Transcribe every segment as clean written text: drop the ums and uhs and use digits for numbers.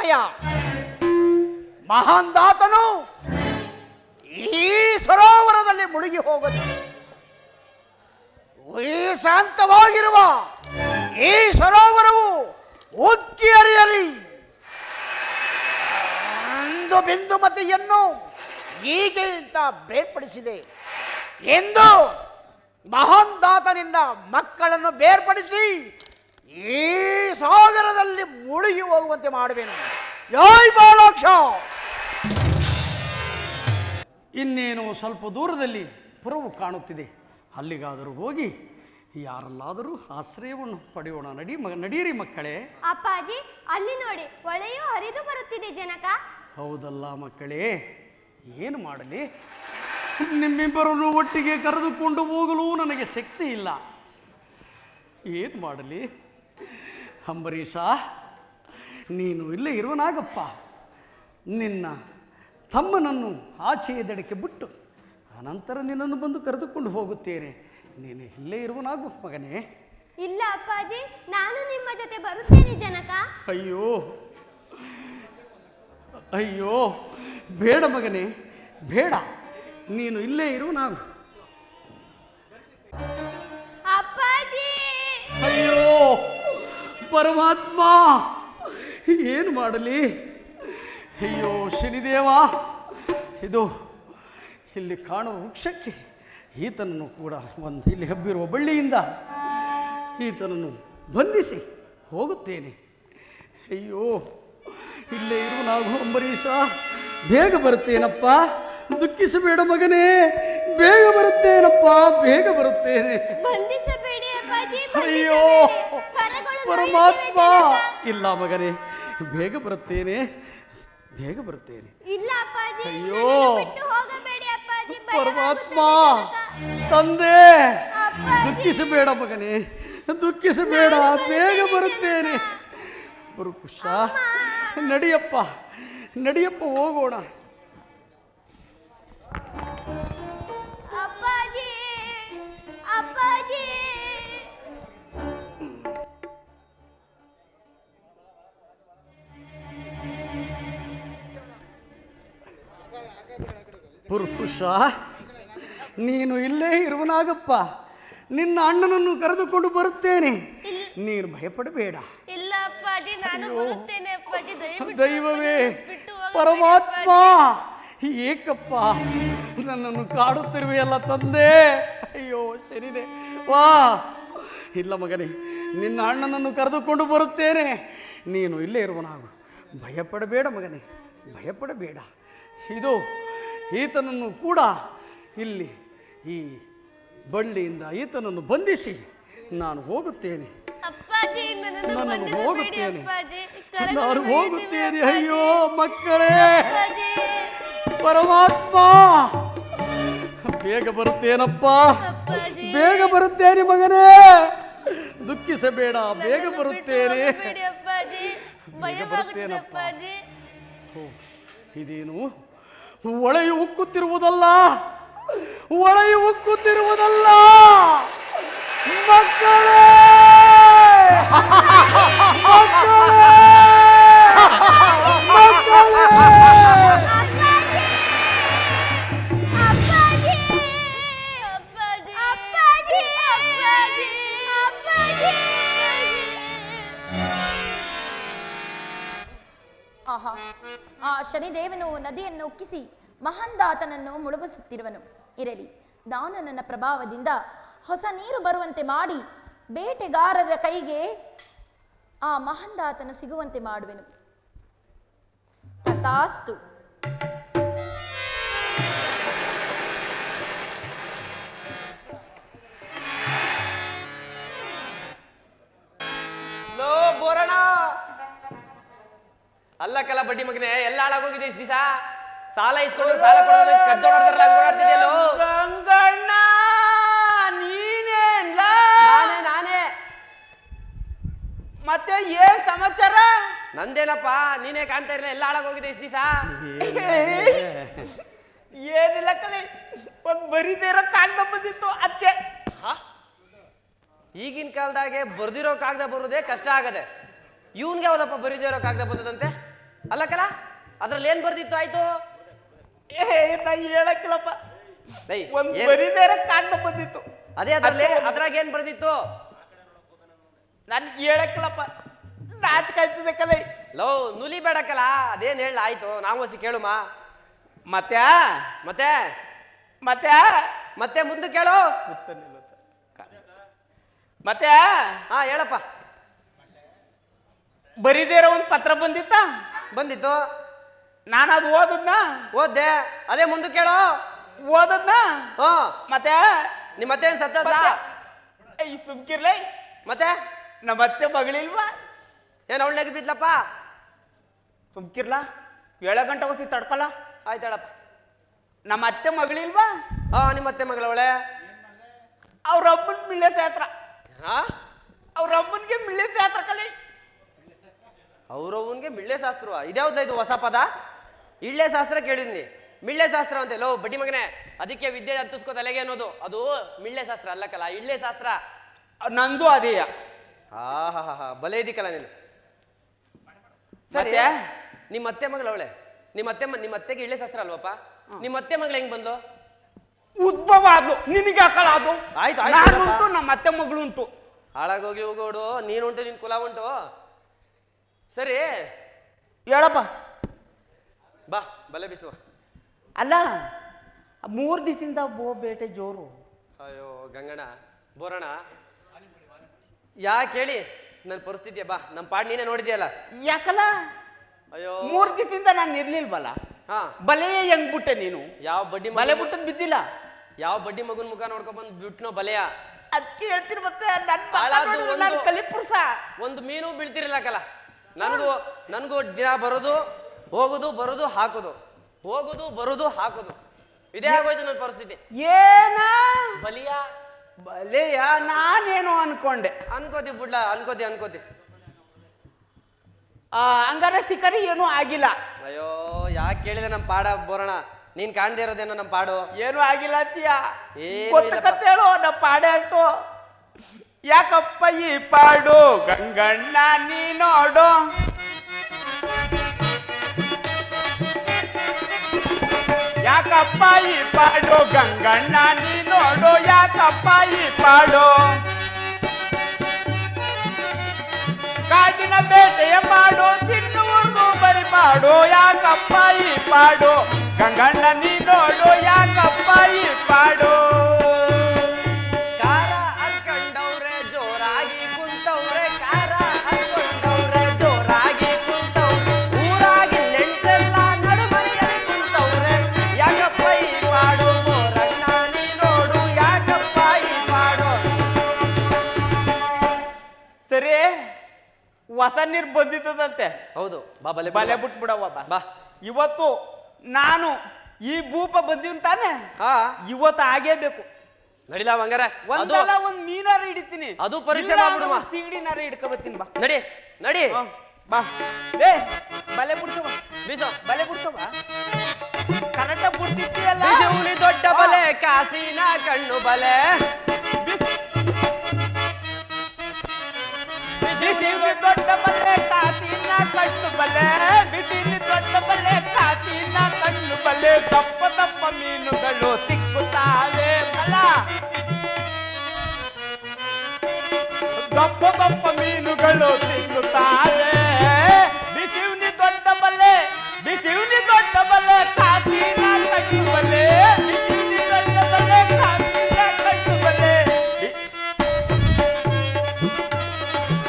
ಸಮಯ. ಮಹಾಂದಾತನು ಈ ಸರೋವರದಲ್ಲಿ ಮುಳುಗಿ ಹೋಗಲಿ. ಈ ಶಾಂತವಾಗಿರುವ ಈ ಸರೋವರವು ಉಕ್ಕಿ ಹರಿಯಲಿ. ಒಂದು ಬಿಂದುಮತಿಯನ್ನು ಹೀಗೆಯಿಂದ ಬೇರ್ಪಡಿಸಿದೆ ಎಂದು ಮಹಾಂದಾತನಿಂದ ಮಕ್ಕಳನ್ನು ಬೇರ್ಪಡಿಸಿ ಈ ಸಾಗರದಲ್ಲಿ ಮುಳುಗಿ ಹೋಗುವಂತೆ ಮಾಡುವೆನು. ಜೈ ಬಾಲಾಕ್ಷ. ಇನ್ನೇನು ಸ್ವಲ್ಪ ದೂರದಲ್ಲಿ ಪುರವು ಕಾಣುತ್ತಿದೆ. ಅಲ್ಲಿಗಾದರೂ ಹೋಗಿ ಯಾರಲ್ಲಾದರೂ ಆಶ್ರಯವನ್ನು ಪಡೆಯೋಣ. ನಡೀರಿ ಮಕ್ಕಳೇ. ಅಪ್ಪಾಜಿ, ಅಲ್ಲಿ ನೋಡಿ, ಹೊಳೆಯೂ ಹರಿದು ಬರುತ್ತಿದೆ ಜನಕ. ಹೌದಲ್ಲ ಮಕ್ಕಳೇ, ಏನು ಮಾಡಲಿ? ನಿಮ್ಮಿಬ್ಬರನ್ನು ಒಟ್ಟಿಗೆ ಕರೆದುಕೊಂಡು ಹೋಗಲು ನನಗೆ ಶಕ್ತಿ ಇಲ್ಲ. ಏನು ಮಾಡಲಿ? ಅಂಬರೀಷ, ನೀನು ಇಲ್ಲೇ ಇರುವನಾಗಪ್ಪ. ನಿನ್ನ ತಮ್ಮನನ್ನು ಆಚೆಯ ದಡಕ್ಕೆ ಬಿಟ್ಟು ಅನಂತರ ನಿನ್ನನ್ನು ಬಂದು ಕರೆದುಕೊಂಡು ಹೋಗುತ್ತೇನೆ. ನೀನು ಇಲ್ಲೇ ಇರುವನಾಗು ಮಗನೇ. ಇಲ್ಲ ಅಪ್ಪಾಜಿ, ನಾನು ನಿಮ್ಮ ಜೊತೆ ಬರುತ್ತೇನೆ ಜನಕ. ಅಯ್ಯೋ ಅಯ್ಯೋ, ಬೇಡ ಮಗನೇ, ಬೇಡ. ನೀನು ಇಲ್ಲೇ ಇರುವನಾಗು. ಅಪ್ಪಾಜಿ. ಅಯ್ಯೋ ಪರಮಾತ್ಮ, ಏನು ಮಾಡಲಿ? ಅಯ್ಯೋ ಶನಿದೇವ, ಇದು ಇಲ್ಲಿ ಕಾಣುವ ವೃಕ್ಷಕ್ಕೆ ಈತನನ್ನು ಕೂಡ ಒಂದು ಇಲ್ಲಿ ಹಬ್ಬಿರುವ ಬಳ್ಳಿಯಿಂದ ಈತನನ್ನು ಬಂಧಿಸಿ ಹೋಗುತ್ತೇನೆ. ಅಯ್ಯೋ, ಇಲ್ಲೇ ಇರುವ ನಾವು ಅಂಬರೀಷ. ಬೇಗ ಬರುತ್ತೇನಪ್ಪ, ದುಃಖಿಸಬೇಡ ಮಗನೇ, ಬೇಗ ಬರುತ್ತೇನಪ್ಪ, ಬೇಗ ಬರುತ್ತೇನೆ. ಬಂಧಿಸಬೇಡಿ ಅಪ್ಪಾಜಿ. ಅಯ್ಯೋ ಪರಮಾತ್ಮ, ಇಲ್ಲ ಮಗನೇ, ಬೇಗ ಬರುತ್ತೇನೆ, ಬೇಗ ಬರುತ್ತೇನೆ. ಇಲ್ಲ ಅಪ್ಪಾಜಿ, ಅಯ್ಯೋ ಹೋಗಬೇಡಿ ಅಪ್ಪಾಜಿ. ಪರಮಾತ್ಮ, ತಂದೆ, ದುಃಖಿಸಬೇಡ ಮಗನೇ, ದುಃಖಿಸಬೇಡ, ಬೇಗ ಬರುತ್ತೇನೆ. ಪುರುಷ, ನಡಿಯಪ್ಪ, ನಡಿಯಪ್ಪ, ಹೋಗೋಣ. ಅಪ್ಪಾಜಿ, ಅಪ್ಪಾಜಿ. ಪುರುಷ, ನೀನು ಇಲ್ಲೇ ಇರುವನಾಗಪ್ಪ. ನಿನ್ನ ಅಣ್ಣನನ್ನು ಕರೆದುಕೊಂಡು ಬರುತ್ತೇನೆ, ನೀನು ಭಯಪಡಬೇಡ. ಇಲ್ಲ ಅಪ್ಪಾಜಿ, ನಾನು ಬರುತ್ತೇನೆ ಅಪ್ಪಾಜಿ. ದೈವವೇ, ಪರಮಾತ್ಮ, ಏಕಪ್ಪ ನನ್ನನ್ನು ಕಾಡುತ್ತಿರುವೆಯಲ್ಲ ತಂದೆ. ಅಯ್ಯೋ ಶನಿದೆ ವಾ. ಇಲ್ಲ ಮಗನೇ, ನಿನ್ನ ಅಣ್ಣನನ್ನು ಕರೆದುಕೊಂಡು ಬರುತ್ತೇನೆ, ನೀನು ಇಲ್ಲೇ ಇರುವನಾಗು. ಭಯಪಡಬೇಡ ಮಗನೇ, ಭಯಪಡಬೇಡ. ಇದು ಈತನನ್ನು ಕೂಡ ಇಲ್ಲಿ ಈ ಬಳ್ಳಿಯಿಂದ ಈತನನ್ನು ಬಂಧಿಸಿ ನಾನು ಹೋಗುತ್ತೇನೆ, ನಾನು ಹೋಗುತ್ತೇನೆ, ನಾನು ಹೋಗುತ್ತೇನೆ. ಅಯ್ಯೋ ಮಕ್ಕಳೇ, ಪರಮಾತ್ಮ, ಬೇಗ ಬರುತ್ತೇನಪ್ಪ, ಬೇಗ ಬರುತ್ತೇನೆ ಮಗನೇ, ದುಃಖಿಸಬೇಡ, ಬೇಗ ಬರುತ್ತೇನೆ, ಬೇಗ ಬರುತ್ತೇನಪ್ಪ. ಇದೇನು ಒಳೆಯು ಉಕ್ಕುತ್ತಿರುವುದಲ್ಲ, ಒಳೆಯು ಉಕ್ಕುತ್ತಿರುವುದಲ್ಲ ಮಕ್ಕಳೇ, ಆಹಾ, ಆ ಶನಿದೇವನು ನದಿಯನ್ನು ಉಕ್ಕಿಸಿ ಮಹಾಂದಾತನನ್ನು ಮುಳುಗಿಸುತ್ತಿರುವನು. ಇರಲಿ, ನಾನು ನನ್ನ ಪ್ರಭಾವದಿಂದ ಹೊಸ ನೀರು ಬರುವಂತೆ ಮಾಡಿ ಬೇಟೆಗಾರರ ಕೈಗೆ ಆ ಮಹಾಂದಾತನು ಸಿಗುವಂತೆ ಮಾಡುವೆನು. ತಥಾಸ್ತು. ಬೋರಣ ಅಲ್ಲ ಕಲ ಬಡ್ಡಿ ಮಗನೇ, ಎಲ್ಲ ಹಾಳಾಗೋಗಿದೆ ಇಷ್ಟು ದಿವಸ. ಸಾಲ ಇಸ್ಕೊಂಡು ಸಾಲ ಗಂಗಣ್ಣ, ನೀನೇನ್ಲ? ನಾನೇ. ಮತ್ತೆ ಏನ್ ಸಮಾಚಾರ? ನಂದೇನಪ್ಪ, ನೀನೇ ಕಾಣ್ತಾ ಇರಲಿಲ್ಲ, ಎಲ್ಲ ಹಾಳಾಗೋಗಿದೆ ಇಷ್ಟು ದಿವಸ. ಏನಿಲ್ಲ ಕಲಿ, ಒಂದ್ ಬರೀದೇ ಇರೋ ಕಾಗದ ಬಂದಿತ್ತು ಅದಕ್ಕೆ. ಈಗಿನ ಕಾಲದಾಗೆ ಬರ್ದಿರೋ ಕಾಗದ ಬರೋದೇ ಕಷ್ಟ ಆಗದೆ. ಇವನ್ಗೆ ಯಾವ್ದಪ್ಪ ಬರೀದೇ ಇರೋ ಕಾಗದ ಬಂದದಂತೆ? ಅಲ್ಲಕ್ಕಲ್ಲ ಅದ್ರಲ್ಲಿ ಏನ್ ಬರ್ದಿತ್ತು ಆಯ್ತು? ನಾ ಹೇಳಕ್ಕಿಲ್ಲಪ್ಪ. ಲೈ, ಒಂದ್ ಏನ್- ಬರಿದೇ ಇರೋ ಕಾಗದ ಬಂದಿತ್ತು. ಅದೇ ಅದ್ರಾಗ ಏನ್ ಬರ್ದಿತ್ತು? ನನ್ ಹೇಳಕ್ಕಿಲ್ಲಪ್ಪ, ನಾಚಿಕಾಯ್ತದೆ ಕಲೆ. ಲೋ ನುಲಿ ಬೇಡಕ್ಕಲ್ಲ, ಅದೇನ್ ಹೇಳ ಆಯ್ತು, ನಾವು ಹೊಸಿ ಕೇಳುಮ. ಮತ್ತೆ ಮತ್ತೆ ಮತ್ತೆ ಮತ್ತೆ ಮುಂದೆ ಕೇಳು. ಮತ್ತೆ ಹಾ ಹೇಳಪ್ಪ. ಬರಿದೇ ಇರೋ ಒಂದ್ ಪತ್ರ ಬಂದಿತ್ತ, ಬಂದಿತ್ತು, ನಾನು ಅದು ಓದದ್ನ ಓದ್ದೆ. ಅದೇ ಮುಂದೆ ಕೇಳು. ಓದದ್ನ ಹಾ ಮತ್ತೆ ನಿಮ್ಮ ಮತ್ತೆ ಏನ್ ಸತ್ತ? ಈ ಸುಮ್ಕಿರ್ಲೆ, ಮತ್ತೆ ನಮ್ಮ ಅತ್ತೆ ಮಗಳಿಲ್ವಾ? ಏನ್ ಅವಳು ನೆಗ್ ಬಿದ್ಲಪ್ಪ? ಸುಮ್ಕಿರ್ಲಾ, 7 ಗಂಟೆ ಹೊಸಿ ತಡ್ಕಲ್ಲ. ಆಯ್ತು ಹೇಳಪ್ಪ. ನಮ್ಮ ಅತ್ತೆ ಮಗಳಿಲ್ವಾ? ಹಾ ನಿಮ್ಮ ಅತ್ತೆ ಮಗಳವಳೆ. ಅವ್ರ ಅಮ್ಮನ್ ಮಿಳ್ಳೆ ಶಾಸ್ತ್ರ, ಹಾ ಅವ್ರ ಅಮ್ಮನ್ಗೆ ಮಿಳ್ಳೆ ಶಾಸ್ತ್ರ ಕಲೆ. ಅವ್ರವನ್ಗೆ ಮಿಳ್ಳೆ ಶಾಸ್ತ್ರ? ಇದ್ಯಾವ್ದ ಇದು ಹೊಸ ಪದ? ಇಳ್ಳೆ ಶಾಸ್ತ್ರ ಕೇಳಿದ್ನಿ, ಮಿಳ್ಳೆ ಶಾಸ್ತ್ರ ಅಂತೆ. ಲೋ ಬಡ್ಡಿ ಮಗನೇ, ಅದಕ್ಕೆ ವಿದ್ಯೆ ಹತ್ತಿಸ್ಕೋ ತಲೆಗೆ ಅನ್ನೋದು. ಅದು ಮಿಳ್ಳೆ ಶಾಸ್ತ್ರ ಅಲ್ಲಕ್ಕಲ್ಲ, ಇಳ್ಳೆ ಶಾಸ್ತ್ರ. ನಂದು ಅದೇಯ. ಹಾ ಹಾ ಹಾ ಬಲೆ ಇದಕ್ಕಲ್ಲ ನೀನು. ಸರಿ, ಮತ್ತೆ ನಿಮ್ಮ ಅತ್ತೆ ಮಗಳವಳೆ. ನಿಮ್ಮ ಅತ್ತೆಗೆ ಇಳ್ಳೆ ಶಾಸ್ತ್ರ ಅಲ್ವಪ್ಪ? ನಿಮ್ಮ ಅತ್ತೆ ಮಗಳು ಹೆಂಗ್ ಬಂದು? ಉದ್ಭವ ಆದ್ಲು, ನಿನಗೆ ಹಾಕಲ್ಲ ಅದು. ಆಯ್ತು ಆಯ್ತು ನಾನು ಹೇಳಪ್ಪ. ಉಂಟು, ನಮ್ಮ ಅತ್ತೆ ಮಗಳು ಉಂಟು. ಹಾಳಾಗೋಗಿ ಹೋಗೋಡು, ನೀನುಂಟು, ನಿನ್ ಕುಲ ಉಂಟು. ಸರಿ ಹೇಳಪ್ಪ. ಬಾ ಬಲೆ ಬಿಸುವ. ಅಲ್ಲ, 3 ದಿವಸದಿಂದ ಬೇಟೆ ಜೋರು. ಅಯ್ಯೋ ಗಂಗಣ್ಣ ಬೋರಣ, ಯಾಕೆ ಹೇಳಿ ನನ್ನ ಪರಿಸ್ಥಿತಿಯ. ಬಾ ನಮ್ಮ ಪಾಡ್ ನೀನೇ ನೋಡಿದ್ಯಲ್ಲ. ಯಾಕಲ್ಲ, ಅಯ್ಯೋ 3 ದಿವಸದಿಂದ ನಾನು ಇರ್ಲಿಲ್ವಲ್ಲ. ಹಾ ಬಲೆ ಹೆಂಗ್ ಬಿಟ್ಟೆ ನೀನು? ಯಾವ ಬಡ್ಡಿ ಬಲೆ ಬಿಟ್ಟದ್ ಬಿದ್ದಿಲ್ಲ. ಯಾವ ಬಡ್ಡಿ ಮಗನ್ ಮುಖ ನೋಡ್ಕೊಂಡ್ ಬಂದ್ ಬಿಟ್ನೋ ಬಲೆಯ. ಅದಕ್ಕೆ ಹೇಳ್ತೀನಿ, ಮತ್ತೆ ಹಾಳಾದ್ದು ಒಂದು- ಕಲಿಪುರುಷ. ಒಂದು ಮೀನು ಬೀಳ್ತಿರ್ಲಕ್ಕಲ್ಲ. ನನಗೂ ದಿನ ಬರೋದು ಹೋಗುದು ಬರೋದು ಹಾಕೋದು, ಹೋಗುದು ಬರೋದು ಹಾಕೋದು, ಇದೇ ಆಗೋಯ್ತು ನನ್ನ ಪರಿಸ್ಥಿತಿ. ಏನ ಬಲಿಯ ಬಲೆಯ? ನಾನೇನೋ ಅನ್ಕೊಂಡೆ. ಅನ್ಕೋತಿ ಬಿಡ್ಲ, ಅನ್ಕೋತಿ. ಹಂಗಾರೆ ಸಿಕ್ಕರಿ ಏನೂ ಆಗಿಲ್ಲ. ಅಯ್ಯೋ ಯಾಕೆ ಕೇಳಿದೆ ನಮ್ಮ ಪಾಡ ಬೋರಣ, ನೀನ್ ಕಾಣ್ದೇ ಇರೋದೇನೋ ನಮ್ಮ ಪಾಡು. ಏನೂ ಆಗಿಲ್ಲ ಅಂತೀಯ? ಏನೂ ಗೊತ್ತಕತ್ತ ಹೇಳು, ನಮ್ಮ ಪಾಡೆ ಅಷ್ಟು. ಯಾಕಪ್ಪ ಈ ಪಾಡು ಗಂಗಣ್ಣ ನೀ ನೋಡು, ಯಾಕಪ್ಪ ಈ ಪಾಡು ಗಂಗಣ್ಣ ನೀ ನೋಡು, ಯಾಕಪ್ಪ ಈ ಪಾಡು. ಕಾಡಿನ ಬೇಟೆಯ ಮಾಡು, ತಿನ್ನುವುದು ಬರಿ ಪಾಡು, ಯಾಕಪ್ಪ ಈ ಪಾಡು ಗಂಗಣ್ಣ ನೀ ನೋಡು, ಯಾಕಪ್ಪ ಈ ಪಾಡು. ಕಾರ ಹರ್ಕೊಂಡವ್ರೆ ಜೋರಾಗಿ ಕುಂತವ್ರೆ, ಕಾರ ಹರ್ಕೊಂಡವ್ರೆ ಜೋರಾಗಿ ಕುಂತವ್ರೆ, ಊರಾಗಿ ನೆಂಟೆಲ್ಲ ನಡುಮನೆಯಲ್ಲಿ ಕುಂತವ್ರೆ, ಯಾಕಪ್ಪ ಈ ಪಾಡು ಬೋರಣ್ಣ ನೀ ನೋಡು, ಯಾಕಪ್ಪ ಈ ಪಾಡು. ಸರಿ, ಹೊಸ ನೀರು ಬಂದಿತ್ತದಂತೆ. ಹೌದು ಬಾ ಬಲೆ ಬಲೆ ಬಿಟ್ಬಿಡವ ಬಾ. ಬಾ. ಇವತ್ತು ನಾನು ಈ ಭೂಪ ಬಂದಿವ್ ತಾನೆ, ಹಾ ಇವತ್ತು ಆಗೇಬೇಕು. ನಡಿಲ ಹಂಗಾರ. ಒಂದಲ್ಲ ಒಂದ್ ಮೀನಾರ ಹಿಡಿತೀನಿ, ಅದು ಪರೀಕ್ಷೆ ಇಲ್ಲ ಮಾಡ್ಬಿಡುವ. ಅಂದ್ರೆ ಒಂದ್ ಸಿಗಡಿನಾರ ಹಿಡ್ಕೊಬತ್ತೀನಿ. ಬಾ ನಡಿ ಬಾ. ಏ ಬಲೆ ಬಿಡ್ಸವ, ಬೀಸೋ. ಬಲೆ ಬಿಡ್ಸವ, ಕರೆಕ್ಟಾಗಿ ಬಿಡ್ತಿರ್ತೀಯಲ್ಲ. ಬಿಸುವುಲಿ ದೊಡ್ಡ ಬಲೆ, ಕಾಸಿನ ಕಣ್ಣು ಬಲೆ. ಬಿಸಿಲಿ ದೊಡ್ಡ ಬಲೆ, ಕಾಸಿನ ಕಣ್ಣು ಬಲೆ, ಬಿಸಿಲಿ ದೊಡ್ಡ ಬಲೆ, ಕಾಸಿನ ಕಣ್ಣು ಬಲೆ, ದಪ್ಪ ದಪ್ಪ ಮೀನುಗಳು ಸಿಕ್ಕುತ್ತಾವೆ ಬಲ, ದಪ್ಪ ದಪ್ಪ ಮೀನುಗಳು ಸಿಕ್ಕುತ್ತಾವೆ. ಬಿಸಿಲಿ ದೊಡ್ಡ ಬಲೆ, ಬಿಸಿಲಿ ದೊಡ್ಡ ಬಲೆ, ಕಾಸಿನ ಕಣ್ಣು ಬಲೆ, ಬಿಸಿಲಿ ದೊಡ್ಡ ಬಲೆ, ಕಾಸಿನ ಕಣ್ಣು ಬಲೆ,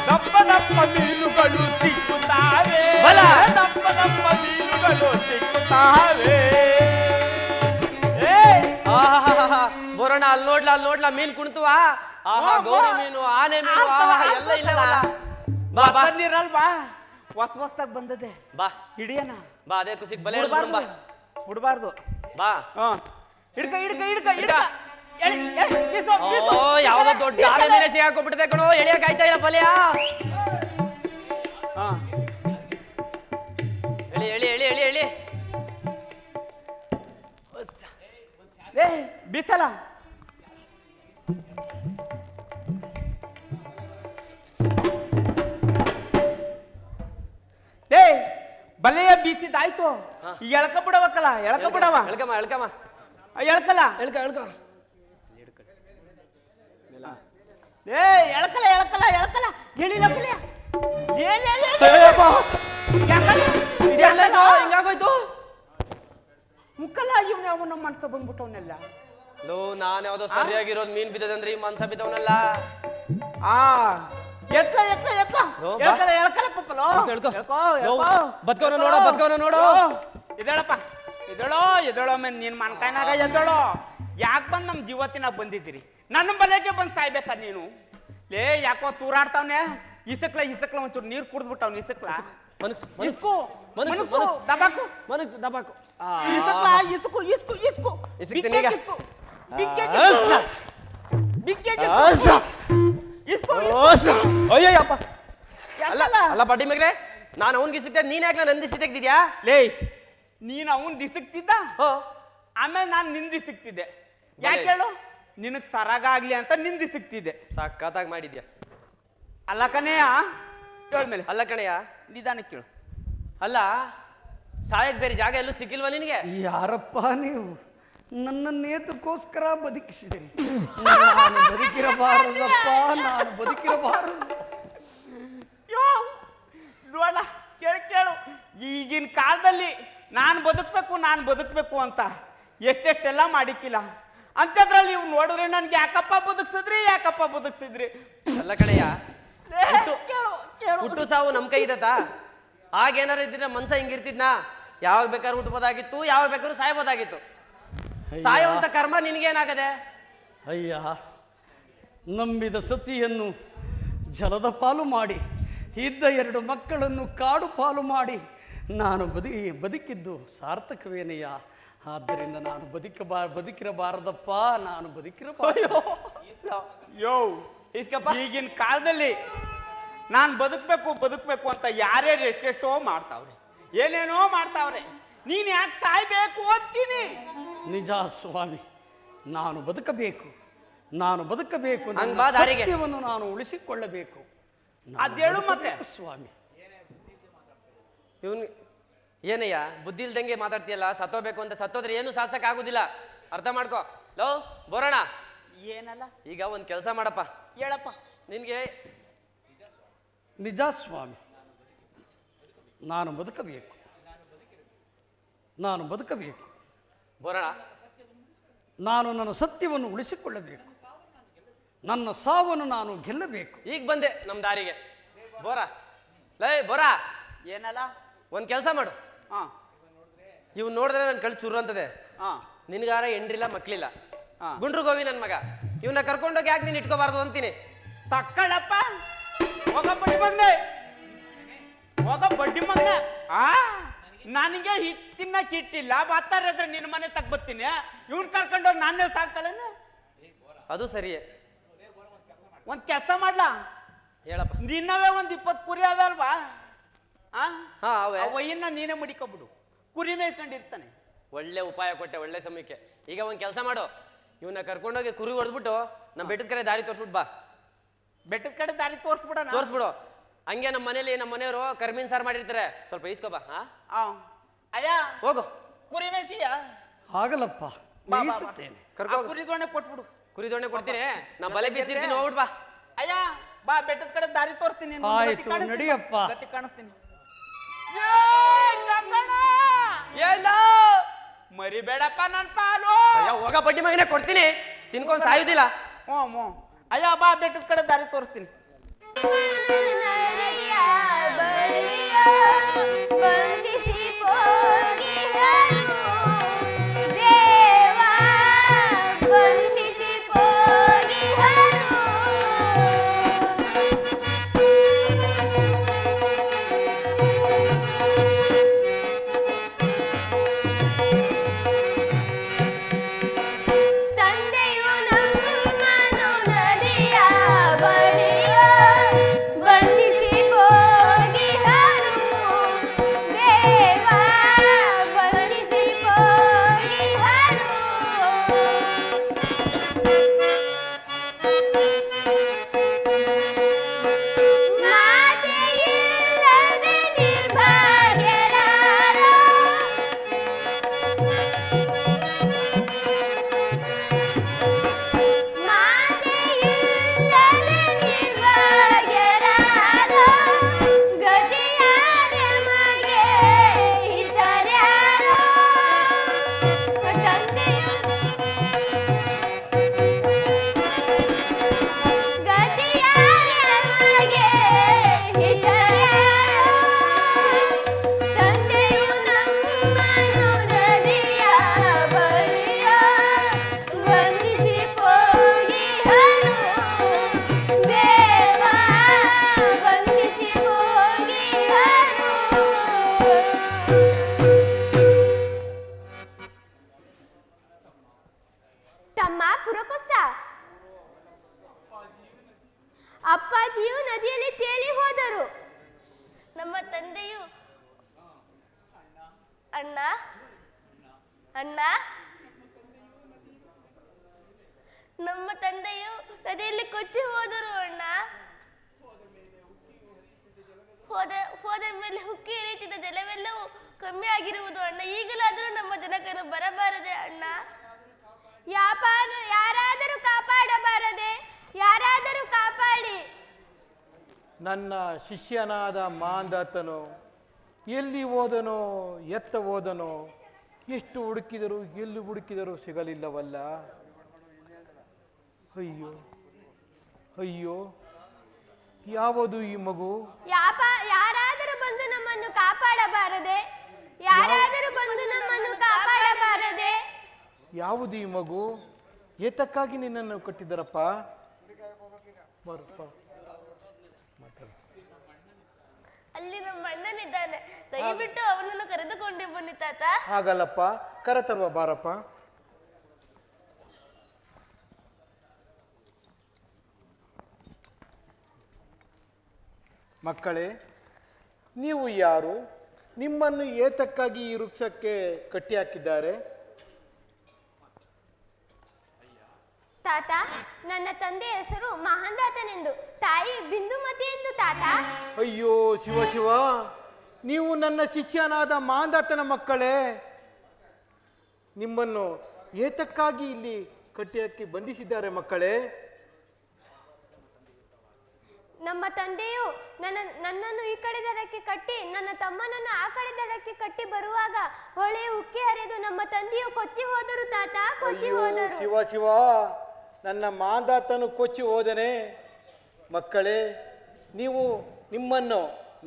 ದಪ್ಪ ದಪ್ಪ ಮೀನುಗಳು ಸಿಕ್ಕುತ್ತಾವೆ ಬಲ. ದಪ್ಪ ದಪ್ಪ ಮೀನುಗಳು ಸಿಕ್ಕುತ್ತಾವೆ. ಬೋರಣ್ಣ ಅಲ್ಲಿ ನೋಡ್ಲಾ ಮೀನ್ ಕುಣ್ತುವ. ಆಹಾ ಹೋ, ಗೌರಿ ಹೋ. ಮೀನು, ಆನೆ ಮೀನು, ಆಡ್ತವ, ಆಹಾ ಎಲ್ಲ ಇಲ್ಲವಲ್ಲ. ಬಾ ಬಾ ನೀರಲ್ವಾ ಹೊಸ್ತಾಗ ಬಂದದೆ, ಬಾ ಹಿಡಿಯನ. ಬಾ ಅದೇ ಖುಷಿಗೆ ಬಲೆ ಹಿಡ್ಕೊಂಡು ಬಾ. ಬಿಡ್ಬಾರ್ದು. ಬಾ ಹಿಡ್ಕ ಹಿಡ್ಕ ಹಿಡ್ಕ ಹಿಡ್ಕ. ಎಳಿ, ಎಳಿ, ಬೀಸು, ಬೀಸು. ಓ ಯಾವ್ದೋ ದೊಡ್ಡ ಆನೆ ಮೇಲೆ ಸಿಗಾಕೊಂಡ್ಬಿಟ್ಟಿದೆ ಕಣೋ, ಎಳಿಯಕ್ ಆಯ್ತಾ ಇಲ್ಲ ಬಲೆಯ. ಹಾ. ಎಳಿ ಏ ಬೀಸಲ್ಲ. ಏ ಬಲೆಯ ಆಯ್ತು ಈಗ ಎಳ್ಕ ಬಿಡಬೇಕಲ್ಲ, ಎಳ್ಕ ಬಿಡವ, ಎಳ್ಕಮ್ಮ ಎಳ್ಕಮ್ಮ ಎಳ್ಕಲ್ಲ, ಎಳ್ಕ ಎಳ್ಕ ಏ ಎಳ್ಕಲ್ಲ ಎಳ್ಕಲ್ಲ ಎಳ್ಕಲ್ಲ, ಹೇಳಿಲ್ಲ ಬಿಲಿ. ಹಿಂಗಾಗೋಯ್ತು ಮುಕ್ಕಲ್ಲ ಇವ್ನ ಅವನ ಮನ್ಸ ಬಂದ್ಬಿಟ್ಟವನ್ನೆಲ್ಲ. ಲೋ ನಾನು ಯಾವ್ದೋ ಸರಿಯಾಗಿರೋದು ಮೀನ್ ಬಿದ್ದದಂದ್ರೆ ಈ ಮನ್ಸ ಬಿದ್ದವನಲ್ಲ. ಆ ಎತ್ತ ಎತ್ತ ಎತ್ತ ಲೋ, ಬಾ. ಎಳ್ಕಲ್ಲ ಎಳ್ಕಲ್ಲ ಪಪ್ಪಲೋ, ಎಳ್ಕೊ. ಎಳ್ಕೋ ಲೋ, ಎಳ್ಕೋ. ಬದ್ಕವನ ನೋಡೋ, ಬದ್ಕವನ ನೋಡೋ. ಎದ್ದೇಳಪ್ಪ, ಎದ್ದೇಳೋ ಎದ್ದೇಳೋ ಮೇಲೆ ನಿನ್ ಮನ್ಕಾಯ್ನಾಗ ಎದ್ದೇಳೋ. ಯಾಕೆ ಬಂದು ನಮ್ಮ ಜೀವತ್ತಿನಾಗ ಬಂದಿದ್ದೀರಿ? ನನ್ನ ಬಲೆಗೆ ಬಂದು ಸಾಯ್ಬೇಕಾ ನೀನು? ಲೇ ಯಾಕೋ ತೂರಾಡ್ತಾವ್ನೆ, ಇಸಕ್ಲ ಇಸಕ್ಲ ಒಂಚೂರು ನೀರು ಕುಡಿದ್ಬಿಟ್ಟವ್ನು. ಇಸಕ್ಲ ಇಸ್ಕು ಮನಸ್ಸು ದಬಾಕು, ಮನಸ್ಸು ದಬಾಕು. ಇಸಕ್ಲ ಇಸ್ಕು ಇಸ್ಕು ಇಸ್ಕು ಇಸ್ಕ್ತೀನಿ ಈಗ. ಇಸ್ಕು ಬಿಕ್ಕೆ ಬಿಕ್ಕೆ ಇಸ್ಕು ಅಯ್ಯಪ್ಪ ಅಲ್ಲ ಅಲ್ಲ ಬಡ್ಡಿ ಮಗ್ರೆ, ನಾನು ಅವನ್ಗೆ ಸಿಗ್ತೇನೆ, ನೀನ್ ಯಾಕೆ ನಂದಿ ಸಿಗ್ತಿದ್ಯಾ? ಲೇ ನೀನು ಅವನ್ ದಿಸಕ್ತಿದ್ದ, ಹೋ ಆಮೇಲೆ ನಾನು ನಿಂದಿ ಸಿಕ್ತಿದ್ದೆ. ಯಾಕೆ ಹೇಳು? ನಿನಗ್ ಸರಾಗ ಆಗ್ಲಿ ಅಂತ ನಿಂದಿ ಸಿಕ್ತಿದ್ದೆ. ಸಖತ್ತಾಗಿ ಮಾಡಿದ್ಯಾ. ಅಲ್ಲ ಕಣಯ್ಯ, ಕೇಳ್ಮೇಲೆ ಅಲ್ಲ ಕಣಯ್ಯ, ನಿಧಾನಕ್ಕೆ ಕೇಳು. ಅಲ್ಲ ಸಾಯಕ್ ಬೇರೆ ಜಾಗ ಎಲ್ಲೂ ಸಿಕ್ಕಿಲ್ವಾ ನಿನಗೆ? ಯಾರಪ್ಪ ನೀವು? ನನ್ನ ನೇತಕ್ಕೋಸ್ಕರ ಬದುಕಿಸಿದಿರಿ. ನಾನು ಬದುಕಿರಬಾರದಪ್ಪ, ನಾನು ಬದುಕಿರಬಾರದು. ಯೋ ನೋಡ, ಕೇಳು, ಈಗಿನ ಕಾಲದಲ್ಲಿ ನಾನು ಬದುಕಬೇಕು ಅಂತ ಎಷ್ಟೆಷ್ಟೆಲ್ಲ ಮಾಡಿಕ್ಕಿಲ್ಲ. ಅಂಥದ್ರಲ್ಲಿ ಇವ್ ನೋಡಿದ್ರೆ ನನ್ಗೆ ಯಾಕಪ್ಪ ಬದುಕ್ಸಿದ್ರಿ? ಅಲ್ಲ ಕಣಯ್ಯ, ಕೇಳು ಕೇಳು. ಹುಟ್ಟು ಸಾವು ನಮ್ ಕೈ ಇದತ್ತಾ? ಆಗೇನಾರು ಇದ್ರೆ ಮನ್ಸ ಹಿಂಗಿರ್ತಿದ್ನ? ಯಾವಾಗ ಬೇಕಾದ್ರೂ ಹುಟ್ಟಬೋದಾಗಿತ್ತು, ಯಾವಾಗ ಬೇಕಾದ್ರೂ ಸಾಯ್ಬೋದಾಗಿತ್ತು. ಸಾಯುವಂತ ಕರ್ಮ ನಿನ್ಗೇನಾಗದೆ? ಅಯ್ಯ, ನಂಬಿದ ಸತಿಯನ್ನು ಜಲದ ಪಾಲು ಮಾಡಿ, ಇದ್ದ 2 ಮಕ್ಕಳನ್ನು ಕಾಡು ಪಾಲು ಮಾಡಿ ನಾನು ಬದುಕಿದ್ದು ಸಾರ್ಥಕವೇನೆಯ? ಆದ್ದರಿಂದ ನಾನು ಬದುಕಿರಬಾರದಪ್ಪ, ನಾನು ಬದುಕಿರಬಾರದು. ಯೋ ಇಸ್ಕಪ್ಪ. ಈಗಿನ ಕಾಲದಲ್ಲಿ ನಾನು ಬದುಕಬೇಕು ಅಂತ ಯಾರ್ಯಾರು ಎಷ್ಟೆಷ್ಟೋ ಮಾಡ್ತಾವ್ರೆ, ಏನೇನೋ ಮಾಡ್ತಾವ್ರೆ. ನೀನ್ ಯಾಕೆ ಸಾಯ್ಬೇಕು ಅಂತೀನಿ? ನಿಜ ಸ್ವಾಮಿ, ನಾನು ಬದುಕಬೇಕು. ಹಂಗ್ ಬಾ ದಾರಿಗೆ. ಸತ್ಯವನ್ನು ನಾನು ಉಳಿಸಿಕೊಳ್ಳಬೇಕು. ಅದೇಳು ಮತ್ತೆ ಸ್ವಾಮಿ. ಇವನ್ ಏನಯ್ಯ ಬುದ್ಧಿ ಇಲ್ದಂಗೆ ಮಾತಾಡ್ತೀಯಲ್ಲ? ಸತ್ತೋಬೇಕು ಅಂತ ಸತ್ತೋದ್ರೆ ಏನು ಸಾಧಿಸಕ್ ಆಗುದಿಲ್ಲ, ಅರ್ಥ ಮಾಡ್ಕೋ. ಲೋ ಬರೋಣ, ಏನಲ್ಲ ಈಗ ಒಂದ್ ಕೆಲಸ ಮಾಡಪ್ಪ. ಹೇಳಪ್ಪ. ನಿನ್ಗೆ ನಿಜ ಸ್ವಾಮಿ, ನಾನು ಬದುಕಬೇಕು. ಬರೋಣ. ನಾನು ನನ್ನ ಸತ್ಯವನ್ನು ಉಳಿಸಿಕೊಳ್ಳಬೇಕು. ನನ್ನ ಸಾವನ್ನು ನಾನು ಗೆಲ್ಲಬೇಕು. ಈಗ ಬಂದೆ ನಮ್ ದಾರಿಗೆ. ಬೋರಾ ಲೇ ಬೋರಾ, ಏನಲ್ಲ ಒಂದ್ ಕೆಲಸ ಮಾಡು. ಹಾ ಇವ್ ನೋಡಿದ್ರೆ ನನ್ ಕಳ್ ಚುರು ಅಂತದೆ. ಹಾ ನಿನ್ಗಾರ ಹೆಂಡ್ರಿಲ್ಲ ಮಕ್ಳಿಲ್ಲ, ಹಾ. ಗುಂಡ್ರು ಗೋವಿ ನನ್ ಮಗ. ಇವನ್ನ ಕರ್ಕೊಂಡೋಗಿ ಯಾಕೆ ನೀನ್ ಇಟ್ಕೋಬಾರ್ದು ಅಂತೀನಿ. ತಕ್ಕಳಪ್ಪ, ಹೋಗ ಬಡ್ಡಿ ಮಗನೆ. ನನಗೆ ಹಿಟ್ಟಿನ ಕಿಟ್ಟಿಲ್ಲ, ಬರ್ತಾರ ನಿನ್ನ ಮನೆ ತಕ್ ಬರ್ತೀನಿ. ಇವ್ನ್ ಕರ್ಕೊಂಡೋಗಿ ನಾನೇ ಸಾಕಳೇನು? ಅದು ಸರಿಯೇ. ಒಂದ್ ಕೆಲಸ ಮಾಡ್ಲಾ? ಹೇಳಪ್ಪ. ನಿನ್ನವೇ 20 ಕುರಿ ಅವೆ ಅಲ್ವಾ? ಹಾ ಅವೇ. ಒಯ್ಯನ್ನ ನೀನೇ ಮಡಿಕೊಬಿಡು, ಕುರಿ ಮೇಯ್ಕೊಂಡಿರ್ತಾನೆ. ಒಳ್ಳೆ ಉಪಾಯ ಕೊಟ್ಟೆ, ಒಳ್ಳೆ ಸಮಯಕ್ಕೆ. ಈಗ ಒಂದ್ ಕೆಲಸ ಮಾಡು, ಇವನ್ನ ಕರ್ಕೊಂಡೋಗಿ ಕುರಿ ಹೊಡೆದ್ಬಿಟ್ಟು ನಮ್ಮ ಬೆಟ್ಟದ ಕಡೆ ದಾರಿ ತೋರ್ಸ್ಬಿಟ್ ಬಾ. ಬೆಟ್ಟದ ಕಡೆ ದಾರಿ ತೋರ್ಸ್ಬಿಡು. ಹಂಗೆ ನಮ್ಮ ಮನೆಯವರು ಕರ್ಮೀನ್ ಸಾರು ಮಾಡಿರ್ತಾರೆ, ಸ್ವಲ್ಪ ಇಸ್ಕೊಬಾ. ಅಯ್ಯ ಹೋಗು. ಕುರಿ ಮೇಯ್ಸಿಯ? ಆಗಲ್ಲಪ್ಪ, ಮೇಯಿಸುತ್ತೇನೆ. ಕುರಿ ದೋಣೆ ಕೊಟ್ಬಿಡು. ಕುರಿ ದೊಣ್ಣೆ ಕೊಡ್ತೀನಿ, ನಾ ಬಲೆ ಬೀಸ್ತಿರ್ತೀನಿ, ಹೋಗ್ಬಿಟ್ ಬಾ. ಅಯ್ಯ ಬಾ, ಬೆಟ್ಟದ ಕಡೆ ದಾರಿ ತೋರಿಸ್ತೀನಿ. ಆಯ್ತು, ನಡಿಯಪ್ಪ. ಗತಿ ಕಾಣಿಸ್ತೀನಿ. ಮರಿಬೇಡಪ್ಪ ನನ್ ಪಾಲು. ಅಯ್ಯೋ ಹೋಗ ಬಡ್ಡಿ ಮಗನೇ, ಕೊಡ್ತೀನಿ, ತಿನ್ಕೊಂಡ್ ಸಾಯುದಿಲ್ಲ. ಹ್ಞೂ ಅಯ್ಯ ಬಾ, ಬೆಟ್ಟದ ಕಡೆ ದಾರಿ ತೋರಿಸ್ತೀನಿ. ನದಿಯ ಬಳಿಯ ಬಂಧಿಸಿ ಹೋಗಿಹರು ದೇವ, ಬಂಧಿಸಿ ಹೋಗಿಹರು. ತಂದೆಯು ನಮ್ಮನ್ನು ನದಿಯ ಬಳಿಯ ಬಂಧಿಸಿ ಅಣ್ಣ ಅಣ್ಣ ನಮ್ಮ ತಂದೆಯು ನದಿಯಲ್ಲಿ ಕೊಚ್ಚಿ ಹೋದರು ಅಣ್ಣ. ಹೋದ ಮೇಲೆ ಹುಕ್ಕಿ ಹರಿಯುತ್ತಿದ್ದ ಜಲವೆಲ್ಲವೂ ಕಮ್ಮಿ ಆಗಿರುವುದು ಅಣ್ಣ. ಈಗಲಾದರೂ ನಮ್ಮ ಜನಕರು ಬರಬಾರದೆ ಅಣ್ಣ? ಯಾರಾದರೂ ಕಾಪಾಡಬಾರದೆ? ಯಾರಾದರೂ ಕಾಪಾಡಿ. ನನ್ನ ಶಿಷ್ಯನಾದ ಮಾಂಧಾತನು ಎಲ್ಲಿ ಹೋದನೋ, ಎತ್ತ ಹೋದನೋ, ಎಷ್ಟು ಹುಡುಕಿದರೂ ಎಲ್ಲಿ ಹುಡುಕಿದರೂ ಸಿಗಲಿಲ್ಲವಲ್ಲ. ಅಯ್ಯೋ ಅಯ್ಯೋ, ಯಾವುದು ಈ ಮಗು? ಯಾರಾದರೂ ಬಂದು ನಮ್ಮನ್ನು ಕಾಪಾಡಬಾರದೆ? ಯಾರಾದರೂ ಬಂದು ನಮ್ಮನ್ನು ಕಾಪಾಡಬಾರದೆ? ಯಾವುದು ಈ ಮಗು? ಏತಕ್ಕಾಗಿ ನಿನ್ನನ್ನು ಕಟ್ಟಿದ್ದರಪ್ಪ? ಬರಪ್ಪ, ಅಲ್ಲಿ ನಮ್ಮ ಅಣ್ಣನಿದ್ದಾನೆ, ದಯವಿಟ್ಟು ಅವನನ್ನು ಕರೆದುಕೊಂಡು ಬನ್ನಿ ತಾತ. ಆಗಲ್ಲಪ್ಪ, ಕರೆತರುವ ಬಾರಪ್ಪ. ಮಕ್ಕಳೇ, ನೀವು ಯಾರು? ನಿಮ್ಮನ್ನು ಏತಕ್ಕಾಗಿ ಈ ವೃಕ್ಷಕ್ಕೆ ಕಟ್ಟಿ ಹಾಕಿದ್ದಾರೆ? ತಾತ, ನನ್ನ ತಂದೆಯ ಹೆಸರು ಮಹಾಂದಾತನೆಂದು, ತಾಯಿ ಬಿಂದುಮತಿ ಎಂದು ತಾತ. ಅಯ್ಯೋ ಶಿವ ಶಿವ, ನೀವು ನನ್ನ ಶಿಷ್ಯನಾದ ಮಾಂಧಾತನ ಮಕ್ಕಳೇ. ನಿಮ್ಮನ್ನು ಏತಕ್ಕಾಗಿ ಇಲ್ಲಿ ಕಟ್ಟಿ ಹಾಕಿ ಬಂಧಿಸಿದ್ದಾರೆ ಮಕ್ಕಳೇ? ನಮ್ಮ ತಂದೆಯು ನನ್ನನ್ನು ಈ ಕಡೆ ದಡಕ್ಕೆ ಕಟ್ಟಿ ನನ್ನ ತಮ್ಮನನ್ನು ಆ ಕಡೆ ದಡಕ್ಕೆ ಕಟ್ಟಿ ಬರುವಾಗ ಹೊಳೆಯು ಉಕ್ಕಿ ಹರಿದು ನಮ್ಮ ತಂದೆಯು ಕೊಚ್ಚಿ ಹೋದರು ತಾತ, ಕೊಚ್ಚಿ ಹೋದರು. ಶಿವ ಶಿವ, ನನ್ನ ಮಾಂಧಾತನು ಕೊಚ್ಚಿ ಹೋದನೆ. ಮಕ್ಕಳೇ, ನಿಮ್ಮನ್ನು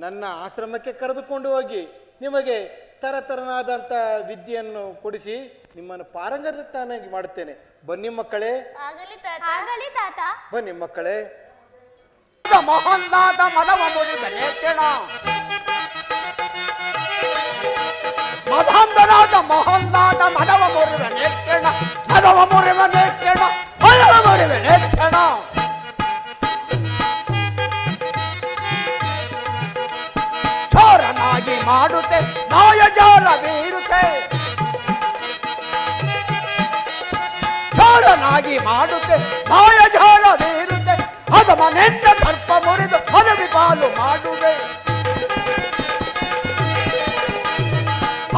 ನನ್ನ ಆಶ್ರಮಕ್ಕೆ ಕರೆದುಕೊಂಡು ಹೋಗಿ ನಿಮಗೆ ತರತರನಾದಂಥ ವಿದ್ಯೆಯನ್ನು ಕೊಡಿಸಿ ನಿಮ್ಮನ್ನು ಪಾರಂಗತನಾಗಿ ಮಾಡುತ್ತೇನೆ. ಬನ್ನಿ ಮಕ್ಕಳೇ. ಆಗಲಿ ತಾತ. ಬನ್ನಿ ಮಕ್ಕಳೇ. ಮಹಂದಾತ ಮದವ ಮುರಿಬೆನೆಟ್ಟೆಣ, ಮದಾಂಧನಾದ ಮಹಂದಾತ ಮದವ ಮುರಿಬೆನೆಟ್ಟೆಣ, ಮದವ ಮುರಿಬೆನೆಟ್ಟೆಣ, ಮದವ ಮುರಿಬೆನೆಟ್ಟೆಣ. ಚೋರನಾಗಿ ಮಾಡುತ್ತೆ ಮಾಯಜಾಲ ಬೀರುತ್ತೆ, ಚೋರನಾಗಿ ಮಾಡುತ್ತೆ ಮಾಯಜಾಲ ಬೀರುತ್ತೆ. ಅದಮ ನೆನ್ನ ಸರ್ಪ ಮುರಿದು ಹದವಿ ಪಾಲು ಮಾಡುವೆ,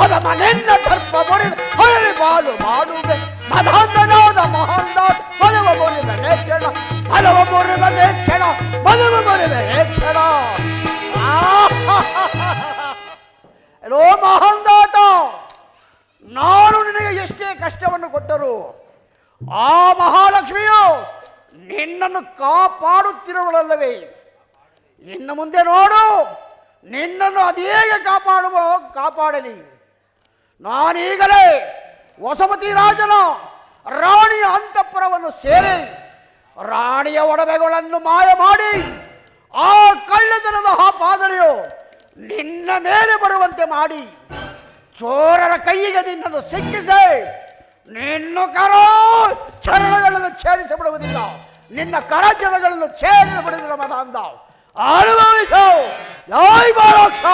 ಅದಮ ನೆನ್ನ ಸರ್ಪ ಮುರಿದು ಹದವಿ ಪಾಲು ಮಾಡುವೆ. ಮದಾಂಧನಾದ ಮಹಾಂದಾತ ಮದವ ಮುರಿಬೆ ಕ್ಷಣ, ಮದವ ಮುರಿಬೆ ಕ್ಷಣ, ಮದವ ಮುರಿಬೆ ಕ್ಷಣ. ಎಲ್ಲೋ ಮಹಾಂದಾತ, ನಾನು ನಿನಗೆ ಎಷ್ಟೇ ಕಷ್ಟವನ್ನು ಕೊಟ್ಟರು ಆ ಮಹಾಲಕ್ಷ್ಮಿಯು ನಿನ್ನನ್ನು ಕಾಪಾಡುತ್ತಿರುವಳಲ್ಲವೇ? ಇನ್ನು ಮುಂದೆ ನೋಡು, ನಿನ್ನನ್ನು ಅದೇಗೆ ಕಾಪಾಡಲಿ. ನಾನೀಗಲೇ ವಸಮತಿ ರಾಜನ ರಾಣಿಯ ಅಂತಃಪುರವನ್ನು ಸೇರಿ ರಾಣಿಯ ಒಡವೆಗಳನ್ನು ಮಾಯ ಮಾಡಿ ಆ ಕಳ್ಳತನದ ಪಾದನೆಯು ನಿನ್ನ ಮೇಲೆ ಬರುವಂತೆ ಮಾಡಿ ಚೋರರ ಕೈಗೆ ನಿನ್ನನ್ನು ಸಿಕ್ಕಿಸಿ ನಿನ್ನ ಚರಣಗಳನ್ನು ಛೇದಿಸಬಿಡುವುದಿಲ್ಲ, ನಿನ್ನ ಕರಚರಣಗಳನ್ನು ಛೇದಿಸಬಿಡುವುದಿಲ್ಲ. ಮದಾಂಧ ಅನುಭವಿಸು. ಜೈ ಬಾಲಕೃಷ್ಣ.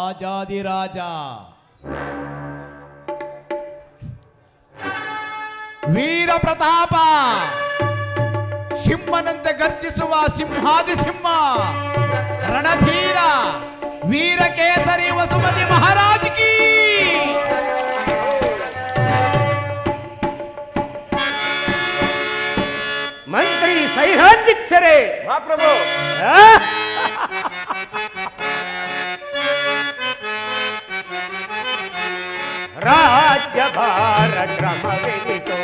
ರಾಜಾದಿರಾಜ ವೀರ ಪ್ರತಾಪ, ಸಿಂಹನಂತೆ ಗರ್ಜಿಸುವ ಸಿಂಹಾದಿ ಸಿಂಹ, ರಣಧೀರ ವೀರ ಕೇಸರಿ ವಸುಮತಿ ಮಹಾರಾಜ್ ಕಿ. ಮಂತ್ರಿ ಸೈನ್ಯಾಧ್ಯಕ್ಷರೇ. ಮಹಾಪ್ರಭು. ರಾಜ್ಯಭಾರ ಕ್ರಮವಿದಿತು,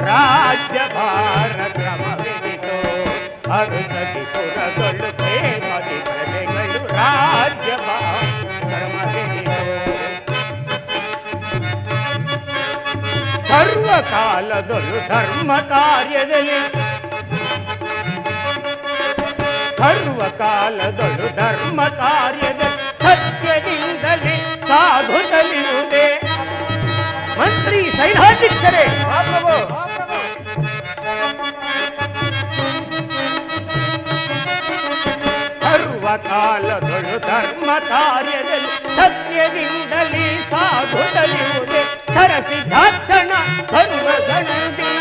ರಾಜ್ಯಭಾರ ಕ್ರಮವಿದಿತು, ಅರಸದಿ ಪುರಗಳು ಪ್ರೇಮದಿ ಪ್ರಜೆಗಳು ರಾಜ್ಯಭಾರ ಕ್ರಮವಿದಿತು. ಸರ್ವಕಾಲದಲ್ಲೂ ಧರ್ಮ ಕಾರ್ಯದಲ್ಲಿ, ಸರ್ವಕಾಲದಲ್ಲೂ ಧರ್ಮ ಕಾರ್ಯದಲ್ಲಿ ಸತ್ಯದಿಂದಲೇ ಸಾಧುತ್ತಲಿರುವುದೇ. ಮಂತ್ರಿ ಸೈನ್ಯಾಧ್ಯಕ್ಷರೇ. ಸರ್ವ ಸರ್ವಕಾಲದೊಳು ಧರ್ಮ ಕಾರ್ಯದಲ್ಲಿ ಸತ್ಯದಿಂದಲೇ ಸಾಗುತ್ತಲಿರುವುದೇ ಸರಸಿದಾಕ್ಷಣ ಸರ್ವಗಣದಿನ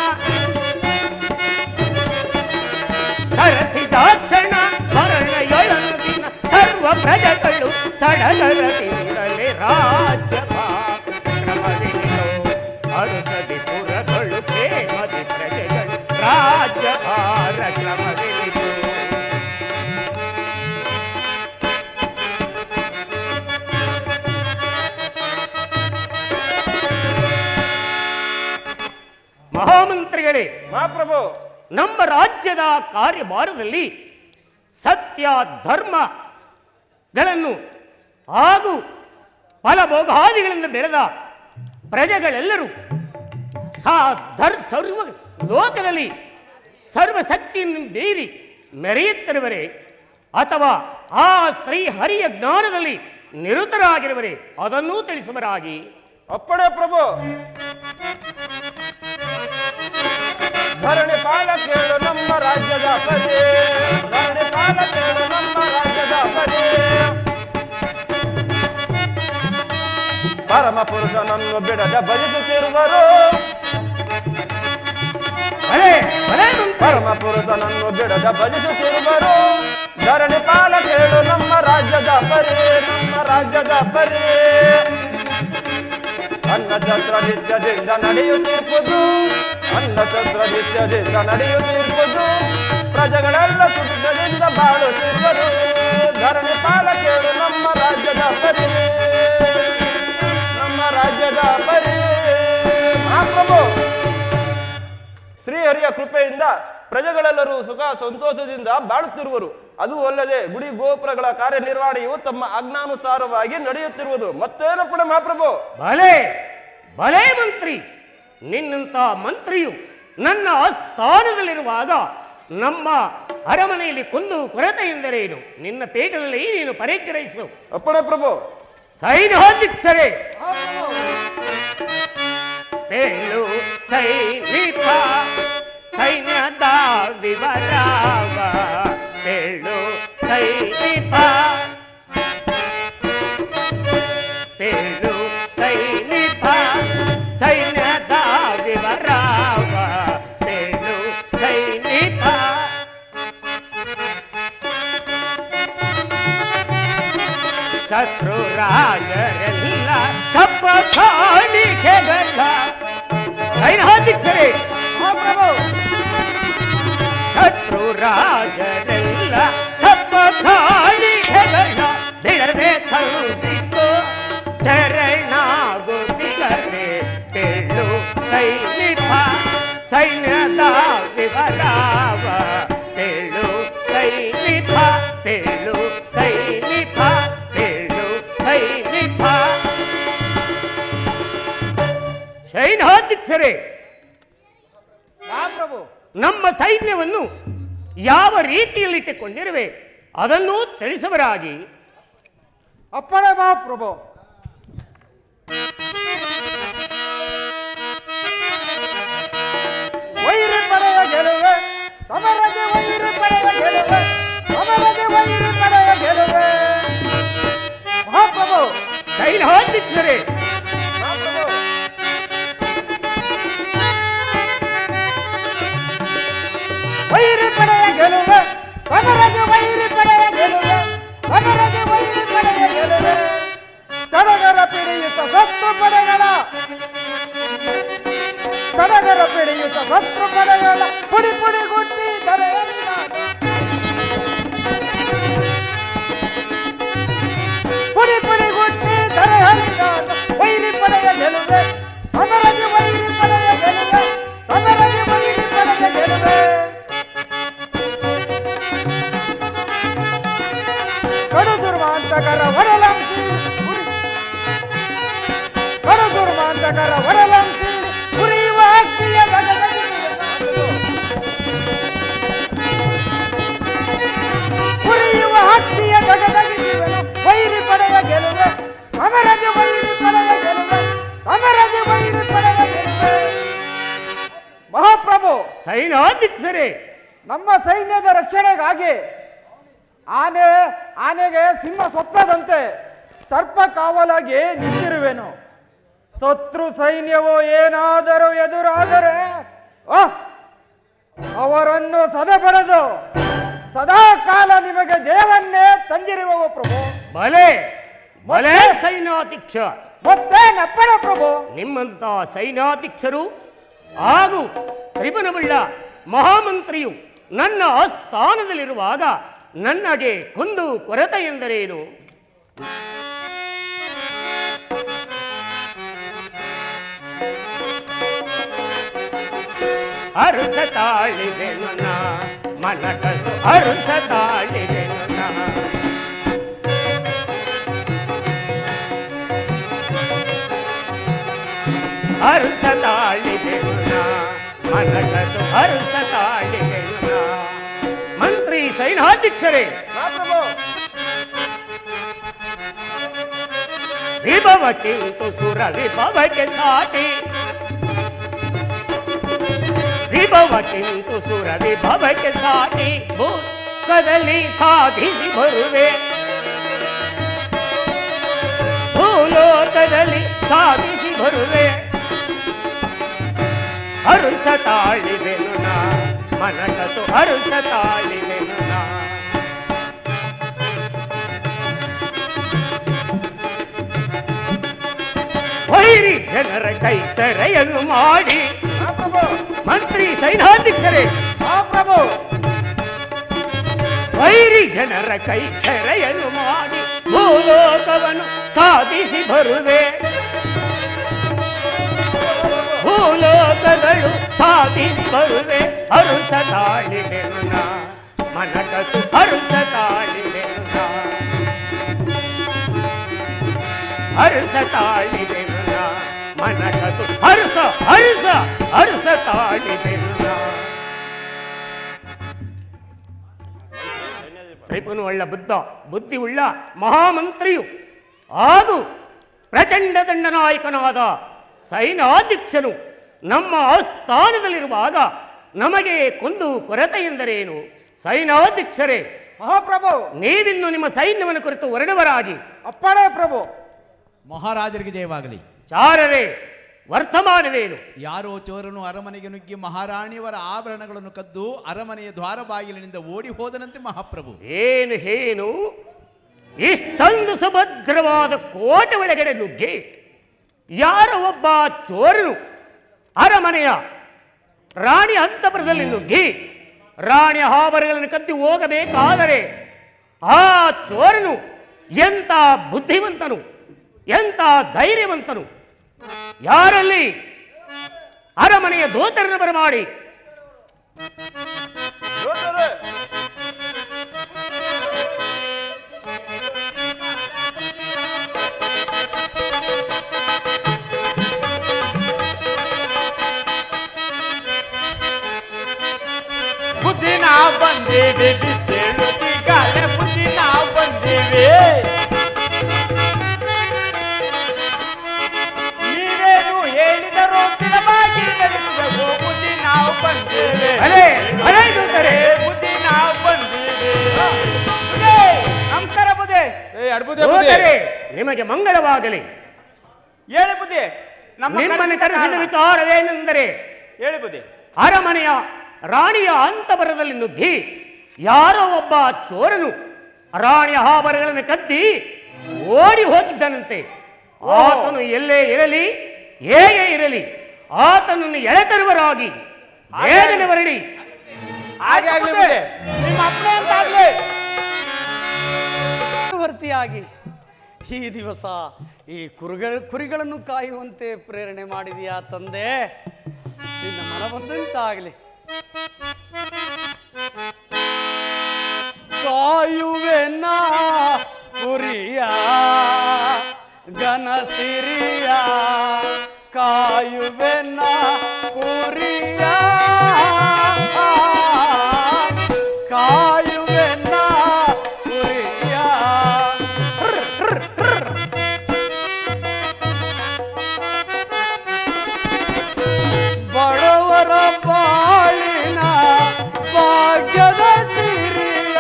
ಸರಸಿದಾಕ್ಷಣ ಸ್ಮರಣೆಯೊಳನು ದಿನ ಸರ್ವ ಪ್ರಜೆಗಳು ಸಡಗರದಿಂದಲೇ ರಾಜ್ಯಭಾಕ್ರಮವಿನಿಯೋ ಅರಸದಿ ಪುರಗಳು ಪ್ರೇಮದಿ ಪ್ರಜೆಗಳು ರಾಜ್ಯ ಕ್ರಮವಿನಿಯೋ. ಮಹಾಮಂತ್ರಿಗಳೇ, ಮಹಾಪ್ರಭು, ನಮ್ಮ ರಾಜ್ಯದ ಕಾರ್ಯಭಾರದಲ್ಲಿ ಸತ್ಯ ಧರ್ಮಗಳನ್ನು ಹಾಗೂ ಫಲಭೋಗಾದಿಗಳಿಂದ ಬೆಳೆದ ಪ್ರಜೆಗಳೆಲ್ಲರೂ ಸರ್ವ ಲೋಕದಲ್ಲಿ ಸರ್ವಶಕ್ತಿಯನ್ನು ಮೀರಿ ಮೆರೆಯುತ್ತಿರುವರೆ ಅಥವಾ ಆ ಸ್ತ್ರೀ ಹರಿಯ ಜ್ಞಾನದಲ್ಲಿ ನಿರತರಾಗಿರುವರೆ ಅದನ್ನೂ ತಿಳಿಸುವರಾಗಿ. ಅಪ್ಪಣೆ ಪ್ರಭು. ಧರಣಿ ಪಾಲ ಕೇಳು ನಮ್ಮ ರಾಜ್ಯದ ಪರಿ, ಧರಣಿ ಪಾಲ ಕೇಳು ನಮ್ಮ ರಾಜ್ಯದ ಪರಿ. ಪರಮ ಪುರುಷನನ್ನು ಬಿಡದ ಭಜಿಸುತ್ತಿರುವರು, ಪರಮ ಪುರುಷನನ್ನು ಬಿಡದ ಭಜಿಸುತ್ತಿರುವರು. ಧರಣಿ ಪಾಲ ಕೇಳು ನಮ್ಮ ರಾಜ್ಯದ ಪರಿ, ನಮ್ಮ ರಾಜ್ಯದ ಪರಿ. ಅನ್ನ ಛತ್ರ ನಿತ್ಯದಿಂದ ನಡೆಯುತ್ತಿರುವುದು, ಅನ್ನ ಛತ್ರ ನಿತ್ಯದಿಂದ ನಡೆಯುತ್ತಿರುವುದು. ಪ್ರಜೆಗಳೆಲ್ಲ ಸುಖದಿಂದ ಬಾಳುತ್ತಿರುವರು. ಧರಣಿ ಪಾಲ ಕೇಳು ನಮ್ಮ ರಾಜ್ಯದ ಪರಿ, ನಮ್ಮ ರಾಜ್ಯದ ಪರಿ. ಮಹಾಪ್ರಭು, ಶ್ರೀಹರಿಯ ಕೃಪೆಯಿಂದ ಪ್ರಜೆಗಳೆಲ್ಲರೂ ಸುಖ ಸಂತೋಷದಿಂದ ಬಾಳುತ್ತಿರುವರು. ಅದು ಅಲ್ಲದೆ ಗುಡಿ ಗೋಪುರಗಳ ಕಾರ್ಯನಿರ್ವಹಣೆಯು ತಮ್ಮ ಆಜ್ಞಾನುಸಾರವಾಗಿ ನಡೆಯುತ್ತಿರುವುದು. ಮತ್ತೇನಪ್ಪಣೆ ಮಹಾಪ್ರಭು? ಭಲೆ ಭಲೆ ಮಂತ್ರಿ, ನಿನ್ನಂತ ಮಂತ್ರಿಯು ನನ್ನ ಆಸ್ಥಾನದಲ್ಲಿರುವಾಗ ನಮ್ಮ ಅರಮನೆಯಲ್ಲಿ ಕುಂದು ಕೊರತೆ ಎಂದರೇನು? ನಿನ್ನ ಪೇಟದಲ್ಲಿ ನೀನು ಪರಿಗ್ರಹಿಸು. ಅಪ್ಪಣೆ ಪ್ರಭು. ಸೈನ್ಯಾಧ್ಯಕ್ಷರೇ, ತೇಳು ಸೈನಿಕ ಸೈನ್ಯದ ವಿವರವ ತೇಳು ಸೈನಿಕ ತೇಳು ಸೈನಿಕ ಸೈನ್ಯದ ವಿವರವ ತೇಳು ಸೈನಿಕ. ಶತ್ರು ರಾಜರೆಲ್ಲ ಕಪ್ಪ ಕಾಣಿಕೆಗಳ ಸೈನ್ಯಾಧ್ಯಕ್ಷರೇ, ಶತ್ರು ರಾಜರೆಲ್ಲ ಕಪ್ಪ ಕಾಣಿಕೆಗಳ ಬಿಡದೆ ತಂದಿತ್ತು ಶರಣಾಗುತ್ತಿಗರೆ ತೇಳು ಸೈನಿಕ ಸೈನ್ಯದ ವಿವರವ ತೇಳು ಸೈನಿಕ ತೇಳು ಸೈನಿಕ ತೇಳು ಸೈನಿಕ. ಸೈನ್ಯಾಧ್ಯಕ್ಷರೇ, ನಮ್ಮ ಸೈನ್ಯವನ್ನು ಯಾವ ರೀತಿಯಲ್ಲಿಟ್ಟುಕೊಂಡಿರುವೆ ಅದನ್ನು ತಿಳಿಸುವರಾಗಿ. ಅಪ್ಪಣೆ ಮಹಾಪ್ರಭು. ವೈರಿ ಪಡೆಯ ಗೆಲುವೆ ಸಮರಗೆ, ವೈರಿ ಪಡೆಯ ಗೆಲುವೆ ಸಮರಗೆ, ವೈರಿ ಪಡೆಯ ಗೆಲುವೆ. ಮಹಾಪ್ರಭು. ಸೈನ್ಯಾಧ್ಯಕ್ಷರೇ, ವೈರಿ ಪಡೆಯ ಗೆಲುವೆ ಸಮರಗೆ, ವೈರಿ ಪಡೆಯ ಗೆಲುವೆ ಸಮರಗೆ, ವೈರಿ ಪಡೆಯ ಗೆಲುವೆ. ಸಡಗರ ಪಿಡಿಯುತ್ತ ಶತ್ರು ಪಡೆಗಳ ಸಡಗರ ಪಿಡಿಯುತ್ತ ಶತ್ರು ಪಡೆಗಳ ಪುಡಿ ಪುಡಿ ಗುಟ್ಟಿ ಧರೆಯಲ್ಲಿ ಪುಡಿ ಪುಡಿ ಗುಟ್ಟಿ ಧರೆಯಲ್ಲಿ ವೈರಿ ಪಡೆಯ ಗೆಲುವೆ ಸಮರಗೆ, ವೈರಿ ಪಡೆಯ ಗೆಲುವೆ ಸಮರಗೆ, ವೈರಿ ಪಡೆಯ ಗೆಲುವೆ. ಕಡು ದುರ್ಮಾಂತಕರ ಒಡಲಂಸಿ ಕಡು ದುರ್ಮಾಂತಕರ ಒಡಲಂಸಿ ಉರಿಯುವ ಅಗ್ನಿಯ ಉರಿಯುವ ಹಕ್ಕಿಯ ದಗದಗಿಸುವನು ವೈರಿ ಪಡೆಯ ಗೆಲುವೆ ಸಮರಗೆ, ವೈರಿ ಪಡೆಯ ಗೆಲುವೆ ಸಮರಗೆ, ವೈರಿ ಪಡೆಯ ಗೆಲುವೆ. ಮಹಾಪ್ರಭು. ಸೈನ್ಯಾಧ್ಯಕ್ಷರೇ, ನಮ್ಮ ಸೈನ್ಯದ ರಕ್ಷಣೆಗಾಗಿ ಆನೆಗೆ ಸಿಂಹ ಸ್ವಪ್ನದಂತೆ ಸರ್ಪ ಕಾವಲಾಗಿ ನಿಂತಿರುವೆನು. ಶತ್ರು ಸೈನ್ಯವು ಏನಾದರೂ ಎದುರಾದರೆ ಅವರನ್ನು ಸದೆಬಡೆದು ಸದಾ ಕಾಲ ನಿಮಗೆ ಜಯವನ್ನೇ ತಂದಿರುವವು ಪ್ರಭು. ಬಲೆ ಬಲೆ ಸೈನ್ಯಾಧ್ಯಕ್ಷ, ಮತ್ತೆ ನಪ್ಪಣ ಪ್ರಭು. ನಿಮ್ಮಂತ ಸೈನ್ಯಾಧ್ಯಕ್ಷರು ಹಾಗೂ ತ್ರಿಭುವನವುಳ್ಳ ಮಹಾಮಂತ್ರಿಯು ನನ್ನ ಆಸ್ಥಾನದಲ್ಲಿರುವಾಗ ನನಗೆ ಕುಂದು ಕೊರತೆ ಎಂದರೇನು? ಅರುಸ ತಾಳಿದೆನು ನಾ ಮನಕಸು ಅರುಸ ತಾಳಿದೆನು ನಾ. ಅರುಸ ತಾಳಿದೆನು ನಾ ಮನಕಸು ಅರುಸ ತಾಳಿದೆನು ನಾ. ಮಂತ್ರಿ ಸೈನ್ಯಾಧ್ಯಕ್ಷರೇ, ವಿಭವಕ್ಕಿಂತು ಸುರ ವಿಭವಕ್ಕೆ ಸಾಟಿ, ವಿಭವಕ್ಕಿಂತು ಸುರ ವಿಭವಕ್ಕೆ ಸಾಟಿ ಭೂಲೋಕದಲ್ಲಿ ಸಾಧಿಸಿ ಬರುವೆ, ಭೂಲೋಕದಲ್ಲಿ ಸಾಧಿಸಿ ಬರುವೆ. ಅರುಸ ತಾಳಿದೆನು ನಾ ಮನಕಸು ಅರುಸ ತಾಳಿದೆನು ನಾ. ವೈರಿ ಜನರ ಕೈ ಸೆರೆಯನ್ನು ಮಾಡಿ, ಮಂತ್ರಿ ಸೈನ್ಯಾಧ್ಯಕ್ಷರೇ ಪ್ರಭು, ವೈರಿ ಜನರ ಕೈ ಸೆರೆಯನ್ನು ಮಾಡಿ ಭೂಲೋಕವನ್ನು ಸಾಧಿಸಿ ಬರುವೆ, ಭೂಲೋಕಗಳು ಸಾಧಿಸಿ ಬರುವೆ. ಅರುಸ ತಾಳಿದೆನು ನಾ ಮನಕಸು ಅರುಸ ತಾಳಿದೆನು ನಾ. ಅರುಸ ತಾಳಿದೆನು ನಾ ಮನಕಸು ಅರುಸ ಅರುಸ ಅರುಸ ತಾಳಿದೆನು ನಾ. ತ್ರಿಭುವನವುಳ್ಳ ಬುದ್ಧಿ ಉಳ್ಳ ಮಹಾಮಂತ್ರಿಯು ಹಾಗೂ ಪ್ರಚಂಡ ದಂಡನಾಯಕನಾದ ಸೈನ್ಯಾಧ್ಯಕ್ಷನು ನಮ್ಮ ಆಸ್ಥಾನದಲ್ಲಿರುವಾಗ ನಮಗೆ ಕುಂದು ಕೊರತೆ ಎಂದರೇನು? ಸೈನ್ಯಾಧ್ಯಕ್ಷರೇ, ಮಹಾಪ್ರಭು, ನೀವಿನ್ನು ನಿಮ್ಮ ಸೈನ್ಯವನ್ನು ಕುರಿತು ಹೊರಡುವರಾಗಿ. ಅಪ್ಪಣೆ ಪ್ರಭು. ಮಹಾರಾಜರಿಗೆ ಜಯವಾಗಲಿ. ಚಾರರೇ, ವರ್ತಮಾನವೇನು? ಯಾರೋ ಚೋರನು ಅರಮನೆಗೆ ನುಗ್ಗಿ ಮಹಾರಾಣಿಯವರ ಆಭರಣಗಳನ್ನು ಕದ್ದು ಅರಮನೆಯ ದ್ವಾರ ಬಾಗಿಲಿನಿಂದ ಓಡಿ ಹೋದನಂತೆ ಮಹಾಪ್ರಭು. ಏನು ಇಷ್ಟೊಂದು ಸುಭದ್ರವಾದ ಕೋಟೆ ಒಳಗಡೆ ನುಗ್ಗಿ ಯಾರೋ ಒಬ್ಬ ಚೋರನು ಅರಮನೆಯ ರಾಣಿ ಅಂತಃಪುರದಲ್ಲಿ ನುಗ್ಗಿ ರಾಣಿಯ ಆಭರಣಗಳನ್ನು ಕದ್ದು ಹೋಗಬೇಕಾದರೆ ಆ ಚೋರನು ಎಂತ ಬುದ್ಧಿವಂತನು, ಎಂತ ಧೈರ್ಯವಂತನು! ಯಾರಲ್ಲಿ ಅರಮನೆಯ ದೂತರನ್ನು ಬರಮಾಡಿ ಬುದ್ಧಿ ನಾವು ಬಂದೇವೆ, ಬಿತ್ತೇಳುತ್ತೀಗಾಲೆ ಬುದ್ಧಿ ನಾವು ಬಂದೇವೆ. ನೀವೇನು ಹೇಳಿದರೂ ಸ್ಥಿರವಾಗಿ ನಡೆಸುವ ಬುದ್ಧಿ ನಾವು ಬಂದೇವೆ. ಬುದ್ಧಿ ನಾವು ಬಂದೇವೆ. ನಮಸ್ಕಾರ ಬುದ್ಧಿ. ದೂತರೇ, ನಿಮಗೆ ಮಂಗಳವಾಗಲಿ. ಹೇಳಿ ಬುದ್ಧಿ. ನಿಮ್ಮನ್ನು ಕರೆಸಿದ ವಿಚಾರವೇನೆಂದರೆ, ಹೇಳಿ ಬುದ್ಧಿ. ಅರಮನೆಯ ರಾಣಿಯ ಅಂತಃಪುರದಲ್ಲಿ ನುಗ್ಗಿ ಯಾರೋ ಒಬ್ಬ ಚೋರನು ರಾಣಿಯ ಆಭರಣಗಳನ್ನು ಕದ್ದಿ ಓಡಿ ಹೋಗಿದ್ದನಂತೆ. ಆತನು ಎಲ್ಲೇ ಇರಲಿ, ಹೇಗೆ ಇರಲಿ, ಆತನನ್ನು ಎಳೆತರುವರಾಗಿ ಬೇಗನೆ ಹೊರಡಿ. ನಿಮ್ಮ ಅಪ್ಪಣೆ ಅಂತಾಗಲಿ. ವರ್ತಿಯಾಗಿ ಈ ದಿವಸ ಈ ಕುರಿಗಳನ್ನು ಕಾಯುವಂತೆ ಪ್ರೇರಣೆ ಮಾಡಿದೆಯಾ ತಂದೆ? ನಿನ್ನ ಮನ ಬಂದಂತಾಗಲಿ. ಕಾಯುವೆನ ಕುರಿಯ ಗನಸಿರಿಯ, ಕಾಯುವೆನ ಕುರಿಯ, ಕಾಯುವೆನ ಕುರಿಯ. ಬಡವರ ಬಾಳಿನ ಭಾಗ್ಯದ ಸಿರಿಯ,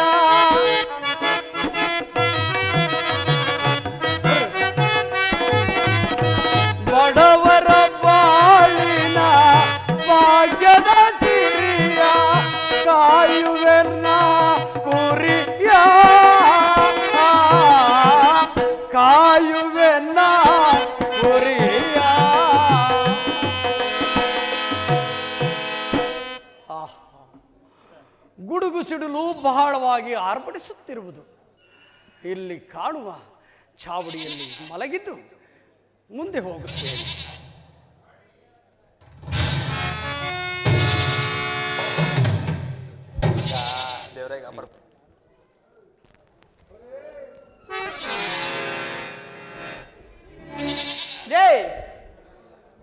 ಸಿಡಿಲು ಬಹಳವಾಗಿ ಆರ್ಭಟಿಸುತ್ತಿರುವುದು. ಇಲ್ಲಿ ಕಾಣುವ ಚಾವಡಿಯಲ್ಲಿ ಮಲಗಿದ್ದು ಮುಂದೆ ಹೋಗುತ್ತೇನೆ.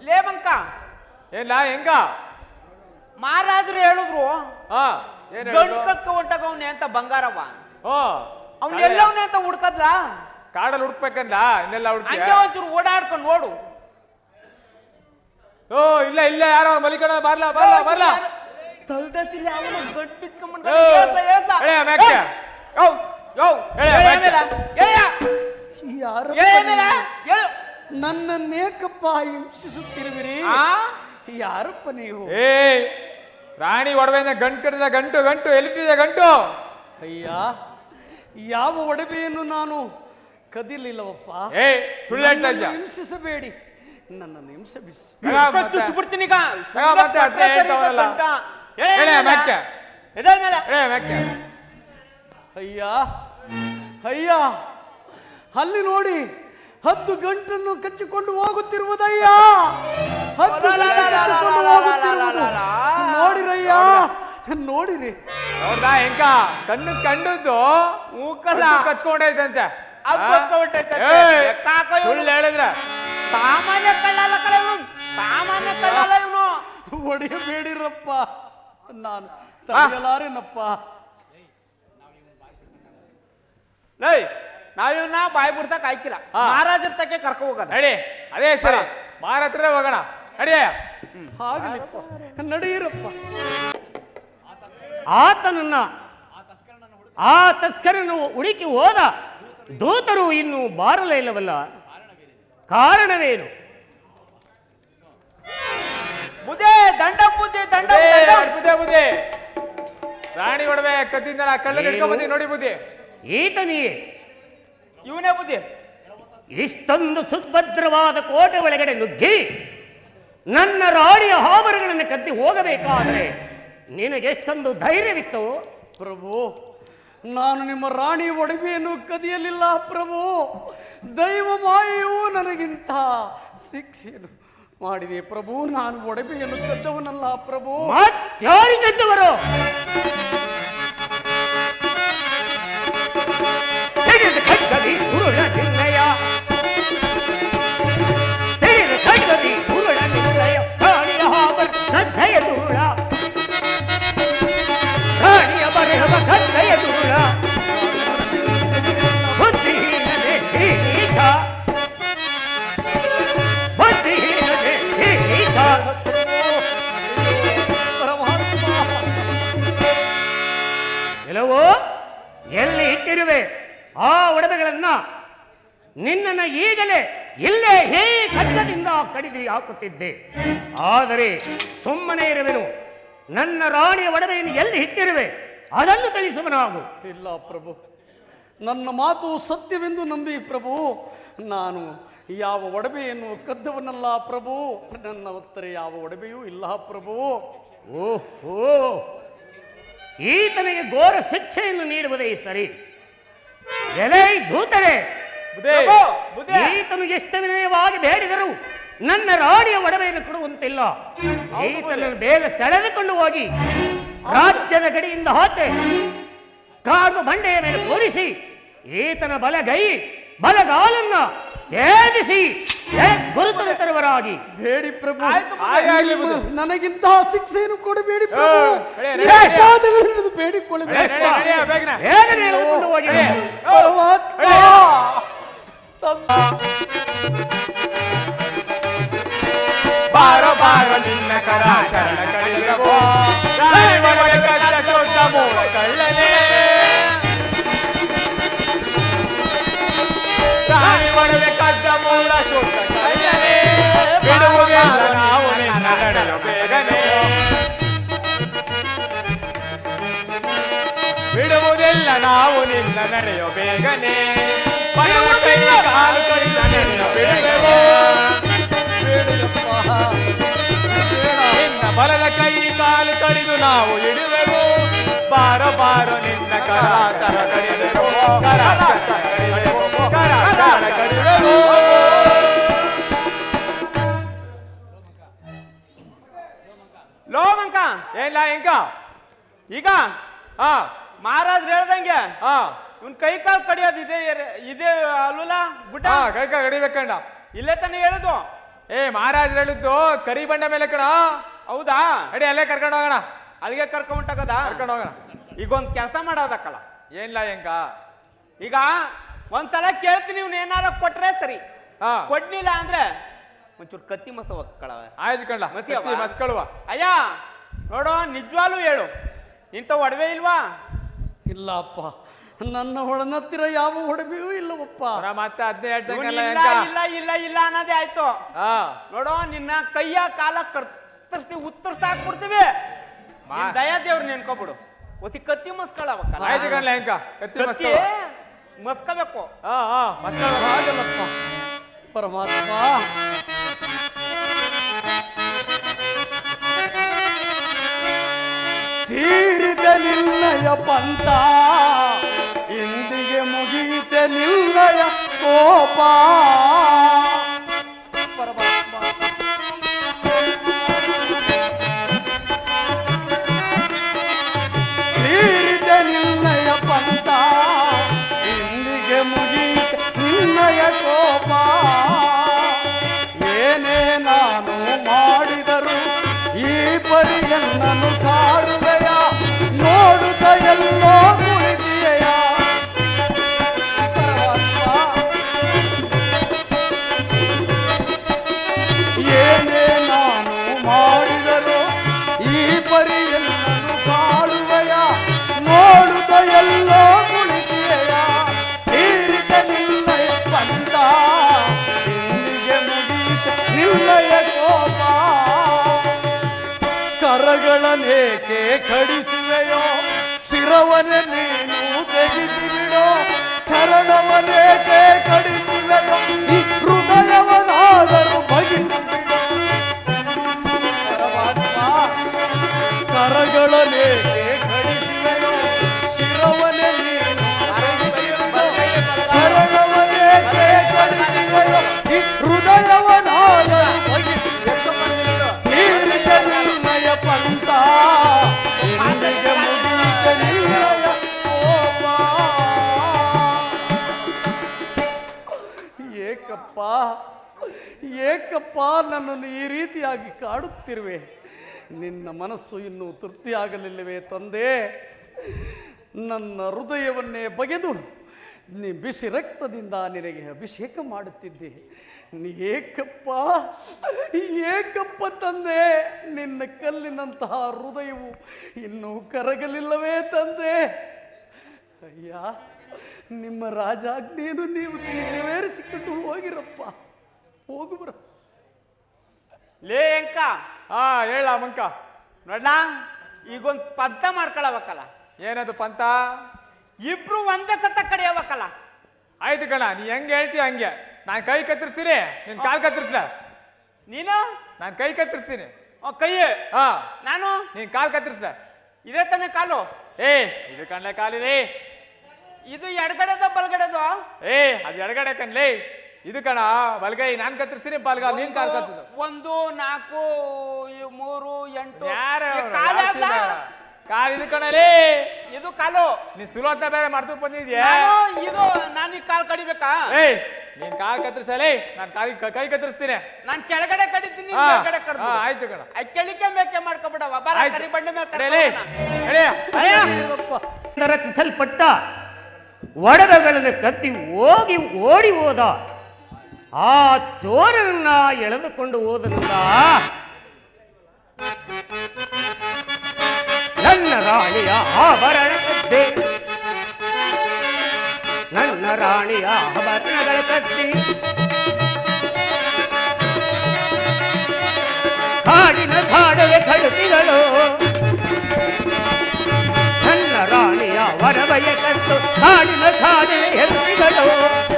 ಲೇ ಬಂಕ ಏನ ಹೆಂಗ ಮಾರಾದ್ರು ಹೇಳಿದ್ರು ಗಂಡು ಕತ್ಕ ಹೊಂಟಾಗವ್ನೆ ಅಂತ ಬಂಗಾರವ ಅವ್ನ ಎಲ್ಲವನೇ ಅಂತ ಹುಡ್ಕದ್ಲ ಕಾಡಲ್ಲಿ ಹುಡ್ಕ್ಬೇಕಂದ ಇನ್ನೆಲ್ಲ ಹಂಗೆ ಒಂಚೂರು ಓಡಾಡ್ಕೊಂಡು ನೋಡು. ಓ ಇಲ್ಲ ಇಲ್ಲ ಯಾರೋ ಮಲಿಕಣ ಬರ್ಲಾ ಬರ್ಲಾ ಬರ್ಲಾ ತಲ್ದತಿಲ್ಲ ಅವನು ಗಂಟು ಬಿತ್ಕೊಂಡ್ ನನ್ನನ್ನೇಕಪ್ಪ ಹಿಂಸಿಸುತ್ತಿರುವಿರಿ? ಯಾರಪ್ಪ ನೀವು? ರಾಣಿ ಒಡವೆಯಿಂದ ಗಂಟು ಕಟ್ಟಿದ ಗಂಟು ಗಂಟು ಎಲ್ಲಿಟ್ಟಿದೆ ಗಂಟು? ಅಯ್ಯ, ಯಾವ ಒಡವೆಯನ್ನು ನಾನು ಕದಿಲಿಲ್ಲವಪ್ಪ. ಹಿಂಸಿಸಬೇಡಿ, ನನ್ನನ್ನು ಹಿಂಸಿಬಿಡ್ತೀನಿ. ಅಯ್ಯ ಅಯ್ಯ, ಅಲ್ಲಿ ನೋಡಿ, 10 ಗಂಟನ್ನು ಕಚ್ಚಿಕೊಂಡು ಹೋಗುತ್ತಿರುವುದಯ್ಯ. ನೋಡಿರಯ್ಯ, ನೋಡಿರಿ. ನೋಡ್ದಾ ಹೆಂಗ ಕಣ್ಣು ಕಂಡದ್ದು ಕಚ್ಕೊಂಡೈತಂತೆ. ಹೇಳಿದ್ರ ಸಾಮಾನ್ಯ ಕಳ್ಳಲ್ಲ ಕಳೆ, ಸಾಮಾನ್ಯ ಕಳ್ಳಲ್ಲ ಇವನು. ಹೊಡೆಯಬೇಡಿರಪ್ಪ, ನಾನು ತಡೆಯಲಾರೆನಪ್ಪ. ನಾವಿವ್ನ ಬಾಯಿ ಬಿಡ್ತಕ್ ಆಯ್ಕಿಲ್ಲ, ಮಹಾರಾಜರ ತಕ್ಕೆ ಕರ್ಕೊ ಹೋಗೋದು. ನಡಿ, ಅದೇ ಸರಿ, ಮಾರತ್ರ ಹೋಗೋಣ. ನಡಿಯ ನಡೆಯಿರಪ್ಪ. ಆ ತಸ್ಕರನ್ನು ಹುಡುಕಿ ಹೋದ ದೂತರು ಇನ್ನು ಬಾರಲೇ ಇಲ್ಲವಲ್ಲ, ಕಾರಣವೇನು? ಬುದ್ಧಿ ದಂಡ, ಬುದ್ಧಿ ದಂಡ, ಬುದ್ಧಿ. ರಾಣಿ ಒಡವೆ ಕತ್ತಿಂದ ಕಳ್ಳ ಹಿಡ್ಕೊಂಡ್ ನೋಡಿ ಬುದ್ಧಿ. ಈತನಿಯೇ ಇವನೇ ಬುದ್ಧಿ. ಇಷ್ಟೊಂದು ಸುಭದ್ರವಾದ ಕೋಟೆ ಒಳಗಡೆ ನುಗ್ಗಿ ನನ್ನ ರಾಣಿಯ ಆಭರಣಗಳನ್ನು ಕದ್ದಿ ಹೋಗಬೇಕಾದರೆ ನಿನಗೆಷ್ಟೊಂದು ಧೈರ್ಯವಿತ್ತು? ಪ್ರಭು, ನಾನು ನಿಮ್ಮ ರಾಣಿ ಒಡವೆಯನ್ನು ಕದಿಯಲಿಲ್ಲ ಪ್ರಭು. ದೈವ ಮಾಯೆಯೂ ನನಗಿಂತ ಶಿಕ್ಷೆಯನ್ನು ಮಾಡಿದೆ ಪ್ರಭು. ನಾನು ಒಡವೆಯನ್ನು ಕದ್ದವನಲ್ಲ ಪ್ರಭು. ಯಾರು ಕದ್ದವರು? ಎಲ್ಲವೋ ಎಲ್ಲಿ ಇಟ್ಟಿರುವೆ ಆ ಒಡವೆಗಳನ್ನ? ನಿನ್ನನ್ನು ಈಗಲೇ ಇಲ್ಲೇ ಹೇ ಖಡ್ಗದಿಂದ ಕಡಿದು ಹಾಕುತ್ತಿದ್ದೆ. ಆದರೆ ಸುಮ್ಮನೆ ಇರುವೆನು. ನನ್ನ ರಾಣಿಯ ಒಡವೆಯನ್ನು ಎಲ್ಲಿ ಇಟ್ಟಿರುವೆ ಅದನ್ನು ತಿಳಿಸುವನಾಗು. ಇಲ್ಲ ಪ್ರಭು, ನನ್ನ ಮಾತು ಸತ್ಯವೆಂದು ನಂಬಿ ಪ್ರಭು. ನಾನು ಯಾವ ಒಡವೆಯನ್ನು ಕದ್ದವನಲ್ಲ ಪ್ರಭು. ನನ್ನ ಉತ್ತರ ಯಾವ ಒಡವೆಯೂ ಇಲ್ಲ ಪ್ರಭು. ಓಹೋ, ಈತನಿಗೆ ಘೋರ ಶಿಕ್ಷೆಯನ್ನು ನೀಡುವುದೇ ಸರಿ. ಎಲೆ ದೂತರೆ, ಈತನು ಎಷ್ಟು ವಿನಯವಾಗಿ ಬೇಡಿದರು ನನ್ನ ರಾಣಿಯ ಒಡವೆಯನ್ನು ಕೊಡುವಂತಿಲ್ಲ. ಈತನನ್ನು ಬೇಗ ಸೆಳೆದುಕೊಂಡು ಹೋಗಿ ರಾಜ್ಯದ ಗಡಿಯಿಂದ ಆಚೆ ಕಾಡು ಬಂಡೆಯ ಮೇಲೆ ಕೂರಿಸಿ ಈತನ ಬಲಗೈ ಬಲಗಾಲನ್ನ ಛೇದಿಸಿ ಗುರುತರವರಾಗಿ ಬೇಡಿ ಪ್ರಭು. ನನಗಿಂತಹ ಶಿಕ್ಷೆಯನ್ನು ಕೊಡಬೇಡಿ ಪ್ರಭು. ಬೇಡಿಕೊಳ್ಳಬೇಡಿ. ಬಾರೋ ಬಾರೋ ನಿನ್ನ ಕರ ಚರಣ ಕಡಿದವೋ ಕಳ್ಳನೇ. ರಾಣಿ ಒಡವೆ ಕದ್ದ ಮೂಲ ಶೋಧ ಕಳ್ಳನೇ. ಬಿಡುವುದಿಲ್ಲ ನಾವು ನಿನ್ನ ನಡೆಯೋ ಬೇಗನೆ. ಬಿಡುವುದಿಲ್ಲ ನಾವು ನಿನ್ನ ನಡೆಯೋ ಬೇಗನೆ. ಪರಮಟೆಯ ಕಾಲು ಕಡಿದ ನಡೆಯೋ ಬೇಗವೋ. ನಿನ್ನ ಬಲದ ಕೈ ಕಾಲು ಕಡಿದು ನಾವು ಇಡುವೆವು ಬಾರೋ ಬಾರೋ ನಿನ್ನ ಕರಾತರ ಕಡಿದೆವು ಕರಾತರ ಕಡಿದೆವು ಲೋಮಂಕ ಏನಿಲ್ಲ ಹೆಂಕ ಈಗ ಮಹಾರಾಜ್ರು ಹೇಳ್ದಂಗೆ ಇವನ್ ಕೈ ಕಾಲು ಕಡಿಯೋದು ಇದೇ ಅಲ್ವಲ್ಲ ಗುಡ್ಡ ಕೈ ಕಾಲು ಕಡಿಬೇಕಂಡ ಇಲ್ಲೇ ತಾನೇ ಹೇಳುದು ಮಹಾರಾಜ್ರು ಹೇಳಿದ್ದು ಕರಿ ಬಂಡ ಮೇಲೆ ಕಣ ಹೌದಾ ಅಡಿ ಅಲ್ಲೇ ಕರ್ಕೊಂಡು ಹೋಗೋಣ ಅಲ್ಲಿಗೆ ಕರ್ಕೊಂಡೋಗದ ಕರ್ಕೊಂಡು ಹೋಗೋಣ ಈಗ ಒಂದ್ ಕೆಲಸ ಮಾಡೋದಕ್ಕಲ್ಲ ಏನಿಲ್ಲ ಹೆಂಕ ಈಗ ಒಂದ್ಸಲ ಕೇಳ್ತೀನಿ ಇವ್ನ ಏನಾರ ಕೊಟ್ರೆ ಸರಿ ಕೊಡ್ಲಿಲ್ಲ ಅಂದ್ರೆ ಒಂಚೂರು ಕತ್ತಿ ಮಸ ಒಕ್ಕಳವ ಆಯ್ತು ಕಂಡ ಮಸ್ಕಳುವ ಅಯ್ಯ ನೋಡೋ ನಿಜವಾಗ್ಲೂ ಹೇಳು ಇಂಥ ಒಡವೆ ಇಲ್ವಾ ಇಲ್ಲಪ್ಪ ನನ್ನ ಒಡನತ್ತಿರ ಯಾವ ಒಡವೆಯೂ ಇಲ್ಲವಪ್ಪ ಮತ್ತೆ ಅದನ್ನೇ ಹೇಳ್ತಂಗಲ್ಲ ಇಲ್ಲ ಇಲ್ಲ ಇಲ್ಲ ಅನ್ನೋದೇ ಆಯ್ತು ನೋಡೋ ನಿನ್ನ ಕೈಯ ಕಾಲ ಕತ್ತರಿಸ್ತೀವಿ ಉತ್ತರಿಸಾಕ್ಬಿಡ್ತೀವಿ ದಯಾ ದೇವ್ರ ನೆನ್ಕೊಬಿಡು ಒತ್ತಿ ಕತ್ತಿ ಮಸ್ಕಳವಕ್ಕ ಆಯ್ತು ಕಂಡ್ಲ ಹೆಂಕ ಕತ್ತಿ ಮಸ್ಕಬೇಕು ಮಸ್ಕಳಪ್ಪ ಪರಮಾತ್ಮ ತೀರಿದ ನಿನ್ನಯ ಪಂಥ ಇಂದಿಗೆ ಮುಗಿಯಿತ ನಿನ್ನಯ ಕೋಪ ಪರಮಾತ್ಮ ತೀರಿದ ನಿನ್ನಯ ಪಂಥ ಇಂದಿಗೆ ಮುಗಿಯಿತ ನಿನ್ನಯ ಕೋಪ ಏನೇ ನಾನು ಮಾಡಿದರು ಈ ಪರಿಯನ್ನನು ಕಾಡುವೆಯ ನೋಡುತ್ತ ಎಲ್ಲೋ ಕುಳಿತಿಯೆಯ ಏನೇ ನಾನು ಮಾಡಿದರು ಈ ಪರಿಯನ್ನನು ಕಾಡುವೆಯ ನೋಡುತ್ತ ಎಲ್ಲೋ ಕುಳಿತಿಯೆಯ ತೀರಿತ ನಿನ್ನಯ ಪಂಥ ಇಂದಿಗೆ ಮುಗಿಯಿತ ನಿನ್ನಯ ಕೋಪ ಕರಗಳನ್ನೇಕೆ ಕಡಿಸುವೆಯೋ ಶಿರವನ್ನೇ ನೀನು ತೆಗಿಸಿಬಿಡೋ ಚರಣವನ್ನೇಕೆ ಕಡಿಸುವೆಯೋ ಈ ಹೃದಯವನಾದರೂ ಬಗಿದು ಬಿಡೋ ಪರಮಾತ್ಮ ಕರಗಳನ್ನೇಕೆ ಕಡಿಸುವೆಯೋ ಶಿರವನ್ನೇ ನೀನು ಚರಣವನ್ನೇಕೆ ಕಡಿಸುವೆಯೋ ಈ ಹೃದಯವನಾದರೂ ಬಗಿದು ಪಂಥ ಇಂದಿಗೆ ಮುಗಿಯಿತ ನಿನ್ನಯ ಕೋಪ ಏಕಪ್ಪ ನನ್ನನ್ನು ಈ ರೀತಿಯಾಗಿ ಕಾಡುತ್ತಿರುವೆ ನಿನ್ನ ಮನಸ್ಸು ಇನ್ನೂ ತೃಪ್ತಿಯಾಗಲಿಲ್ಲವೇ ತಂದೆ ನನ್ನ ಹೃದಯವನ್ನೇ ಬಗೆದು ನೀ ಬಿಸಿ ರಕ್ತದಿಂದ ನಿನಗೆ ಅಭಿಷೇಕ ಮಾಡುತ್ತಿದ್ದೆ ಏಕಪ್ಪ ತಂದೆ ನಿನ್ನ ಕಲ್ಲಿನಂತಹ ಹೃದಯವು ಇನ್ನೂ ಕರಗಲಿಲ್ಲವೇ ತಂದೆ ಅಯ್ಯ ನಿಮ್ಮ ರಾಜಾಜ್ಞೆಯನ್ನು ನೀವು ನೆರವೇರಿಸಿಕೊಂಡು ಹೋಗಿರಪ್ಪ ಹೋಗುಬರ ಲೇ ಅಂಕ ಹೇಳ ಮಂಕ ನೋಡ್ಲಾ ಈಗೊಂದು ಪಂಥ ಮಾಡ್ಕೊಳಬೇಕಲ್ಲ ಏನದು ಪಂಥ ಇಬ್ರು ಒಂದೇ ಸತ್ತ ಕಡಿಯಬೇಕಲ್ಲ ಆಯ್ತು ಕಣ ನೀ ಹೆಂಗೆ ಹೇಳ್ತೀಯ ಹಂಗೆ ನಾನು ಕೈ ಕತ್ತರಿಸ್ತೀನಿ ನೀನ್ ಕಾಲ್ ಕತ್ತರಿಸ್ಲ ನೀನು ನಾನು ಕೈ ಕತ್ತರಿಸ್ತೀನಿ ಕೈ ನಾನು ನೀನ್ ಕಾಲ್ ಕತ್ತರಿಸ್ಲ ಇದೇ ತಾನೇ ಕಾಲು ಇದು ಕಣ್ಲೆ ಕಾಲಿದೆ ಇದು ಎಡಗಡೆದ ಬಲಗಡೆದು ಅದು ಎಡಗಡೆ ಕಣ್ಲೆ ಇದು ಕಣ ಬಲ್ಗೈ ನಾನ್ ಕತ್ತರಿಸ್ತೀನಿ ಬಲ್ಗ ನೀನ್ ಕಾಲ್ ಕತ್ತರಿಸ 1 4 3 8 ಕಾಲ್ ಇದು ಕಣಲೇ ಇದು ಕಾಲು ನೀ ಸುಲೋತ್ನ ಬೇರೆ ಮಾಡ್ತು ಬಂದಿದ್ಯಾ ಇದು ನಾನು ಕಾಲ್ ಕಡಿಬೇಕಾ ನೀನ್ ಕಾಲ್ ಕತ್ತರಿಸಲೇ ನಾನು ಕೈ ಕತ್ತರಿಸ್ತೀನಿ ನಾನು ಕೆಳಗಡೆ ಕಡಿತೀನಿ ಆಯ್ತು ಕಣ ಕೆಳಿಕೆ ಮೇಕೆ ಮಾಡ್ಕೊಬಿಡವ ಕರಿ ಬಂಡೆ ಮೇಲೆ ರಚಿಸಲ್ಪಟ್ಟ ಒಡವೆಗಳನ್ನು ಕತ್ತಿ ಹೋಗಿ ಓಡಿ ಹೋದ ಆ ಚೋರನನ್ನ ಎಳೆದುಕೊಂಡು ಹೋದನಲ್ಲ ನನ್ನ ರಾಣಿಯ ಆಭರಣ ಕದ್ದೆ ನನ್ನ ರಾಣಿಯ ಆಭರಣಗಳ ಕದ್ದಿ ಕಾಡಿನ ಕಾಡವೆ ಕಡುತಿಗಳು ನನ್ನ ರಾಣಿಯ ವರವಯ ಕತ್ತು ಕಾಡಿನ ಕಾಡವೆ ಹೆರುತಿಗಳು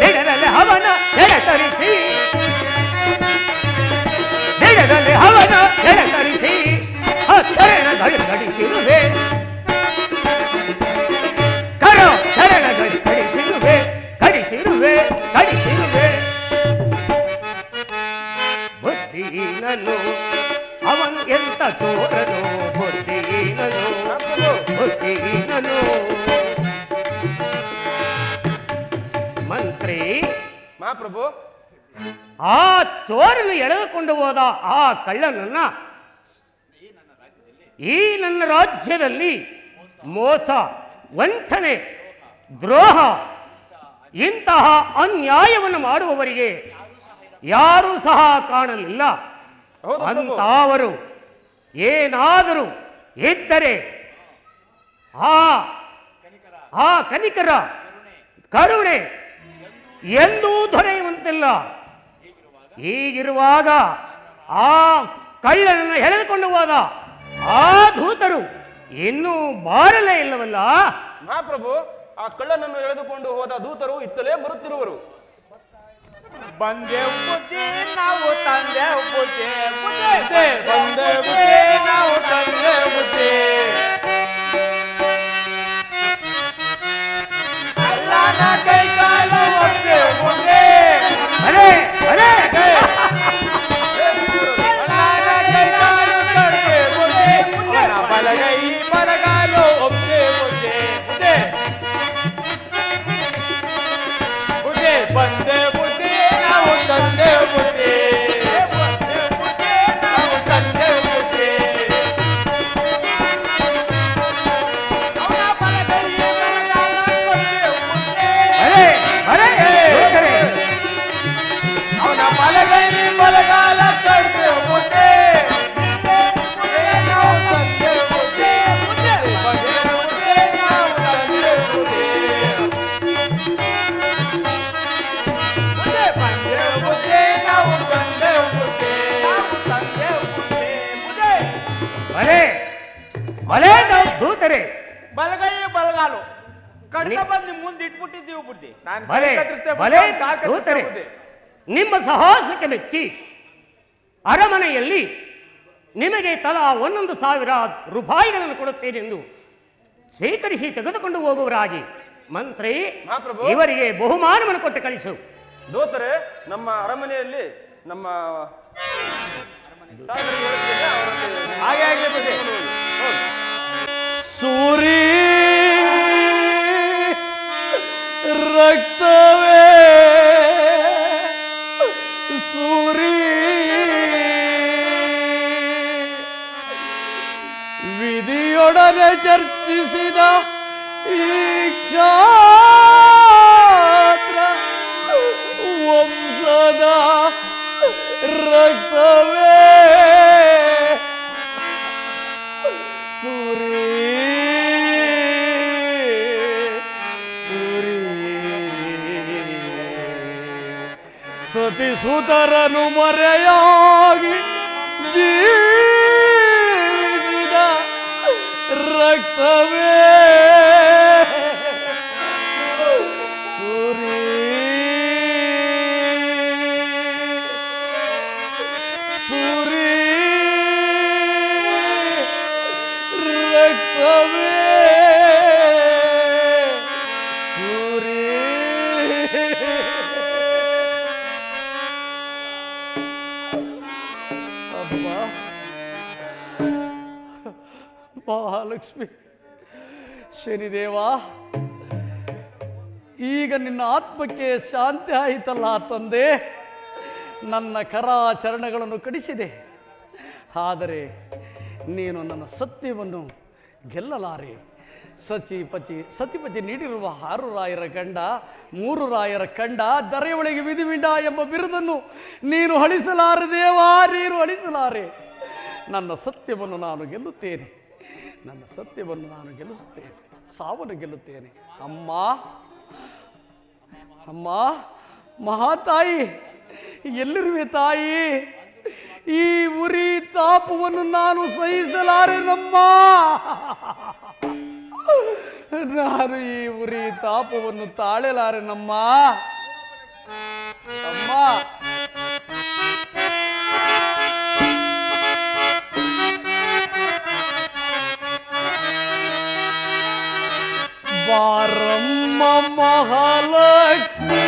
ದಿನದಲ್ಲಿ ಅವನ ಎಡತರಿಸಿ ದಿನದಲ್ಲಿ ಅವನ ಎಡತರಿಸಿ ಮಹಾಪ್ರಭು, ಆ ಚೋರನ್ನು ಎಳೆದುಕೊಂಡು ಹೋದ ಆ ಕಳ್ಳನನ್ನ ಈ ನನ್ನ ರಾಜ್ಯದಲ್ಲಿ ಮೋಸ, ವಂಚನೆ, ದ್ರೋಹ ಇಂತಹ ಅನ್ಯಾಯವನ್ನು ಮಾಡುವವರಿಗೆ ಯಾರೂ ಸಹ ಕಾಣಲಿಲ್ಲ. ಅಂತವರು ಏನಾದರೂ ಇದ್ದರೆ ಆ ಕನಿಕರ ಕರುಣೆ ಎಂದೂ ದೊರೆಯುವಂತಿಲ್ಲ. ಹೀಗಿರುವಾಗ ಆ ಕಳ್ಳನನ್ನು ಎಳೆದುಕೊಂಡು ಹೋದ ಆ ದೂತರು ಇನ್ನೂ ಬಾರಲೇ ಇಲ್ಲವಲ್ಲ? ಮಹಾಪ್ರಭು, ಆ ಕಳ್ಳನನ್ನು ಎಳೆದುಕೊಂಡು ಹೋದ ದೂತರು ಇತ್ತಲೇ ಬರುತ್ತಿರುವರು. ಬಂದೆ ಬುದ್ಧಿ ನಾವು ತಂದೆ ಬುದ್ಧಿ, ಬಂದೆ ಬುದ್ಧಿ ನಾವು ತಂದೆ ಬುದ್ಧಿ, ಅಲ್ಲನ ಕೈ ಕಾಲು ಒತ್ತೆ ಬುದ್ಧಿ, ಅರೆ ಅರೆ ಅಲ್ಲನ ಕೈ ಕಾಲು ತಡೆ ಬುದ್ಧಿ, ಬಲಗೈ ಬಲಗಾಲು ಒತ್ತೆ ಬುದ್ಧಿ, ಬುದ್ಧಿ ಬಂದೆ ಬುದ್ಧಿ ನಾವು ತಂದೆ ಬುದ್ಧಿ, ಬಂದೆ ಬುದ್ಧಿ ನಾವು ತಂದೆ ಬುದ್ಧಿ, ಅವನ ಬಲಗೈ ಬಲಗಾಲ ಕೊಟ್ಟೆ ಬುದ್ಧಿ, ಅರೆ ಅರೆ ಅವನ ಬಲಗೈ ಬಲಗಾಲ ಕೊಟ್ಟೆ ಬುದ್ಧಿ, ನಾವು ತಂದೆ ಬುದ್ಧಿ, ಬಂದೆ ಬುದ್ಧಿ ನಾವು ತಂದೆ ಬುದ್ಧಿ, ಬಂದೆ ಬುದ್ಧಿ ನಾವು ತಂದೆ ಬುದ್ಧಿ, ನಾವು ತಂದೆ ಬುದ್ಧಿ, ಭಲೆ ಭಲೆ ದೂತರೆ, ಬಲಗೈ ಬಲಗಾಲು ಕಡ್ಕ ಬಂದು ಮುಂದೆ ಇಟ್ಬಿಟ್ಟಿದ್ದೀವಿ ಬುದ್ಧಿ. ಭಲೆ ಭಲೆ ದೂತರೆ, ನಿಮ್ಮ ಸಾಹಸಕ್ಕೆ ಮೆಚ್ಚಿ ಅರಮನೆಯಲ್ಲಿ ನಿಮಗೆ ತಲಾ 1,000 ರೂಪಾಯಿಗಳನ್ನು ಕೊಡುತ್ತೇನೆಂದು ಸ್ವೀಕರಿಸಿ ತೆಗೆದುಕೊಂಡು ಹೋಗುವರಾಗಿ ಮಂತ್ರಿ ಇವರಿಗೆ ಬಹುಮಾನವನ್ನು ಕೊಟ್ಟು ಕಳಿಸು. ದೂತರೆ, ನಮ್ಮ ಅರಮನೆಯಲ್ಲಿ ನಮ್ಮ ಹಾಗೆ ಆಗಲಿ ಬುದ್ಧಿ. ಸೂರಿ ರಕ್ತವೇ ಸೂರಿ ವಿಧಿಯೊಡನೆ ಚರ್ಚಿಸಿದ ಈ ಕ್ಷಾತ್ರ ವಂಶದ ರಕ್ತವೇ ಸೂರಿ ಸೂರಿ ಸತಿಸುತರನು ಮರೆಯಾಗಿ ಜೀವಿಸಿದ ರಕ್ತವೇ ಸೂರಿ ಸೂರಿ ರಕ್ತವೇ ಸೂರಿ ಅಮ್ಮ ಮಹಾಲಕ್ಷ್ಮಿ, ಶನಿದೇವ, ಈಗ ನಿನ್ನ ಆತ್ಮಕ್ಕೆ ಶಾಂತಿ ಆಯಿತಲ್ಲ ತಂದೆ. ನನ್ನ ಕರಾಚರಣಗಳನ್ನು ಕಡಿಸಿದೆ, ಆದರೆ ನೀನು ನನ್ನ ಸತ್ಯವನ್ನು ಗೆಲ್ಲಲಾರೆ. ಸತಿಪತಿ ನೀಡಿರುವ 6 ರಾಯರ ಗಂಡ 3 ರಾಯರ ಕಂಡ ದರೆಯೊಳಗೆ ವಿಧಿವಿಂಡ ಎಂಬ ಬಿರುದನ್ನು ನೀನು ಅಳಿಸಲಾರೆ ದೇವಾ, ನೀನು ಅಳಿಸಲಾರೆ. ನನ್ನ ಸತ್ಯವನ್ನು ನಾನು ಗೆಲ್ಲುತ್ತೇನೆ, ನನ್ನ ಸತ್ಯವನ್ನು ನಾನು ಗೆಲ್ಲಿಸುತ್ತೇನೆ, ಸಾವನ್ನು ಗೆಲ್ಲುತ್ತೇನೆ. ಅಮ್ಮ ಅಮ್ಮ ಮಹಾತಾಯಿ, ಎಲ್ಲಿರುವೆ ತಾಯಿ? ಈ ಉರಿ ತಾಪವನ್ನು ನಾನು ಸಹಿಸಲಾರೆನಮ್ಮ. ನಾನು ಈ ಉರಿ ತಾಪವನ್ನು ತಾಳಲಾರೆನಮ್ಮ. ಅಮ್ಮ ಬಾರಮ್ಮ ಮಹಾಲಕ್ಷ್ಮಿ,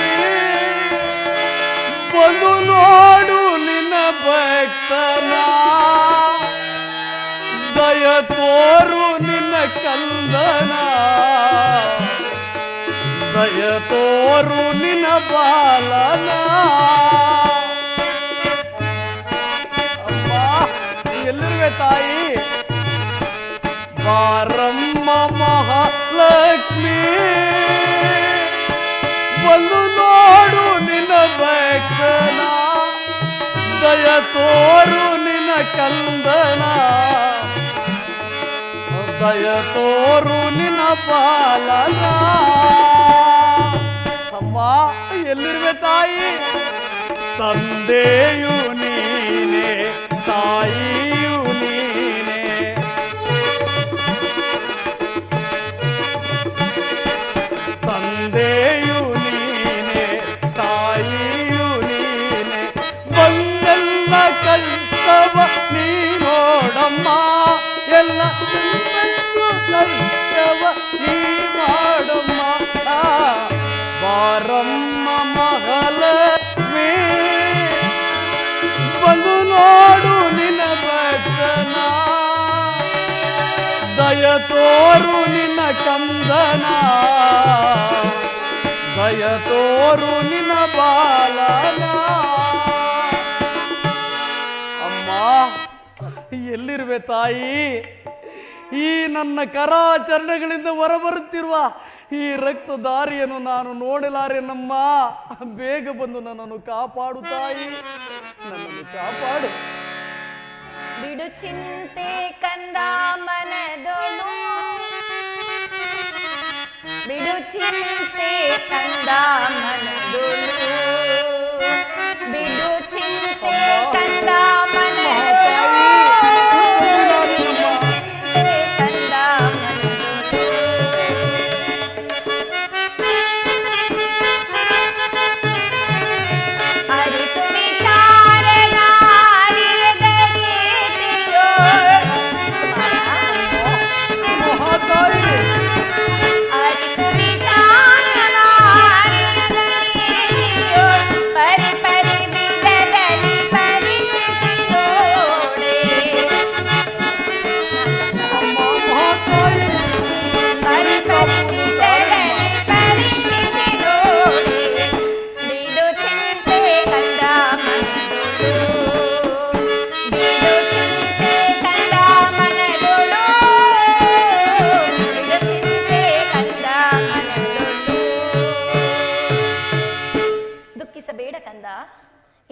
ಬಂದು ನೋಡು ನಿನ್ನ ಭಕ್ತನ, ದಯ ತೋರು ನಿನ್ನ ಕಂದನ, ದಯ ತೋರು ನಿನ ಬಾಲನ. ಅಮ್ಮ ಎಲ್ಲಿರುವೆ ತಾಯಿ? ಬಾರಮ್ಮ ಮಹಾಲಕ್ಷ್ಮಿ, ಬಂದು ನೋಡು ನಿನ್ನ ಬೆಕ್ಕನ, ದಯ ತೋರು ನಿನ್ನ ಕಂದನ, ದಯ ತೋರು ನಿನ್ನ ಪಾಲನ. ಅಮ್ಮ ಎಲ್ಲಿರುವೆ ತಾಯಿ? ತಂದೆಯು ನೀನೆ, ತಾಯಿಯು ನೀನೆ, ತಂದೆಯು ನೀನೆ, ತಾಯಿಯು ನೀನೆ, ಬಂದೆಲ್ಲ ಕರ್ತವ ನೀ ನೋಡಮ್ಮ, ಎಲ್ಲ ಕರ್ತವ ನೀ ಮಾಡಮ್ಮ. ಬಾರಮ್ಮ ಮಹಾಲಕ್ಷ್ಮಿ, ಬಂದು ನೋಡು ನಿನ್ನ ಭಕ್ತನ, ದಯ ತೋರು ನಿನ್ನ ಕಂದನ, ದಯ ತೋರು ನಿನ್ನ ಬಾಲನ. ಅಮ್ಮ ಎಲ್ಲಿರುವೆ ತಾಯಿ? ಈ ನನ್ನ ಕರಾಚರಣೆಗಳಿಂದ ಹೊರಬರುತ್ತಿರುವ ಈ ರಕ್ತದಾರಿಯನ್ನು ನಾನು ನೋಡಲಾರೆನಮ್ಮ. ಬೇಗ ಬಂದು ನನ್ನನ್ನು ಕಾಪಾಡು ತಾಯಿ, ನನ್ನನ್ನು ಕಾಪಾಡು. ಬಿಡು ಚಿಂತೆ ಕಂದ ಮನದೊಳು, ಬಿಡು ಚಿಂತೆ ಕಂದ ಮನದೊಳು, ಬಿಡು ಚಿಂತೆ ಕಂದ ಮನದೊಳು,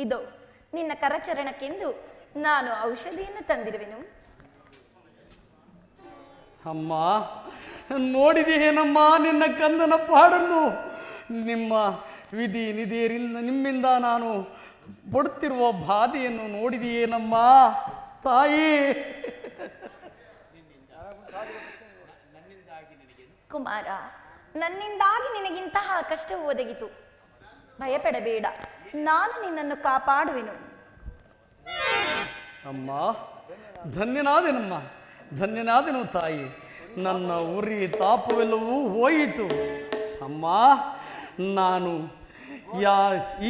ಇದೋ ನಿನ್ನ ಕರಚರಣಕ್ಕೆಂದು ನಾನು ಔಷಧಿಯನ್ನು ತಂದಿರುವೆನು. ಅಮ್ಮ ನೋಡಿದೆಯೇನಮ್ಮ ನಿನ್ನ ಕಂದನ ಪಾಡನ್ನು? ನಿಮ್ಮ ವಿಧಿ ನಿಧಿಯರಿಂದ ನಿಮ್ಮಿಂದ ನಾನು ಪಡುತ್ತಿರುವ ಬಾಧೆಯನ್ನು ನೋಡಿದೆಯೇನಮ್ಮ ತಾಯಿ? ಕುಮಾರ, ನನ್ನಿಂದಾಗಿ ನಿನಗಿಂತಹ ಕಷ್ಟವು ಒದಗಿತು. ಭಯಪಡಬೇಡ, ನಾನು ನಿನ್ನನ್ನು ಕಾಪಾಡುವೆನು. ಅಮ್ಮ ಧನ್ಯನಾದೆನಮ್ಮ, ಧನ್ಯನಾದೆನು ತಾಯಿ. ನನ್ನ ಉರಿ ತಾಪವೆಲ್ಲವೂ ಹೋಯಿತು. ಅಮ್ಮ ನಾನು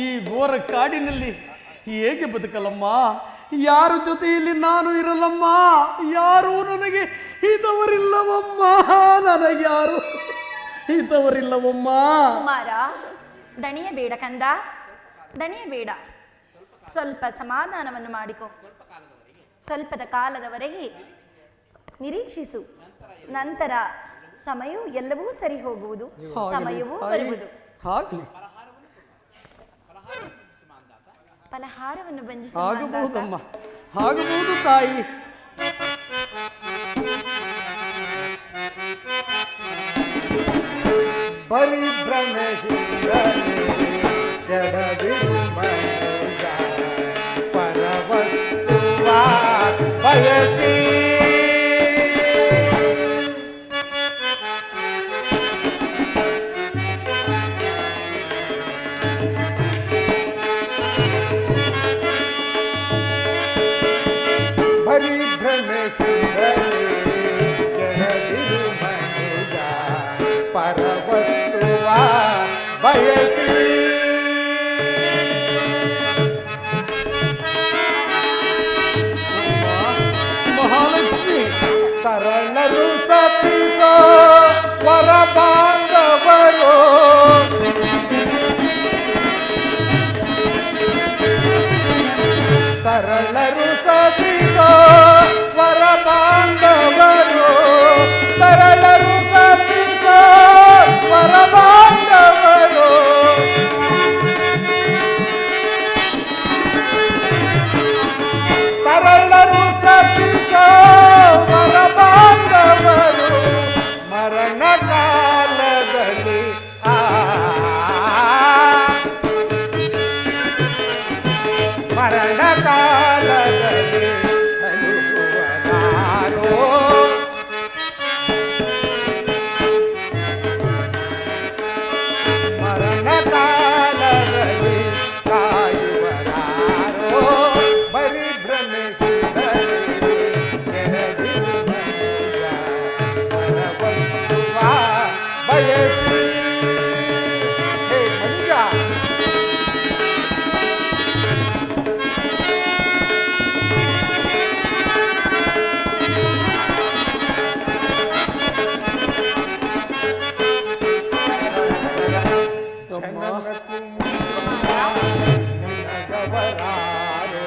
ಈ ಘೋರ ಕಾಡಿನಲ್ಲಿ ಹೇಗೆ ಬದುಕಲಮ್ಮ? ಯಾರ ಜೊತೆಯಲ್ಲಿ ನಾನು ಇರಲಮ್ಮ? ಯಾರೂ ನನಗೆ ಹಿತವರಿಲ್ಲವಮ್ಮ, ನನಗೆ ಯಾರು ಹಿತವರಿಲ್ಲವಮ್ಮ. ಕುಮಾರ, ದಣಿಯಬೇಡ ಕಂದ, ದಣಿಯಬೇಡ. ಸ್ವಲ್ಪ ಸಮಾಧಾನವನ್ನು ಮಾಡಿಕೊ. ಸ್ವಲ್ಪದ ಕಾಲದವರೆಗೆ ನಿರೀಕ್ಷಿಸು. ನಂತರ ಸಮಯವು ಎಲ್ಲವೂ ಸರಿ ಹೋಗುವುದು, ಸಮಯವೂ ಬರುವುದು. ಫಲಹಾರವನ್ನು ಆಗಬಹುದಮ್ಮ, ಆಗಬಹುದು ತಾಯಿ. ಪರಿಭ್ರಮೆಯಿಂದ ಕೆಡದಿರು ಮನುಜ, ಪರವಸ್ತುವ ಬಯಸಿ ಕೆಡದಿರು ಮನುಜ, ಪರವಸ್ತುವ ಬಯಸಿ. ಮಹಾಲಕ್ಷ್ಮಿ ಕರಣರು ಸತಿಸೋ ವರ ಬಾಂಧವರು ಜನನಕ್ಕೂ ನಿನಗವರಾರೋ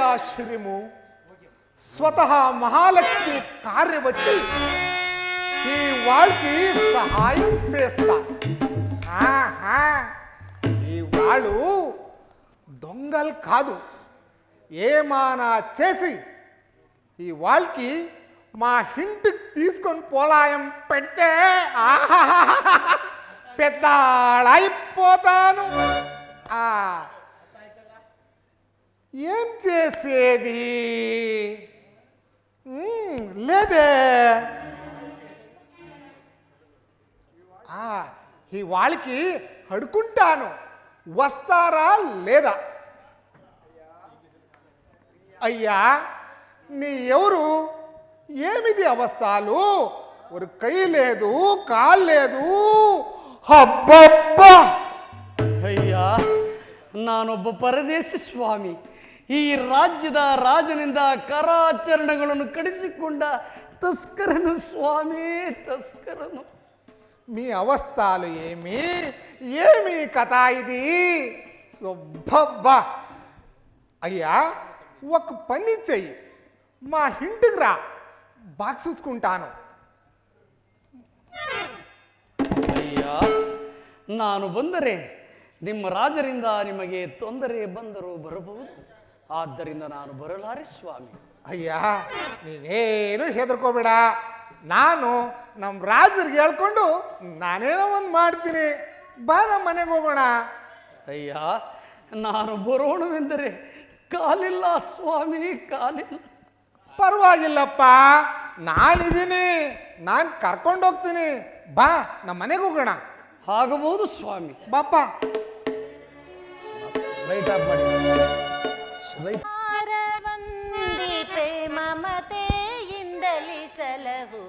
ఆశ్చర్యము స్వతः మహాలక్ష్మి కార్య వచ్చి ఈ వాళ్ళకి సహాయం చేస్తా ఈ వాళ్ళు దొంగలు కాదు ఏమానా చేసి ఈ వాళ్ళకి మా ఇంటికి తీసుకొని పోలాయం పెడితే పెద్దాళైపోతాను ఏం చేసేది లేదే ఈ వాళ్ళకి అడుకుంటాను వస్తారా లేదా అయ్యా నీ ఎవరు ఏమిది అవస్థలు ఒక కై లేదు కాలు లేదు అబ్బబ్బా ಅಯ್ಯ ನಾನೊಬ್ಬ ಪರದೇಶಿ ಸ್ವಾಮಿ ಈ ರಾಜ್ಯದ ರಾಜನಿಂದ ಕರಾಚರಣೆಗಳನ್ನು ಕಡಿಸಿಕೊಂಡ ತಸ್ಕರನು ಸ್ವಾಮಿ ತಸ್ಕರನು మీ అవస్థలు ఏమి కథ ఇది అయ్యా ఒక పని చెయ్యి మా ఇంటికి రా బాగా చూసుకుంటాను ಅಯ್ಯ ನಾನು ಬಂದರೆ ನಿಮ್ಮ ರಾಜರಿಂದ ನಿಮಗೆ ತೊಂದರೆ ಬಂದರೂ ಬರಬಹುದು ಆದ್ದರಿಂದ ನಾನು ಬರಲಾರೆ ಸ್ವಾಮಿ ಅಯ್ಯ ನೀನೇನು ಹೆದರ್ಕೋಬೇಡ ನಾನು ನಮ್ಮ ರಾಜರಿಗೆ ಹೇಳ್ಕೊಂಡು ನಾನೇನೋ ಒಂದು ಮಾಡ್ತೀನಿ ಬಾ ನಮ್ಮ ಮನೆಗೆ ಹೋಗೋಣ ಅಯ್ಯ ನಾನು ಬರೋಣವೆಂದರೆ ಕಾಲಿಲ್ಲ ಸ್ವಾಮಿ ಕಾಲಿಲ್ಲ ಪರವಾಗಿಲ್ಲಪ್ಪ ನಾನಿದ್ದೀನಿ ನಾನು ಕರ್ಕೊಂಡು ಹೋಗ್ತೀನಿ ಬಾ ನಮ್ಮ ಮನೆಗೆ ಹೋಗೋಣ ಆಗಬಹುದು ಸ್ವಾಮಿ ಬಾಪ ಲೈಟ್ ಆಫ್ ಮಾಡಿ ಮಮತೆಯಿಂದಲಿ ಸಲಹು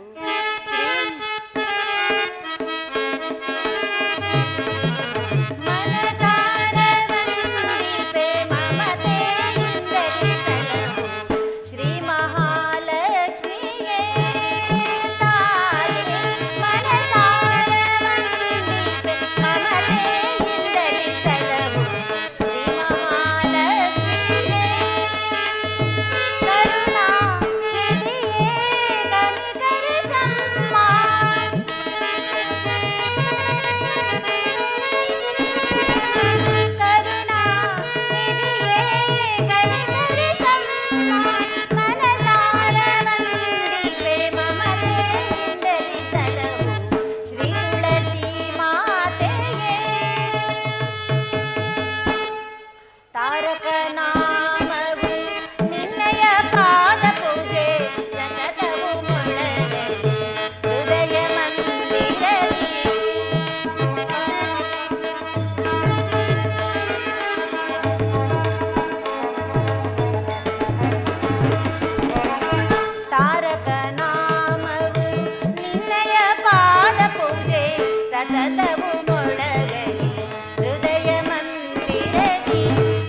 ಸತತವು ಮೊಳಗಲಿ ಹೃದಯ ಮಂದಿರದಿ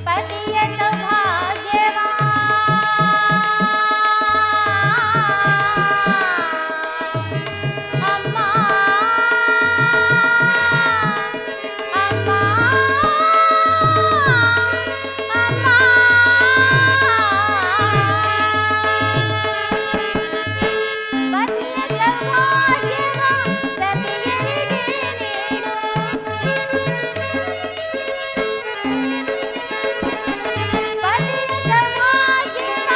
ಪತಿಯ ಸೌಭಾಗ್ಯವಾ ಅಮ್ಮ ಅಮ್ಮ ಪತಿಯ ಸೌಭಾಗ್ಯವ ಸತಿಯರಿಗೆ ನೀಡು ಪತಿಯ ಸೌಭಾಗ್ಯವ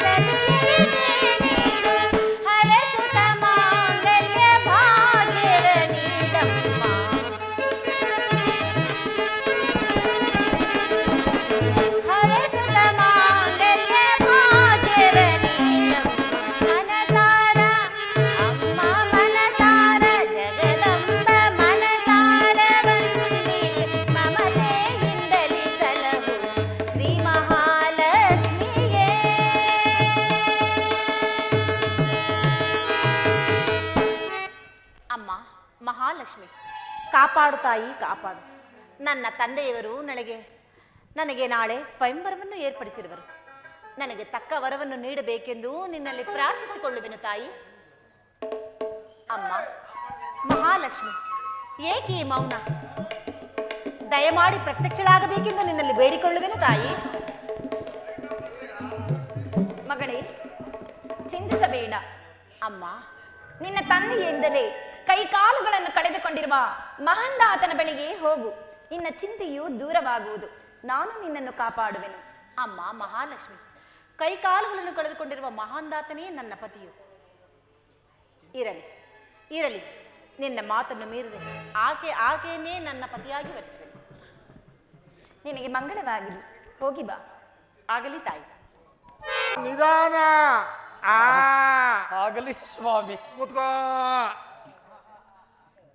ಸತಿಯರಿಗೆ ನೀಡು ಹರಸುತ ಮಾಂಗಲ್ಯ ಭಾಗ್ಯವ ನೀಡಮ್ಮ ಹರಸುತ ಮಾಂಗಲ್ಯ ಭಾಗ್ಯವ ನೀಡಮ್ಮ ಮನಸಾರ ಅಮ್ಮ ಮನಸಾರ ಜಗದಂಬ ಮನಸಾರ ವಂದಿಸಿ ಮಮತೆಯಿಂದಲಿ ಸಲಹು ಶ್ರೀ ಮಹಾಲಕ್ಷ್ಮಿಯೇ ಅಮ್ಮ ಮಹಾಲಕ್ಷ್ಮಿ ಕಾಪಾಡು ತಾಯಿ ಕಾಪಾಡು. ನನ್ನ ತಂದೆಯವರು ನನಗೆ ನಾಳೆ ಸ್ವಯಂವರವನ್ನು ಏರ್ಪಡಿಸಿರುವರು. ನನಗೆ ತಕ್ಕ ವರವನ್ನು ನೀಡಬೇಕೆಂದು ನಿನ್ನಲ್ಲಿ ಪ್ರಾರ್ಥಿಸಿಕೊಳ್ಳುವೆನು ತಾಯಿ. ಅಮ್ಮ ಮಹಾಲಕ್ಷ್ಮಿ ಏಕೆ ಈ ಮೌನ? ದಯಮಾಡಿ ಪ್ರತ್ಯಕ್ಷಳಾಗಬೇಕೆಂದು ನಿನ್ನಲ್ಲಿ ಬೇಡಿಕೊಳ್ಳುವೆನು ತಾಯಿ. ಮಗಳೇ, ಚಿಂತಿಸಬೇಡ. ಅಮ್ಮ ನಿನ್ನ ತಂದೆ ಎಂದರೆ ಕೈಕಾಲುಗಳನ್ನು ಕಳೆದುಕೊಂಡಿರುವ ಮಹಂದಾತನ ಬಳಿಗೆ ಹೋಗು. ನಿನ್ನ ಚಿಂತೆಯು ದೂರವಾಗುವುದು. ನಾನು ನಿನ್ನನ್ನು ಕಾಪಾಡುವೆನು. ಅಮ್ಮ ಮಹಾಲಕ್ಷ್ಮಿ ಕೈಕಾಲುಗಳನ್ನು ಕಳೆದುಕೊಂಡಿರುವ ಮಹಾಂದಾತನೇ ನನ್ನ ಪತಿಯು. ಇರಲಿ ಇರಲಿ, ನಿನ್ನ ಮಾತನ್ನು ಮೀರಿದೆ ಆಕೆಯನ್ನೇ ನನ್ನ ಪತಿಯಾಗಿ ವರಿಸುವೆನು. ನಿನಗೆ ಮಂಗಳವಾಗಲಿ. ಹೋಗಿ ಬಾ. ಆಗಲಿ ತಾಯಿ. ನಿಧಾನ. ಆಗಲಿ ಸ್ವಾಮಿ. ಕೂತ್ಕೋ.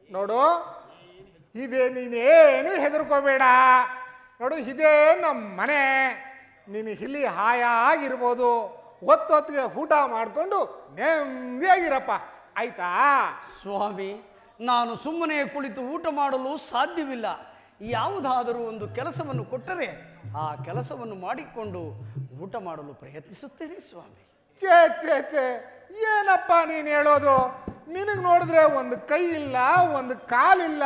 ನೋಡು, ಇದೇ ನೀನೇನು ಹೆದರ್ಕೋಬೇಡ. ನೋಡು, ಇದೇ ನಮ್ಮ ಮನೆ. ನೀನು ಇಲ್ಲಿ ಹಾಯಾಗಿರ್ಬೋದು. ಹೊತ್ತೊತ್ತಿಗೆ ಊಟ ಮಾಡಿಕೊಂಡು ನೆಮ್ಮದಿಯಾಗಿರಪ್ಪ, ಆಯ್ತಾ? ಸ್ವಾಮಿ, ನಾನು ಸುಮ್ಮನೆ ಕುಳಿತು ಊಟ ಮಾಡಲು ಸಾಧ್ಯವಿಲ್ಲ. ಯಾವುದಾದರೂ ಒಂದು ಕೆಲಸವನ್ನು ಕೊಟ್ಟರೆ ಆ ಕೆಲಸವನ್ನು ಮಾಡಿಕೊಂಡು ಊಟ ಮಾಡಲು ಪ್ರಯತ್ನಿಸುತ್ತೇನೆ ಸ್ವಾಮಿ. ಛೇ ಛೇ ಛೇ, ಏನಪ್ಪ ನೀನು ಹೇಳೋದು? ನಿನಗೆ ನೋಡಿದ್ರೆ ಒಂದು ಕೈ ಇಲ್ಲ, ಒಂದು ಕಾಲಿಲ್ಲ.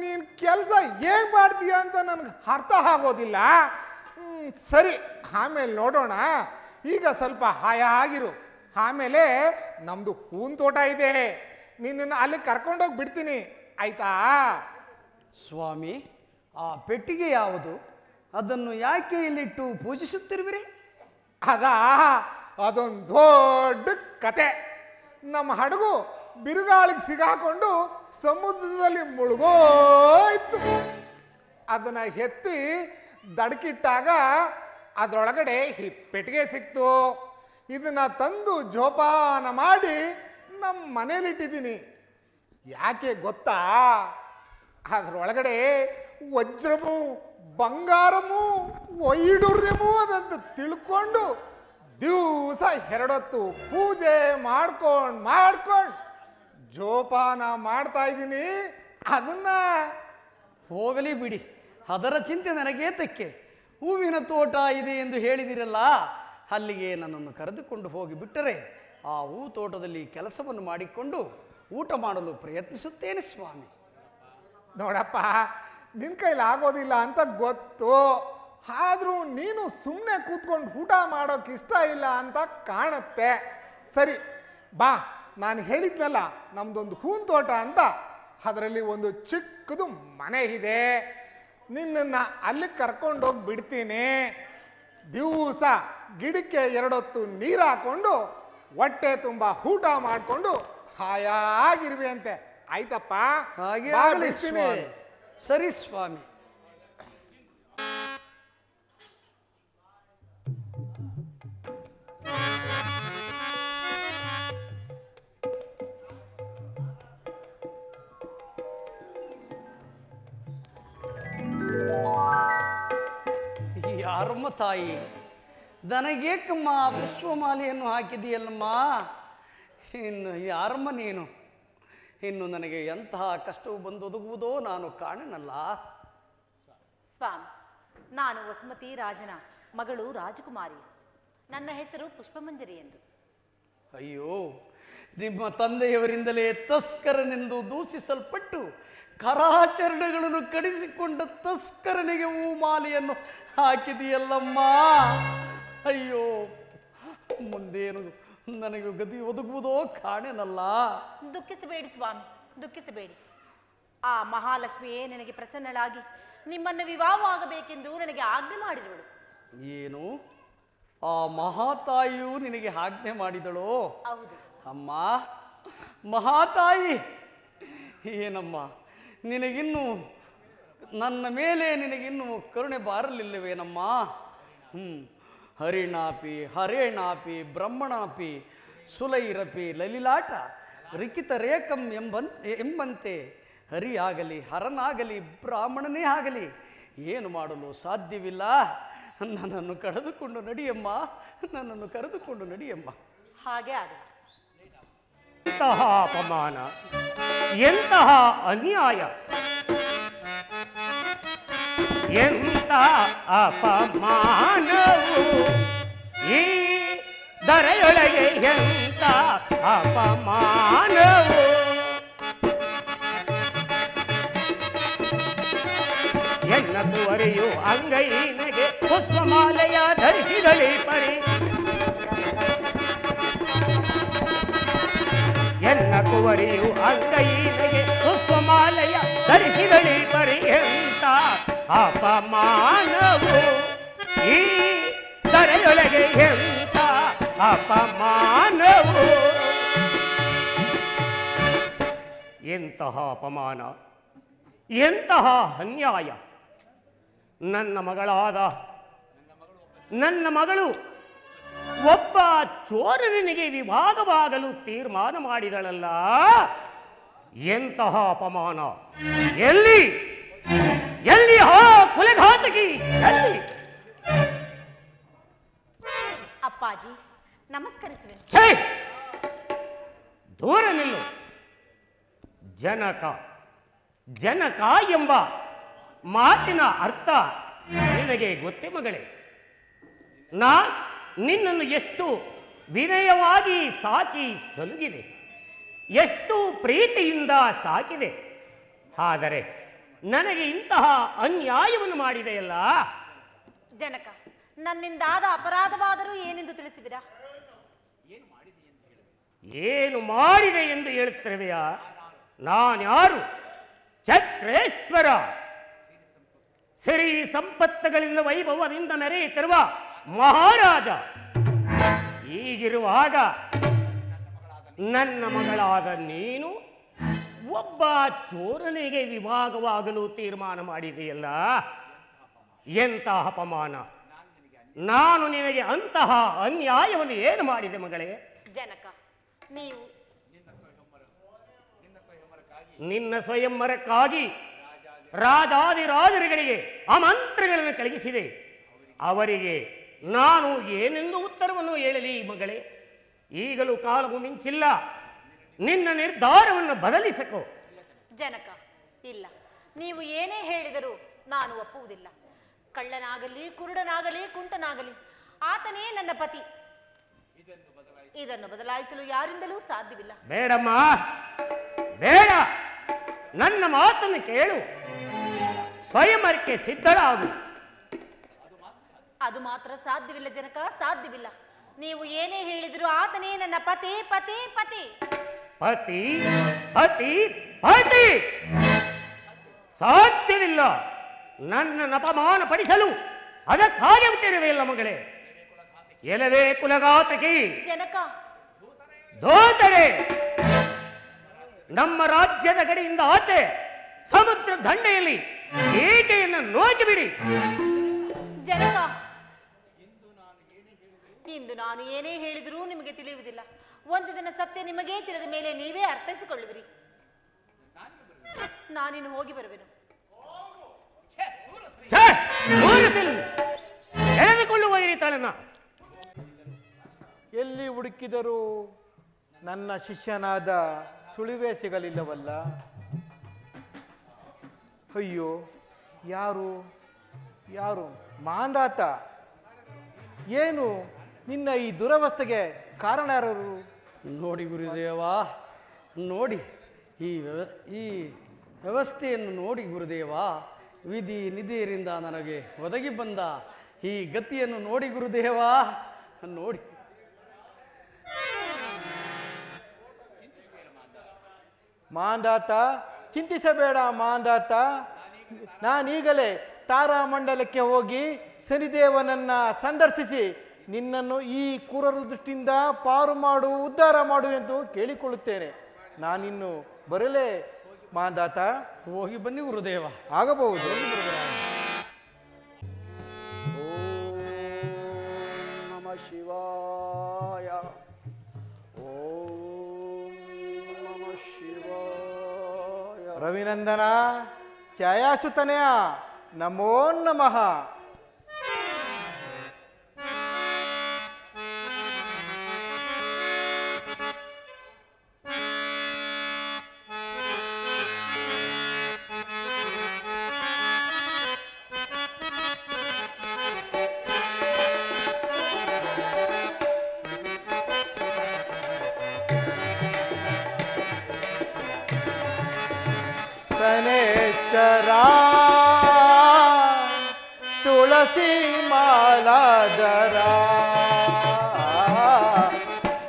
ನೀನು ಕೆಲಸ ಹೇಗೆ ಮಾಡ್ತೀಯ ಅಂತ ನನಗೆ ಅರ್ಥ ಆಗೋದಿಲ್ಲ. ಸರಿ, ಆಮೇಲೆ ನೋಡೋಣ. ಈಗ ಸ್ವಲ್ಪ ಹಾಯಾಗಿರು. ಆಮೇಲೆ ನಮ್ಮದು ಹೂವಿನ ತೋಟ ಇದೆ, ನಿನ್ನನ್ನು ಅಲ್ಲಿ ಕರ್ಕೊಂಡೋಗಿ ಬಿಡ್ತೀನಿ, ಆಯ್ತಾ? ಸ್ವಾಮಿ, ಆ ಪೆಟ್ಟಿಗೆ ಯಾವುದು? ಅದನ್ನು ಯಾಕೆ ಇಲ್ಲಿಟ್ಟು ಪೂಜಿಸುತ್ತಿರುವಿರಿ? ಅದೊಂದು ದೊಡ್ಡ ಕತೆ. ನಮ್ಮ ಹಡಗು ಬಿರುಗಾಳಿಗೆ ಸಿಗಾಕೊಂಡು ಸಮುದ್ರದಲ್ಲಿ ಮುಳುಗೋಯ್ತು. ಅದನ್ನು ಎತ್ತಿ ದಡಕಿಟ್ಟಾಗ ಅದರೊಳಗಡೆ ಈ ಪೆಟ್ಟಿಗೆ ಸಿಕ್ತು. ಇದನ್ನ ತಂದು ಜೋಪಾನ ಮಾಡಿ ನಮ್ಮ ಮನೇಲಿಟ್ಟಿದ್ದೀನಿ. ಯಾಕೆ ಗೊತ್ತಾ? ಅದರೊಳಗಡೆ ವಜ್ರಮು ಬಂಗಾರಮು ವೈಡೂರ್ಯಮು ಅದಂತ ತಿಳ್ಕೊಂಡು ದಿವಸ 2 ಹೊತ್ತು ಪೂಜೆ ಮಾಡ್ಕೊಂಡು ಜೋಪಾನ ಮಾಡ್ತಾ ಇದ್ದೀನಿ ಅದನ್ನ. ಹೋಗಲಿ ಬಿಡಿ, ಅದರ ಚಿಂತೆ ನನಗೇ ತಕ್ಕೆ. ಹೂವಿನ ತೋಟ ಇದೆ ಎಂದು ಹೇಳಿದಿರಲ್ಲ, ಅಲ್ಲಿಗೆ ನನ್ನನ್ನು ಕರೆದುಕೊಂಡು ಹೋಗಿ ಬಿಟ್ಟರೆ ಆ ಹೂ ತೋಟದಲ್ಲಿ ಕೆಲಸವನ್ನು ಮಾಡಿಕೊಂಡು ಊಟ ಮಾಡಲು ಪ್ರಯತ್ನಿಸುತ್ತೇನೆ ಸ್ವಾಮಿ. ನೋಡಪ್ಪ, ನಿನ್ನ ಕೈಲಿ ಆಗೋದಿಲ್ಲ ಅಂತ ಗೊತ್ತು. ಆದರೂ ನೀನು ಸುಮ್ಮನೆ ಕೂತ್ಕೊಂಡು ಊಟ ಮಾಡೋಕೆ ಇಷ್ಟ ಇಲ್ಲ ಅಂತ ಕಾಣುತ್ತೆ. ಸರಿ ಬಾ, ನಾನು ಹೇಳಿದ್ನಲ್ಲ ನಮ್ದೊಂದು ಹೂವಿನ ತೋಟ ಅಂತ, ಅದರಲ್ಲಿ ಒಂದು ಚಿಕ್ಕದು ಮನೆ ಇದೆ. ನಿನ್ನನ್ನು ಅಲ್ಲಿ ಕರ್ಕೊಂಡೋಗಿ ಬಿಡ್ತೀನಿ. ದಿವಸ ಗಿಡಕ್ಕೆ 2 ಹೊತ್ತು ನೀರು ಹಾಕೊಂಡು ಹೊಟ್ಟೆ ತುಂಬ ಊಟ ಮಾಡಿಕೊಂಡು ಹಾಯಾಗಿರ್ವಿ ಅಂತೆ, ಆಯ್ತಪ್ಪ? ಹಾಗೆ ಬಾ, ಆಗಲಿ ಬಿಡ್ತೀನಿ. ಸ್ವಾಮಿ. ಸರಿ ಸ್ವಾಮಿ. ಯಾರಮ್ಮ ತಾಯಿ, ನನಗೇಕಮ್ಮ ಪುಷ್ಪಮಾಲೆಯನ್ನು ಹಾಕಿದೆಯಲ್ಲಮ್ಮ? ಇನ್ನು ಯಾರಮ್ಮ ನೀನು? ಇನ್ನು ನನಗೆ ಎಂತಹ ಕಷ್ಟವು ಬಂದೊದಗುವುದೋ ನಾನು ಕಾಣನಲ್ಲ. ಸ್ವಾಮಿ, ನಾನು ವಸುಮತಿ ರಾಜನ ಮಗಳು ರಾಜಕುಮಾರಿ. ನನ್ನ ಹೆಸರು ಪುಷ್ಪಮಂಜರಿ ಎಂದು. ಅಯ್ಯೋ, ನಿಮ್ಮ ತಂದೆಯವರಿಂದಲೇ ತಸ್ಕರನೆಂದು ದೂಷಿಸಲ್ಪಟ್ಟು ಕರಾಚರಣೆಗಳನ್ನು ಕಡಿಸಿಕೊಂಡ ತಸ್ಕರನಿಗೆ ಹೂಮಾಲೆಯನ್ನು ಹಾಕಿದೆಯಲ್ಲಮ್ಮ. ಅಯ್ಯೋ, ಮುಂದೇನು ನನಗೆ ಗತಿ ಒದಗುವುದೋ ಕಾಣೆನಲ್ಲ. ದುಃಖಿಸಬೇಡಿ ಸ್ವಾಮಿ, ದುಃಖಿಸಬೇಡಿ. ಆ ಮಹಾಲಕ್ಷ್ಮಿಯೇ ನನಗೆ ಪ್ರಸನ್ನಳಾಗಿ ನಿಮ್ಮನ್ನು ವಿವಾಹವಾಗಬೇಕೆಂದು ನನಗೆ ಆಜ್ಞೆ ಮಾಡಿದಳು. ಏನು, ಆ ಮಹಾತಾಯಿಯು ನಿನಗೆ ಆಜ್ಞೆ ಮಾಡಿದಳೋ? ಹೌದು ಅಮ್ಮ, ಮಹಾತಾಯಿ, ಏನಮ್ಮ ನಿನಗಿನ್ನು ನನ್ನ ಮೇಲೆ ನಿನಗಿನ್ನು ಕರುಣೆ ಬಾರಲಿಲ್ಲವೇನಮ್ಮ? ಹರಿಣಾಪಿ ಹರೇಣಾಪಿ ಬ್ರಹ್ಮಣಾಪಿ ಸುಲೈರಪಿ ಲಲಿಲಾಟ ರಿಕಿತ ರೇಖಂ ಎಂಬಂತೆ ಹರಿಯಾಗಲಿ ಹರನಾಗಲಿ ಬ್ರಾಹ್ಮಣನೇ ಆಗಲಿ ಏನು ಮಾಡಲು ಸಾಧ್ಯವಿಲ್ಲ. ನನ್ನನ್ನು ಕರೆದುಕೊಂಡು ನಡಿಯಮ್ಮ, ನನ್ನನ್ನು ಕರೆದುಕೊಂಡು ನಡಿಯಮ್ಮ. ಹಾಗೆ ಆಗಲಿ. ಎಂತಹ ಅಪಮಾನ, ಎಂತಹ ಅನ್ಯಾಯ, ಎಂತ ಅಪಮಾನವು ಈ ದರೆಯೊಳಗೆ, ಎಂತ ಅಪಮಾನವು. ಎನ್ನ ಕುವರಿಯು ಅಂಗೈನಗೆ ಪುಷ್ಪಮಾಲೆಯ ಧರಿಸಿದಳಿ ಪರಿ, ಎನ್ನ ಕುವರಿಯು ಅಂಗೈನಗೆ ಪುಷ್ಪಮಾಲೆಯ ಧರಿಸಿದಳಿ ಪರಿ, ಎಂತ ಅಪಮಾನವು ಈ ದರೆಯೊಳಗೆ, ಎಂತ ಅಪಮಾನವು. ಎಂತಹ ಅಪಮಾನ, ಎಂತಹ ಅನ್ಯಾಯ. ನನ್ನ ಮಗಳು ಒಬ್ಬ ಚೋರನಿಗೆ ವಿವಾಹವಾಗಲು ತೀರ್ಮಾನ ಮಾಡಿದಳಲ್ಲ. ಎಂತಹ ಅಪಮಾನ! ಎಲ್ಲಿ ಎಲ್ಲಿ ಹೋ ಕುಲಘಾತಕಿ, ಎಲ್ಲಿ? ಅಪ್ಪಾಜಿ, ನಮಸ್ಕರಿಸುವೆ. ದೂರ ನಿಲ್ಲು. ಜನಕ ಎಂಬ ಮಾತಿನ ಅರ್ಥ ನಿನಗೆ ಗೊತ್ತೇ ಮಗಳೇ? ನಿನ್ನನ್ನು ಎಷ್ಟು ವಿನಯವಾಗಿ ಸಾಕಿ ಸಲುಗಿದೆ, ಎಷ್ಟು ಪ್ರೀತಿಯಿಂದ ಸಾಕಿದೆ. ಆದರೆ ನನಗೆ ಇಂತಹ ಅನ್ಯಾಯವನ್ನು ಮಾಡಿದೆಯಲ್ಲ. ಜನಕ, ನನ್ನಿಂದಾದ ಅಪರಾಧವಾದರೂ ಏನೆಂದು ತಿಳಿಸುವಿರಾ? ಏನು ಮಾಡಿದೆ ಎಂದು ಹೇಳುತ್ತಿರುವೆಯಾ? ನಾನ್ಯಾರು? ಚಕ್ರೇಶ್ವರ, ಸಿರಿ ಸಂಪತ್ತುಗಳಿಂದ ವೈಭವದಿಂದ ಮೆರೆಯುತ್ತಿರುವ ಮಹಾರಾಜ. ಹೀಗಿರುವಾಗ ನನ್ನ ಮಗಳಾದ ನೀನು ಒಬ್ಬ ಚೋರನಿಗೆ ವಿವಾಹವಾಗಲು ತೀರ್ಮಾನ ಮಾಡಿದೆಯಲ್ಲ. ಎಂತಹ ಅಪಮಾನ! ನಾನು ನಿನಗೆ ಅಂತಹ ಅನ್ಯಾಯವನ್ನು ಏನು ಮಾಡಿದೆ ಮಗಳೇ? ಜನಕ, ನೀವು ನಿನ್ನ ಸ್ವಯಂವರಕ್ಕಾಗಿ ರಾಜಾದಿರಾಜರುಗಳಿಗೆ ಆಮಂತ್ರಣಗಳನ್ನು ಕಳುಹಿಸಿದೆ. ಅವರಿಗೆ ನಾನು ಏನೆಂದು ಉತ್ತರವನ್ನು ಹೇಳಲಿ ಮಗಳೇ? ಈಗಲೂ ಕಾಲವು ಮಿಂಚಿಲ್ಲ. ನಿನ್ನ ನಿರ್ಧಾರವನ್ನು ಬದಲಿಸಕೋ. ಜನಕ, ಇಲ್ಲ, ನೀವು ಏನೇ ಹೇಳಿದರೂ ನಾನು ಒಪ್ಪುವುದಿಲ್ಲ. ಕಳ್ಳನಾಗಲಿ, ಕುರುಡನಾಗಲಿ, ಕುಂಟನಾಗಲಿ, ಆತನೇ ನನ್ನ ಪತಿ. ಇದನ್ನು ಬದಲಾಯಿಸಲು ಯಾರಿಂದಲೂ ಸಾಧ್ಯವಿಲ್ಲ. ಬೇಡಮ್ಮ, ಬೇಡ. ನನ್ನ ಮಾತನ್ನು ಕೇಳು. ಸ್ವಯಂವರಕ್ಕೆ ಸಿದ್ಧರಾಗು. ಅದು ಮಾತ್ರ ಸಾಧ್ಯವಿಲ್ಲ ಜನಕ, ಸಾಧ್ಯವಿಲ್ಲ. ನೀವು ಏನೇ ಹೇಳಿದರೂ ಆತನೇ ನನ್ನ ಪತಿ ಪತಿ ಪತಿ ಪತಿ ಪತಿ ಪತಿ. ಸಾಧ್ಯವಿಲ್ಲ. ನನ್ನನ್ನು ಅಪಮಾನ ಪಡಿಸಲು ಅದಕ್ಕಾಗುತ್ತಿರುವೆಯಲ್ಲ ಮಗಳೇ. ಎಲವೇ ಕುಲಘಾತಕಿ ಜನಕ, ದೋತರೆ, ನಮ್ಮ ರಾಜ್ಯದ ಗಡಿಯಿಂದ ಆಚೆ ಸಮುದ್ರ ದಂಡೆಯಲ್ಲಿ ಈಕೆಯನ್ನು ನೋಕಿಬಿಡಿ. ಜನಕ, ಇಂದು ನಾನು ಏನೇ ಹೇಳಿದರೂ ನಿಮಗೆ ತಿಳಿಯುವುದಿಲ್ಲ. ಒಂದು ದಿನ ಸತ್ಯ ನಿಮಗೇ ತಿಳಿದ ಮೇಲೆ ನೀವೇ ಅರ್ಥೈಸಿಕೊಳ್ಳುವಿರಿ. ನಾನಿನ್ನು ಹೋಗಿ ಬರುವೆನು. ಎಳೆದುಕೊಳ್ಳುವ ರೀತಿಯನ್ನ ಎಲ್ಲಿ ಹುಡುಕಿದರೂ ನನ್ನ ಶಿಷ್ಯನಾದ ಸುಳಿವೇ ಸಿಗಲಿಲ್ಲವಲ್ಲ. ಅಯ್ಯೋ, ಯಾರು ಯಾರು ಮಾಂದಾತ? ಏನು ನಿನ್ನ ಈ ದುರವಸ್ಥೆಗೆ ಕಾರಣ ಯಾರು? ನೋಡಿ ಗುರುದೇವ, ನೋಡಿ ಈ ವ್ಯವಸ್ಥೆಯನ್ನು ನೋಡಿ ಗುರುದೇವ. ವಿಧಿ ನಿಧಿಯರಿಂದ ನನಗೆ ಒದಗಿ ಬಂದ ಈ ಗತಿಯನ್ನು ನೋಡಿ ಗುರುದೇವ, ನೋಡಿ. ಮಾಂದಾತ, ಚಿಂತಿಸಬೇಡ ಮಾಂದಾತ. ನಾನೀಗಲೇ ತಾರಾಮಂಡಲಕ್ಕೆ ಹೋಗಿ ಶನಿದೇವನನ್ನ ಸಂದರ್ಶಿಸಿ ನಿನ್ನನ್ನು ಈ ಕುರರು ದೃಷ್ಟಿಯಿಂದ ಪಾರು ಮಾಡು, ಉದ್ಧಾರ ಮಾಡು ಎಂದು ಕೇಳಿಕೊಳ್ಳುತ್ತೇನೆ. ನಾನಿನ್ನು ಬರಲೇ ಮಾಂದಾತ? ಹೋಗಿ ಬನ್ನಿ ಗುರುದೇವ. ಆಗಬಹುದು. ನಮ ಶಿವಾಯ. ಓಂ ನಮ ಶಿವಾಯ. ರವಿನಂದನ ಛಾಯಾಸುತನೆಯ ನಮೋ ನಮಃ. शनैश्चरा तुलसी मालाधरा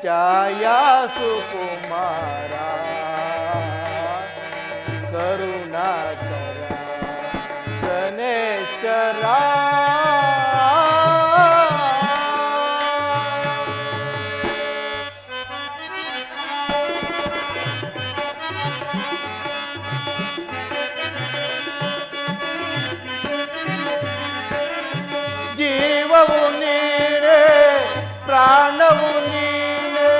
छाया सुकुमारा करुणाकरा शनैश्चरा. ಜೀವವು ನೀನೆ, ಪ್ರಾಣವು ನೀನೆ,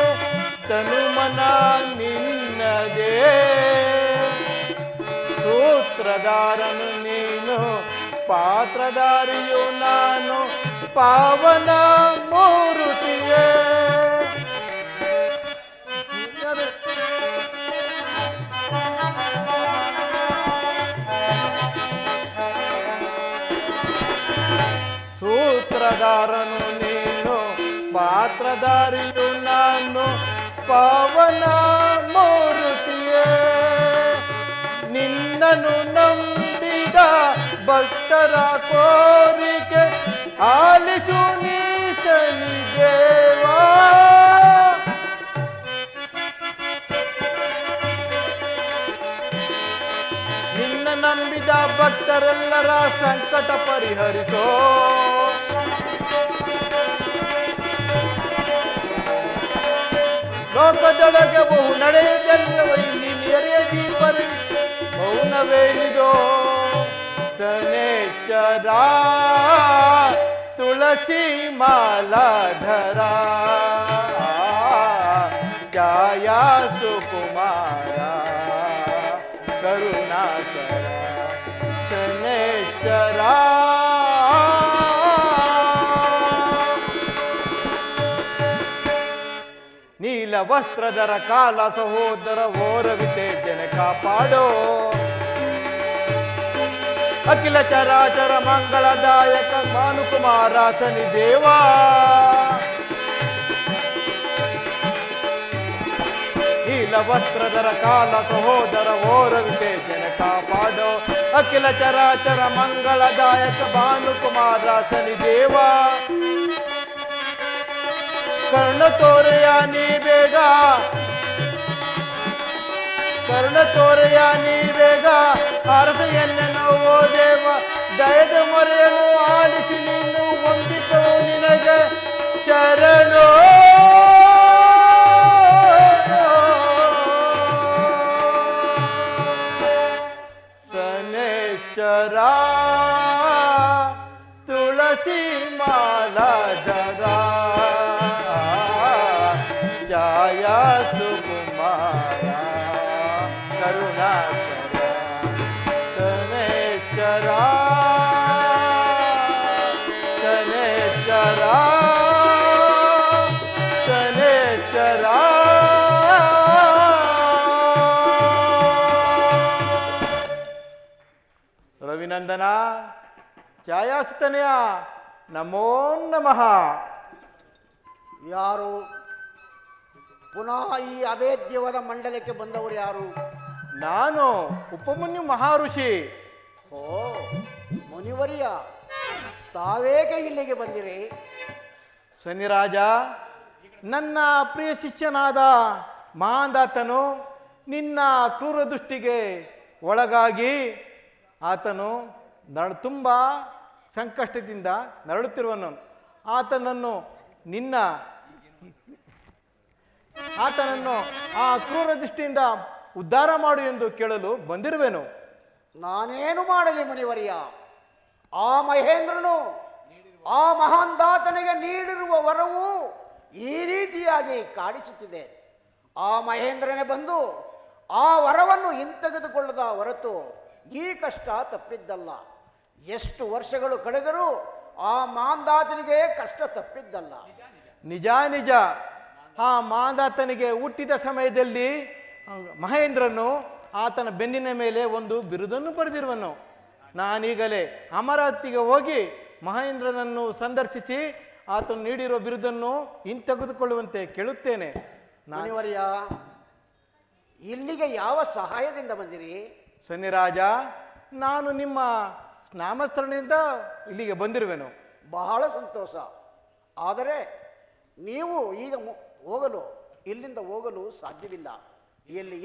ತನುಮನ ನಿನ್ನದೇ. ಸೂತ್ರಧಾರನು ನೀನು, ಪಾತ್ರಧಾರಿಯು ನಾನು, ಪಾವನ ಮೂರುತಿಯೇ. ಸೂತ್ರಧಾರನು ನೀನು, ಪಾತ್ರಧಾರಿಯು ನಾನು, ಪಾವನ ಮೂರುತಿಯೇ. ನಿನ್ನನ್ನು ನಂಬಿದ ಭಕ್ತರ ಕೋರಿಕೆ ಆಲಿಸು ನೀ ಶನಿದೇವಾ. ನಿನ್ನ ನಂಬಿದ ಭಕ್ತರೆಲ್ಲರ ಸಂಕಟ ಪರಿಹರಿಸೋ. ಲೋಕದೊಳಗೆ ಬಹು ನಡೆಯದೆಲ್ಲವ ಇಲ್ಲಿ ನೆರೆಯ ದೀಪರಿ ಮೌನವೇನಿದೋ. ಶನೈಶ್ಚರ ತುಳಸಿ ಮಾಲಾಧರ ಛಾಯಾ ಸುಕುಮಾರ ಕರುಣಾಕರ ಶನೈಶ್ಚರ. ನೀಲ ವಸ್ತ್ರಧರ ಕಾಲ ಸಹೋದರ ಓರವಿತೆ ಜನ ಕಾಪಾಡೋ. ಅಖಿಲ ಚರಾಚರ ಮಂಗಳದಾಯಕ ಭಾನುಕುಮಾರ ಶನಿದೇವಾ. ನೀಲ ವಸ್ತ್ರಧರ ಕಾಲ ಸಹೋದರ ಓರವಿತೆ ಜನ ಕಾಪಾಡೋ. ಅಖಿಲ ಚರಾಚರ ಮಂಗಳದಾಯಕ ಭಾನುಕುಮಾರ ಶನಿದೇವಾ. ಕರ್ಣ ತೋರೆಯ ನೀ ಬೇಗ, ಕರ್ಣ ತೋರೆಯ ನೀ ಬೇಗ, ಅರಸೆಯನ್ನೆನು ಓ ದೇವ. ದಯದ ಮೊರೆಯನ್ನು ಆಲಿಸಿ ನೀನು ವಂದಿತವು ನಿನಗೆ ಶರಣೋ. ಶನೈಶ್ಚರ ತುಳಸಿ ಮಾಲಾಧರ ಛಾಯಾ ಸುಕುಮಾರ ಕರುಣಾಕರ ಶನೈಶ್ಚರ. ಶನೈಶ್ಚರ ಶನೈಶ್ಚರ. ರವಿನಂದನ ಛಾಯಾಸುತನೆಯ ನಮೋ ನಮಃ. ಯಾರು ಪುನಃ ಈ ಅಭೇದ್ಯವಾದ ಮಂಡಲಕ್ಕೆ ಬಂದವರು ಯಾರು? ನಾನು ಉಪಮನ್ಯು ಮಹಾಋಷಿ. ಓ ಮುನಿವರಿಯ, ತಾವೇಕೆ ಇಲ್ಲಿಗೆ ಬಂದಿರಿ? ಶನಿರಾಜ, ನನ್ನ ಪ್ರಿಯ ಶಿಷ್ಯನಾದ ಮಾಂದಾತನು ನಿನ್ನ ಕ್ರೂರ ದೃಷ್ಟಿಗೆ ಒಳಗಾಗಿ ಆತನು ತುಂಬ ಸಂಕಷ್ಟದಿಂದ ನರಳುತ್ತಿರುವನು. ಆತನನ್ನು ಆ ಕ್ರೂರ ದೃಷ್ಟಿಯಿಂದ ಉದ್ಧಾರ ಮಾಡು ಎಂದು ಕೇಳಲು ಬಂದಿರುವೆನು. ನಾನೇನು ಮಾಡಲಿ ಮುನಿವರಿಯ? ಆ ಮಹೇಂದ್ರನು ಆ ಮಹಾಂದಾತನಿಗೆ ನೀಡಿರುವ ವರವು ಈ ರೀತಿಯಾಗಿ ಕಾಣಿಸುತ್ತಿದೆ. ಆ ಮಹೇಂದ್ರನೇ ಬಂದು ಆ ವರವನ್ನು ಹಿಂತೆಗೆದುಕೊಳ್ಳದ ಹೊರತು ಈ ಕಷ್ಟ ತಪ್ಪಿದ್ದಲ್ಲ. ಎಷ್ಟು ವರ್ಷಗಳು ಕಳೆದರೂ ಆ ಮಾಂದಾತನಿಗೆ ಕಷ್ಟ ತಪ್ಪಿದ್ದಲ್ಲ. ನಿಜ ನಿಜ. ಆ ಮಾಂದಾತನಿಗೆ ಹುಟ್ಟಿದ ಸಮಯದಲ್ಲಿ ಮಹೇಂದ್ರನು ಆತನ ಬೆನ್ನಿನ ಮೇಲೆ ಒಂದು ಬಿರುದನ್ನು ಬರೆದಿರುವನು. ನಾನೀಗಲೇ ಅಮರಾವತಿಗೆ ಹೋಗಿ ಮಹೇಂದ್ರನನ್ನು ಸಂದರ್ಶಿಸಿ ಆತನು ನೀಡಿರುವ ಬಿರುದನ್ನು ಹಿಂತೆಗೆದುಕೊಳ್ಳುವಂತೆ ಕೇಳುತ್ತೇನೆ. ಮುನಿವರ್ಯ, ಇಲ್ಲಿಗೆ ಯಾವ ಸಹಾಯದಿಂದ ಬಂದಿರಿ? ಶನಿರಾಜ, ನಾನು ನಿಮ್ಮ ನಾಮಸ್ಮರಣೆಯಿಂದ ಇಲ್ಲಿಗೆ ಬಂದಿರುವೆನು. ಬಹಳ ಸಂತೋಷ. ಆದರೆ ನೀವು ಈಗ ಇಲ್ಲಿಂದ ಹೋಗಲು ಸಾಧ್ಯವಿಲ್ಲ.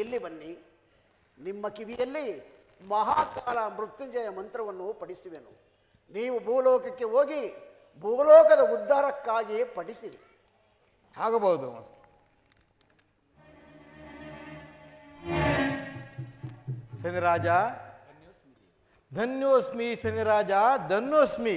ಇಲ್ಲಿ ಬನ್ನಿ. ನಿಮ್ಮ ಕಿವಿಯಲ್ಲಿ ಮಹಾಕಾಲ ಮೃತ್ಯುಂಜಯ ಮಂತ್ರವನ್ನು ಪಠಿಸುವೆನು. ನೀವು ಭೂಲೋಕಕ್ಕೆ ಹೋಗಿ ಭೂಲೋಕದ ಉದ್ಧಾರಕ್ಕಾಗಿ ಪಠಿಸಿರಿ. ಆಗಬಹುದು. ಶನಿರಾಜ, ಧನ್ಯೋಸ್ಮಿ. ಶನಿರಾಜ, ಧನ್ಯೋಸ್ಮಿ.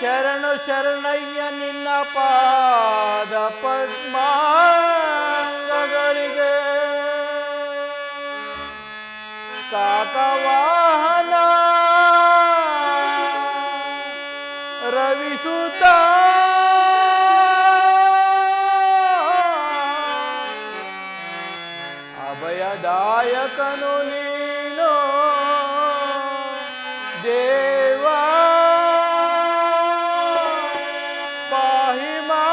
ಶರಣು ಶರಣಯ್ಯ ನಿನ್ನ ಪಾದ ಪದ್ಮಾಂಗಗಳಿಗೆ, ಕಾಕವಾಹನ ರವಿಸುತ್ತ ಅಭಯದಾಯಕನು ನೀನು ದೇವ. ಪಾಹಿಮಾ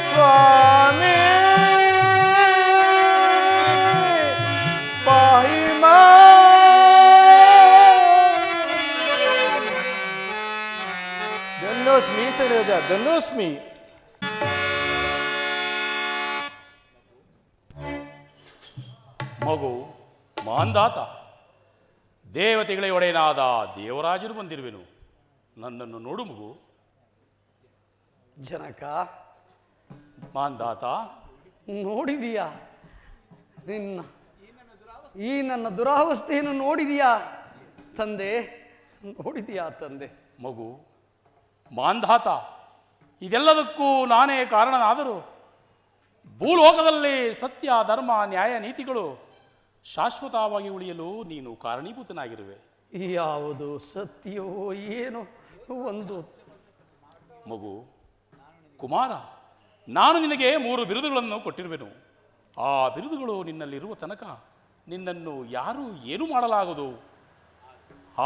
ಸ್ವಾಮಿ, ಪಾಹಿಮಾ. ಧನ್ಯೋಸ್ಮಿ ಶನಿರಾಜ, ಧನ್ಯೋಸ್ಮಿ. ಮಗು ಮಾಂದಾತ, ದೇವತೆಗಳೇ ಒಡೆಯನಾದ ದೇವರಾಜನು ಬಂದಿರುವೆನು. ನನ್ನನ್ನು ನೋಡು ಮಗು. ಜನಕ, ಮಾಂದಾತ, ನೋಡಿದೀಯಾ ಈ ನನ್ನ ದುರಾವಸ್ಥೆಯನ್ನು ನೋಡಿದೀಯಾ ತಂದೆ? ನೋಡಿದೀಯಾ ತಂದೆ? ಮಗು ಮಾಂದಾತ, ಇದೆಲ್ಲದಕ್ಕೂ ನಾನೇ ಕಾರಣನಾದರೂ ಭೂಲೋಕದಲ್ಲಿ ಸತ್ಯ ಧರ್ಮ ನ್ಯಾಯ ನೀತಿಗಳು ಶಾಶ್ವತವಾಗಿ ಉಳಿಯಲು ನೀನು ಕಾರಣೀಭೂತನಾಗಿರುವೆ. ಯಾವುದು ಸತ್ಯವೋ ಏನೋ ಒಂದು. ಮಗು ಕುಮಾರ, ನಾನು ನಿನಗೆ 3 ಬಿರುದುಗಳನ್ನು ಕೊಟ್ಟಿರುವೆನು. ಆ ಬಿರುದುಗಳು ನಿನ್ನಲ್ಲಿರುವ ತನಕ ನಿನ್ನನ್ನು ಯಾರೂ ಏನೂ ಮಾಡಲಾಗದು.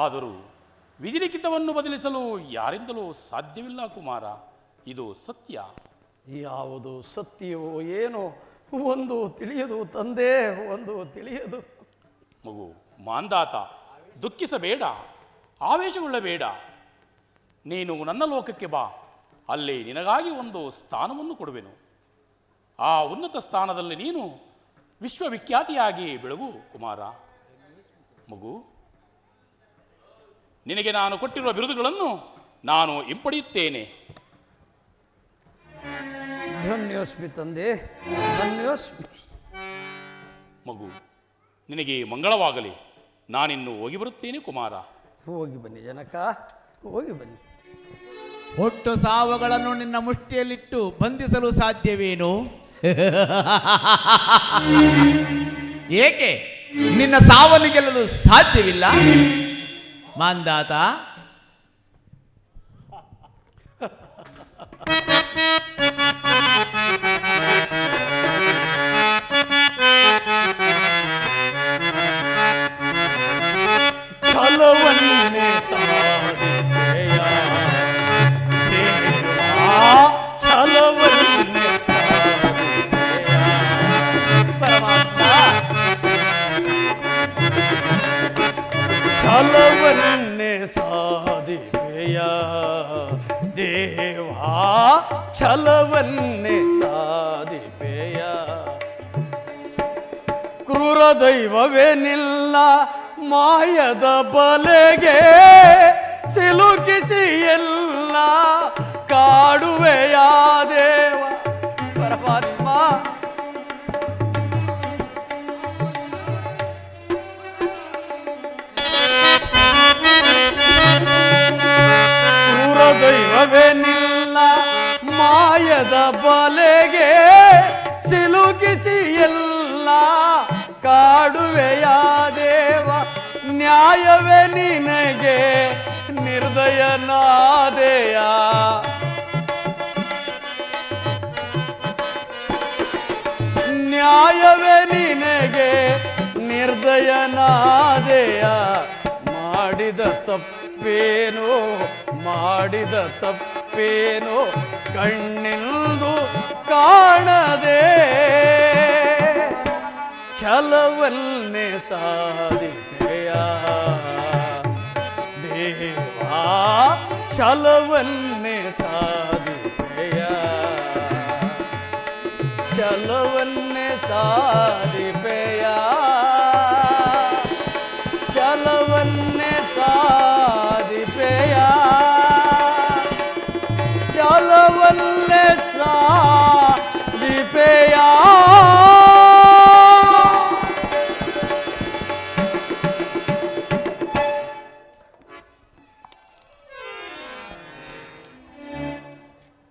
ಆದರೂ ವಿಧಿಲಿಖಿತವನ್ನು ಬದಲಿಸಲು ಯಾರಿಂದಲೂ ಸಾಧ್ಯವಿಲ್ಲ ಕುಮಾರ. ಇದು ಸತ್ಯ. ಯಾವುದು ಸತ್ಯವೋ ಏನೋ ಒಂದು ತಿಳಿಯದು ತಂದೆ, ಒಂದು ತಿಳಿಯದು. ಮಗು ಮಾಂದಾತ, ದುಃಖಿಸಬೇಡ, ಆವೇಶಗೊಳ್ಳಬೇಡ. ನೀನು ನನ್ನ ಲೋಕಕ್ಕೆ ಬಾ. ಅಲ್ಲಿ ನಿನಗಾಗಿ ಒಂದು ಸ್ಥಾನವನ್ನು ಕೊಡುವೆನು. ಆ ಉನ್ನತ ಸ್ಥಾನದಲ್ಲಿ ನೀನು ವಿಶ್ವವಿಖ್ಯಾತಿಯಾಗಿ ಬೆಳಗು ಕುಮಾರ. ಮಗು, ನಿನಗೆ ನಾನು ಕೊಟ್ಟಿರುವ ಬಿರುದುಗಳನ್ನು ನಾನು ಹಿಂಪಡೆಯುತ್ತೇನೆ. ಧನ್ಯೋಸ್ಮಿ ತಂದೆ, ಧನ್ಯೋಸ್ಮಿ. ಮಗು, ನಿನಗೆ ಮಂಗಳವಾಗಲಿ. ನಾನಿನ್ನು ಹೋಗಿ ಬರುತ್ತೇನೆ ಕುಮಾರ. ಹೋಗಿ ಬನ್ನಿ ಜನಕ, ಹೋಗಿ ಬನ್ನಿ. ಹುಟ್ಟು ಸಾವುಗಳನ್ನು ನಿನ್ನ ಮುಷ್ಟಿಯಲ್ಲಿಟ್ಟು ಬಂಧಿಸಲು ಸಾಧ್ಯವೇನು? ಏಕೆ ನಿನ್ನ ಸಾವನ್ನು ಗೆಲ್ಲಲು ಸಾಧ್ಯವಿಲ್ಲ? ಮಾಂದಾತ, ಛಲವನ್ನೇ ಸಾಧಿಪೆಯ ದೇವಾ, ಛಲವನ್ನೇ ಸಾಧಿಪೆಯ ಪರಮಾತ್ಮ, ಛಲವನ್ನೇ ಸಾಧಿಪೆಯ ದೇವಾ, ಛಲವನ್ನೇ ಸಾಧಿಪೆಯ. ಕ್ರೂರ ದೈವವೇನಿಲ್ಲ ಮಾಯದ ಬಲೆಗೆ ಸಿಲುಕಿಸಿ ಎಲ್ಲ ಕಾಡುವೆಯ ದೇವ ಪರಮಾತ್ಮ. ಕ್ರೂರ ದೈವವೇನಿಲ್ಲ ಮಾಯದ ಬಲೆಗೆ ಸಿಲುಕಿಸಿ ಎಲ್ಲ ಕಾಡುವೆಯ ದೇವ. ನ್ಯಾಯವೇ ನಿನಗೆ ನಿರ್ದಯನಾದೆಯ, ನ್ಯಾಯವೇ ನಿನಗೆ ನಿರ್ದಯನಾದೆಯ. ಮಾಡಿದ ತಪ್ಪೇನೋ ಮಾಡಿದ ತಪ್ಪೇನೋ ಕಣ್ಣೆಂದು ಕಾಣದೆ ಛಲವನ್ನೇ ಸಾಧಿಪೆಯ ದೇವಾ, ಛಲವನ್ನೇ ಸಾಧಿಪೆಯ, ಛಲವನ್ನೇ ಸಾಧಿಪೆಯ, ಛಲವನ್ನೇ ಸಾಧಿಪೆಯ, ಛಲವನ್ನೇ ಸಾಧಿಪೆಯ.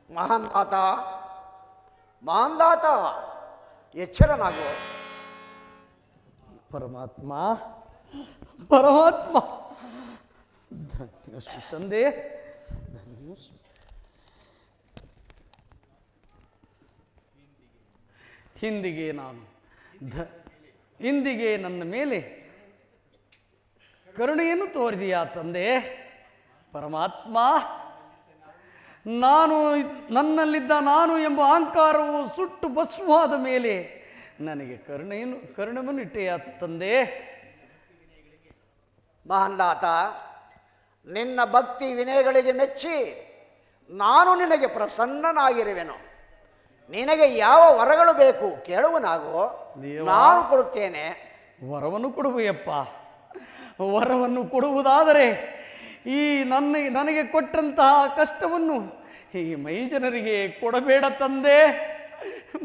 ಮಹಾಂದಾತ, ಮಹಾಂದಾತ, ಎಚ್ಚರನಾಗು. ಪರಮಾತ್ಮ, ಪರಮಾತ್ಮ, ಧನ್ಯೋಸ್ಮಿ ತಂದೆ, ಧನ್ಯೋಸ್ಮಿ. ಇಂದಿಗೆ ನನ್ನ ಮೇಲೆ ಕರುಣೆಯನ್ನು ತೋರಿದೆಯಾ ತಂದೆ? ಪರಮಾತ್ಮ, ನನ್ನಲ್ಲಿದ್ದ ನಾನು ಎಂಬ ಅಹಂಕಾರವು ಸುಟ್ಟು ಭಸ್ಮವಾದ ಮೇಲೆ ನನಗೆ ಕರುಣೆಯನ್ನು ಇಟ್ಟೆಯಾ ತಂದೆ? ಮಹಾಂದಾತ, ನಿನ್ನ ಭಕ್ತಿ ವಿನಯಗಳಿಗೆ ಮೆಚ್ಚಿ ನಾನು ನಿನಗೆ ಪ್ರಸನ್ನನಾಗಿರುವೆನು. ನಿನಗೆ ಯಾವ ವರಗಳು ಬೇಕು ಕೇಳುವನಾಗೋ, ನಾನು ಕೊಡುತ್ತೇನೆ. ವರವನ್ನು ಕೊಡುವೆಯಪ್ಪ. ವರವನ್ನು ಕೊಡುವುದಾದರೆ ಈ ನನಗೆ ಕೊಟ್ಟಂತಹ ಕಷ್ಟವನ್ನು ಈ ಮೈ ಜನರಿಗೆ ಕೊಡಬೇಡ ತಂದೆ,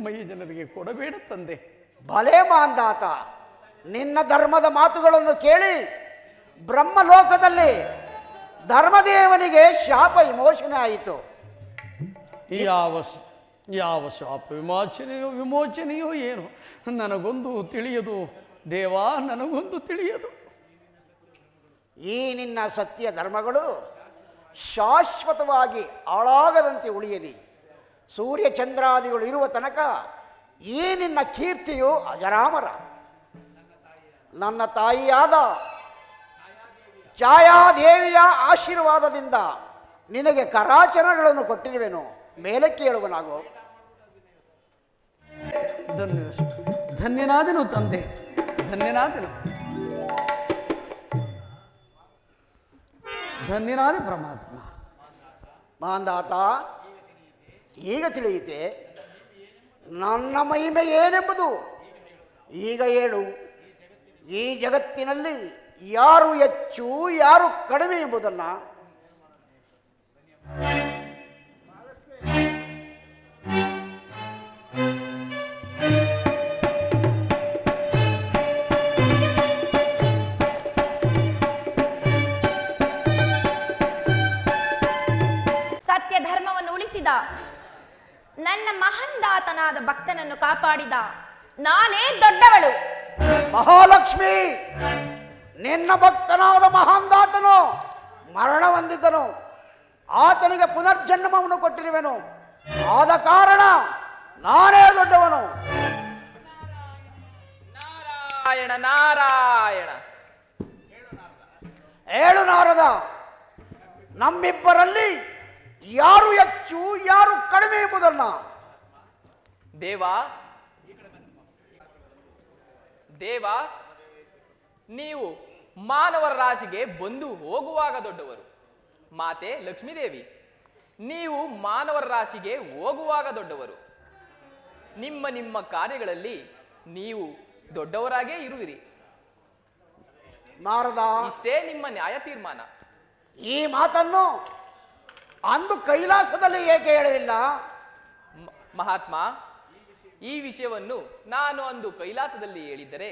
ಮೈ ಜನರಿಗೆ ಕೊಡಬೇಡ ತಂದೆ. ಭಲೇ ಮಹಾಂದಾತ, ನಿನ್ನ ಧರ್ಮದ ಮಾತುಗಳನ್ನು ಕೇಳಿ ಬ್ರಹ್ಮಲೋಕದಲ್ಲಿ ಧರ್ಮದೇವನಿಗೆ ಶಾಪ ವಿಮೋಚನೆ ಆಯಿತು. ಯಾವ ಶಾಪ ವಿಮೋಚನೆಯೋ ಏನು ನನಗೊಂದು ತಿಳಿಯದು ದೇವಾ, ನನಗೊಂದು ತಿಳಿಯದು. ಈ ನಿನ್ನ ಸತ್ಯ ಧರ್ಮಗಳು ಶಾಶ್ವತವಾಗಿ ಹಾಳಾಗದಂತೆ ಉಳಿಯಲಿ. ಸೂರ್ಯ ಚಂದ್ರಾದಿಗಳು ಇರುವ ತನಕ ಈ ನಿನ್ನ ಕೀರ್ತಿಯು ಅಜರಾಮರ. ನನ್ನ ತಾಯಿಯಾದ ಛಾಯಾದೇವಿಯ ಆಶೀರ್ವಾದದಿಂದ ನಿನಗೆ ಕರಾಚರಣೆಗಳನ್ನು ಕೊಟ್ಟಿರುವೆನು. ಮೇಲೆ ಕೇಳುವನಾಗೋ. ಧನ್ಯನಾದನು ತಂದೆ, ಧನ್ಯನಾದನು, ಧನ್ಯನಾದ ಪರಮಾತ್ಮ. ಮಹಾಂದಾತ, ಈಗ ತಿಳಿಯುತ್ತೆ ನನ್ನ ಮಹಿಮೆ ಏನೆಂಬುದು. ಈಗ ಹೇಳು, ಈ ಜಗತ್ತಿನಲ್ಲಿ ಯಾರು ಹೆಚ್ಚು ಯಾರು ಕಡಿಮೆ ಎಂಬುದನ್ನು. ಸತ್ಯ ಧರ್ಮವನ್ನು ಉಳಿಸಿದ ನನ್ನ ಮಹಂದಾತನಾದ ಭಕ್ತನನ್ನು ಕಾಪಾಡಿದ ನಾನೇ ದೊಡ್ಡವಳು. ಮಹಾಲಕ್ಷ್ಮಿ, ನಿನ್ನ ಭಕ್ತನಾದ ಮಹಾಂದಾತನು ಮರಣ ಹೊಂದಿದ್ದನು. ಆತನಿಗೆ ಪುನರ್ಜನ್ಮವನ್ನು ಕೊಟ್ಟಿರುವೆನು. ಆದ ಕಾರಣ ನಾನೇ ದೊಡ್ಡವನು. ನಾರಾಯಣ ನಾರಾಯಣ. ಹೇಳು ನಾರದ, ನಮ್ಮಿಬ್ಬರಲ್ಲಿ ಯಾರು ಹೆಚ್ಚು ಯಾರು ಕಡಿಮೆ ಎಂಬುದನ್ನ. ದೇವ, ನೀವು ಮಾನವರ ರಾಶಿಗೆ ಬಂದು ಹೋಗುವಾಗ ದೊಡ್ಡವರು. ಮಾತೆ ಲಕ್ಷ್ಮೀದೇವಿ, ನೀವು ಮಾನವರ ರಾಶಿಗೆ ಹೋಗುವಾಗ ದೊಡ್ಡವರು. ನಿಮ್ಮ ನಿಮ್ಮ ಕಾರ್ಯಗಳಲ್ಲಿ ನೀವು ದೊಡ್ಡವರಾಗೇ ಇರುವಿರಿ. ನಾರದ, ಇಷ್ಟೇ ನಿಮ್ಮ ನ್ಯಾಯ ತೀರ್ಮಾನ. ಈ ಮಾತನ್ನು ಅಂದು ಕೈಲಾಸದಲ್ಲಿ ಏಕೆ ಹೇಳಲಿಲ್ಲ? ಮಹಾತ್ಮ, ಈ ವಿಷಯವನ್ನು ನಾನು ಅಂದು ಕೈಲಾಸದಲ್ಲಿ ಹೇಳಿದ್ದರೆ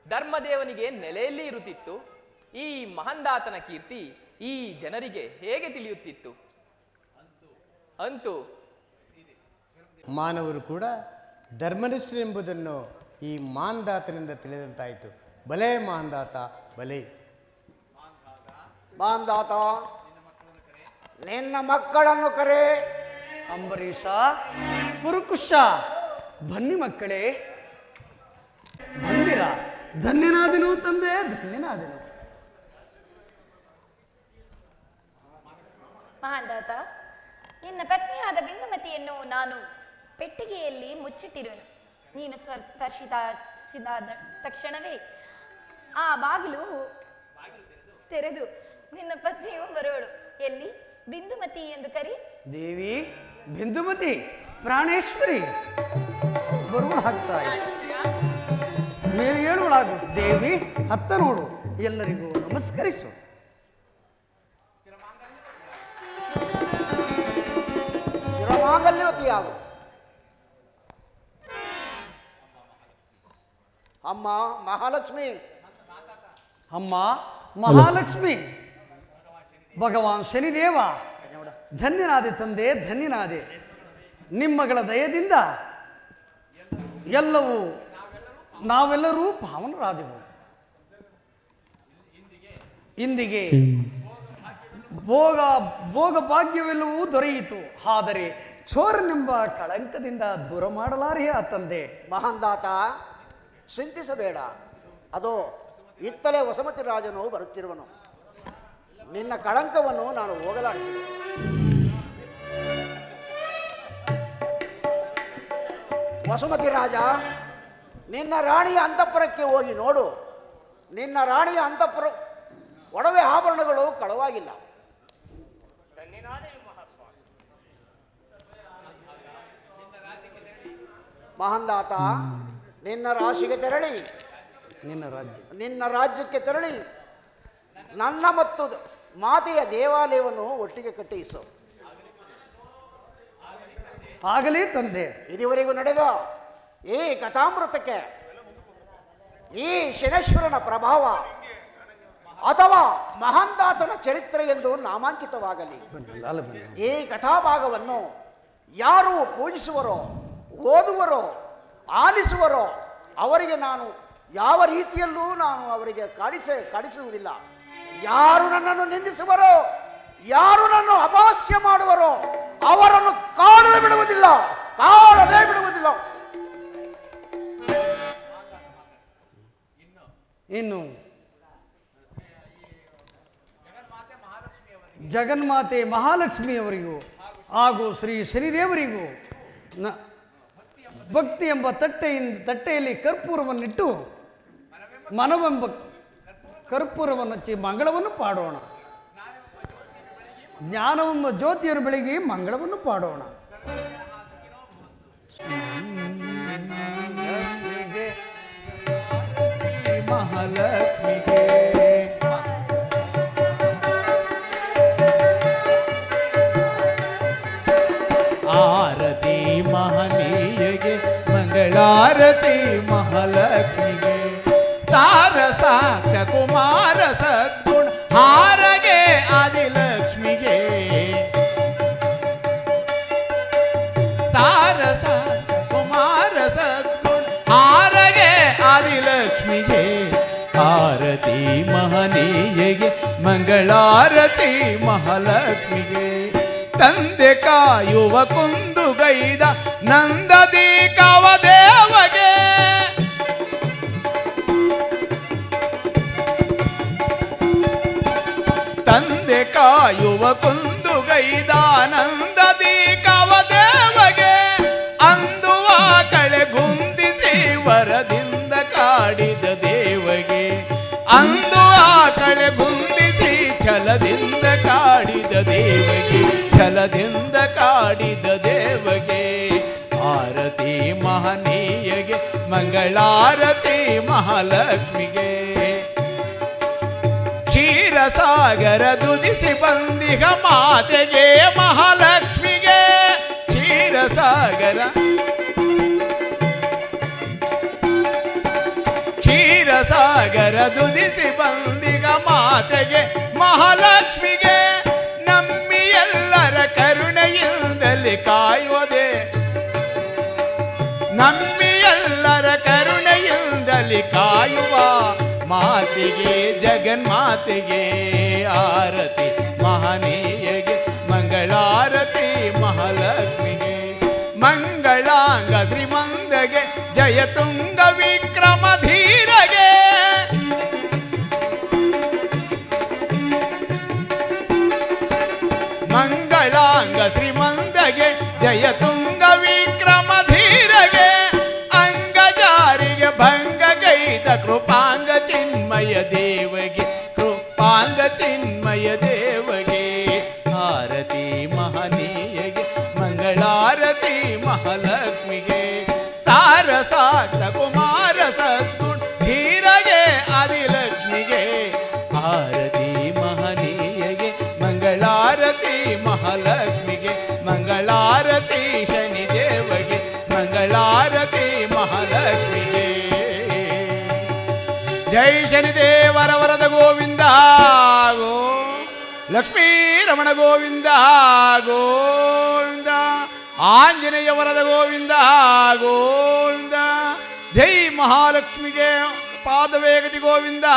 ಧರ್ಮದೇವನಿಗೆ ನೆಲೆಯಲ್ಲಿ ಇರುತ್ತಿತ್ತು. ಈ ಮಹಂದಾತನ ಕೀರ್ತಿ ಈ ಜನರಿಗೆ ಹೇಗೆ ತಿಳಿಯುತ್ತಿತ್ತು? ಅಂತೂ ಮಾನವರು ಕೂಡ ಧರ್ಮನಿಷ್ಠರೆಂಬುದನ್ನು ಈ ಮಾಂದಾತನಿಂದ ತಿಳಿದಂತಾಯಿತು. ಬಲೆ ಮಾಂದಾತ ಬಲೆ. ಮಾಂದಾತ, ನಿನ್ನ ಮಕ್ಕಳನ್ನು ಕರೆ. ಅಂಬರೀಷ, ಪುರುಕುಶ, ಬನ್ನಿ ಮಕ್ಕಳೇ, ಬಂದಿರ. ಧನ್ಯನಾದೆನು ತಂದೆ, ಧನ್ಯನಾದೆನು. ಮಹಾಂದಾತ, ನಿನ್ನ ಪತ್ನಿಯಾದ ಬಿಂದುಮತಿಯನ್ನು ನಾನು ಪೆಟ್ಟಿಗೆಯಲ್ಲಿ ಮುಚ್ಚಿಟ್ಟಿರುವೆನು. ನೀನು ಸ್ಪರ್ಶಿಸಿದ ತಕ್ಷಣವೇ ಆ ಬಾಗಿಲು ತೆರೆದು ನಿನ್ನ ಪತ್ನಿಯು ಬರೋಳು. ಎಲ್ಲಿ? ಬಿಂದುಮತಿ ಎಂದು ಕರಿ. ದೇವಿ, ಬಿಂದುಮತಿ, ಪ್ರಾಣೇಶ್ವರಿ ಬರುವಳು ಹಾಕ್ತಾ ಮೇಲೆ ಹೇಳುವಳಾಗು. ದೇವಿ, ಅತ್ತ ನೋಡು, ಎಲ್ಲರಿಗೂ ನಮಸ್ಕರಿಸು. ತಿರುಮಾಂಗಲ್ಯವತಿಯಾಗು. ಅಮ್ಮ ಮಹಾಲಕ್ಷ್ಮಿ. ಅಮ್ಮ ಮಹಾಲಕ್ಷ್ಮಿ, ಭಗವಾನ್ ಶನಿದೇವ, ಧನ್ಯನಾದೆ ತಂದೆ, ಧನ್ಯನಾದೆ. ನಿಮ್ಮಗಳ ದಯದಿಂದ ಎಲ್ಲವೂ ನಾವೆಲ್ಲರೂ ಪಾವನರಾದೆವು. ಇಂದಿಗೆ ಭೋಗ ಭಾಗ್ಯವೆಲ್ಲವೂ ದೊರೆಯಿತು. ಆದರೆ ಚೋರನೆಂಬ ಕಳಂಕದಿಂದ ದೂರ ಮಾಡಲಾರೆಯ ತಂದೆ. ಮಹಾಂದಾತ, ಚಿಂತಿಸಬೇಡ. ಅದು ಇತ್ತಲೇ ವಸುಮತಿ ರಾಜನು ಬರುತ್ತಿರುವನು. ನಿನ್ನ ಕಳಂಕವನ್ನು ನಾನು ಹೋಗಲಾಡಿಸಿದೆ. ವಸುಮತಿ ರಾಜ, ನಿನ್ನ ರಾಣಿಯ ಅಂತಃಪುರಕ್ಕೆ ಹೋಗಿ ನೋಡು. ನಿನ್ನ ರಾಣಿಯ ಅಂತಃಪುರ ಒಡವೆ ಆಭರಣಗಳು ಕಳವಾಗಿಲ್ಲ. ಮಹಾಂದಾತ, ನಿನ್ನ ರಾಶಿಗೆ ತೆರಳಿ, ನಿನ್ನ ರಾಜ್ಯಕ್ಕೆ ತೆರಳಿ ನನ್ನ ಮತ್ತು ಮಾತೆಯ ದೇವಾಲಯವನ್ನು ಒಟ್ಟಿಗೆ ಕಟ್ಟಿಸು. ಆಗಲೇ ತಂದೆ. ಇದುವರೆಗೂ ನಡೆದ ಈ ಕಥಾಮೃತಕ್ಕೆ ಈ ಶನೇಶ್ವರನ ಪ್ರಭಾವ ಅಥವಾ ಮಹಾಂದಾತನ ಚರಿತ್ರೆ ಎಂದು ನಾಮಾಂಕಿತವಾಗಲಿ. ಈ ಕಥಾಭಾಗವನ್ನು ಯಾರು ಪೂಜಿಸುವರೋ, ಓದುವರೋ, ಆಲಿಸುವರೋ ಅವರಿಗೆ ನಾನು ಯಾವ ರೀತಿಯಲ್ಲೂ ನಾನು ಅವರಿಗೆ ಕಾಡಿಸುವುದಿಲ್ಲ. ಯಾರು ನನ್ನನ್ನು ನಿಂದಿಸುವರೋ, ಯಾರು ನನ್ನನ್ನು ಅಪಹಾಸ್ಯ ಮಾಡುವರೋ ಅವರನ್ನು ಕಾಡದೆ ಬಿಡುವುದಿಲ್ಲ. ಇನ್ನು ಜಗನ್ಮಾತೆ ಮಹಾಲಕ್ಷ್ಮಿಯವರಿಗೂ ಹಾಗೂ ಶ್ರೀ ಶನಿದೇವರಿಗೂ ಭಕ್ತಿ ಎಂಬ ತಟ್ಟೆಯಲ್ಲಿ ಕರ್ಪೂರವನ್ನಿಟ್ಟು ಮನವೆಂಬ ಕರ್ಪೂರವನ್ನು ಹಚ್ಚಿ ಮಂಗಳವನ್ನು ಪಾಡೋಣ. ಜ್ಞಾನವೆಂಬ ಜ್ಯೋತಿಯನ್ನು ಬೆಳಗಿ ಮಂಗಳವನ್ನು ಪಾಡೋಣ. ಲಕ್ಷ್ಮಿಗೆ ಮಹಾಲಕ್ಷ್ಮಿಗೆ ಆರತಿ ಮಹನೀಯಗೆ ಮಂಗಳಾರತಿ ಮಹಾಲಕ್ಷ್ಮಿಗೆ ಸಾರ ಸಾಕ್ಷ ಕುಮಾರ ಸದ್ಗುಣ ಹಾರಗೆ ಆದಿಲಕ್ಷ್ಮಿಗೆ ಸಾರ ಸಾಕ್ಷ ಕುಮಾರ ಸದ್ಗುಣ ಹಾರಗೆ ಆದಿಲಕ್ಷ್ಮಿಗೆ ಆರತಿ ಮಹನೀಯಗೆ ಮಂಗಳಾರತಿ ಮಹಾಲಕ್ಷ್ಮಿಗೆ ತಂದೆ ಕಾಯುವ ಕುಂದುಗೈದ ನಂದದಿ ಕವದೇವಗೆ ತಂದೆ ಕಾಯುವ ಕುಂದುಗೈದ ನಂದದಿ ಕವದೇವಗೆ ಅಂದು ಆಕಳೆ ಗುಂದಿಸಿ ವರದಿಂದ ಕಾಡಿದ ದೇವಗೆ ಅಂದು ಆಕಳೆ ಗುಂದಿಸಿ ಛಲದಿಂದ ಕಾಡಿದ ದೇವಗೆ ಛಲದಿಂದ ಕಾಡಿದ ದೇವಗೆ ಆರತಿ ಮಹನೀಯಗೆ ಮಂಗಳಾರತಿ ಮಹಾಲಕ್ಷ್ಮಿಗೆ ಕ್ಷೀರಸಾಗರ ದುದಿಸಿ ಬಂದಿಗ ಮಾತೆಗೆ ಮಹಾಲಕ್ಷ್ಮಿಗೆ ಕ್ಷೀರಸಾಗರ ಕ್ಷೀರಸಾಗರ ದುದಿಸಿ ಬಂದಿಗ ಮಾತೆಗೆ ಮಹಾಲಕ್ಷ್ಮಿಗೆ ನಮ್ಮಿ ಎಲ್ಲರ ಕರುಣೆಯಿಂದಲೇ ಕಾಯುವುದೇ ನಮ್ಮಿ ಎಲ್ಲರ ಕರುಣೆಯಿಂದಲೇ ಕಾಯುವ ಮಾತೆಗೆ ಜಗನ್ಮಾತೆಗೆ ಆರತಿ ಮಹನೀಯಗೆ ಮಂಗಳಾರತಿ ಮಹಾಲಕ್ಷ್ಮಿಗೆ ಮಂಗಳಾಂಗ ಶ್ರೀಮಂದಗೆ ಜಯತುಂಗ ವಿಕ್ರಮ ಧೀರಗೆ ಮಂಗಳಾಂಗ ಶ್ರೀಮಂದಗೆ ಜಯತುಂಗ ವಿಕ್ರಮ ಧೀರಗೆ ಅಂಗಜಾರಿಗೆ ಭಂಗಗೈದ ಕೃಪಾಂಗ ಚಿನ್ಮಯ ದೇವಗೆ ಕೃಪಾಂಗ ಚಿನ್ಮಯ ದೇವಗೆ ಆರತಿ ಮಹನೀಯಗೆ ಮಂಗಳಾರತಿ ಮಹಾಲಕ್ಷ್ಮಿಗೆ ಸಾರಸಾಕ್ತ ಕುಮಾರ ಸದ್ಗುಣ ಧೀರಗೆ ಆದಿಲಕ್ಷ್ಮಿಗೆ ಆರತಿ ಮಹನೀಯಗೆ ಮಂಗಳಾರತಿ ಮಹಾಲಕ್ಷ್ಮಿಗೆ ಮಂಗಳಾರತಿ ಶನಿದೇವಗೆ ಮಂಗಳಾರತಿ ಮಹಾಲಕ್ಷ್ಮಿಗೆ ಜೈ ಶನಿದೇವರ ವರದ ಗೋವಿಂದ ಗೋ ಲಕ್ಷ್ಮೀ ರಮಣ ಗೋವಿಂದ ಗೋವಿಂದ ಆಂಜನೇಯ ವರದ ಗೋವಿಂದ ಗೋವಿಂದ ಜೈ ಮಹಾಲಕ್ಷ್ಮಿಗೆ ಪಾದವೇಗತಿ ಗೋವಿಂದ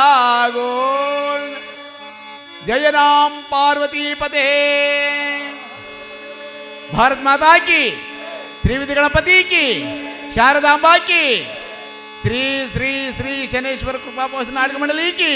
ಗೋವಿಂದ जय राम पार्वती पते भारत माता की श्री विधि गणपति की शारदांबा की श्री श्री श्री शनेश्वर कृपा पोषण नाटक मंडली की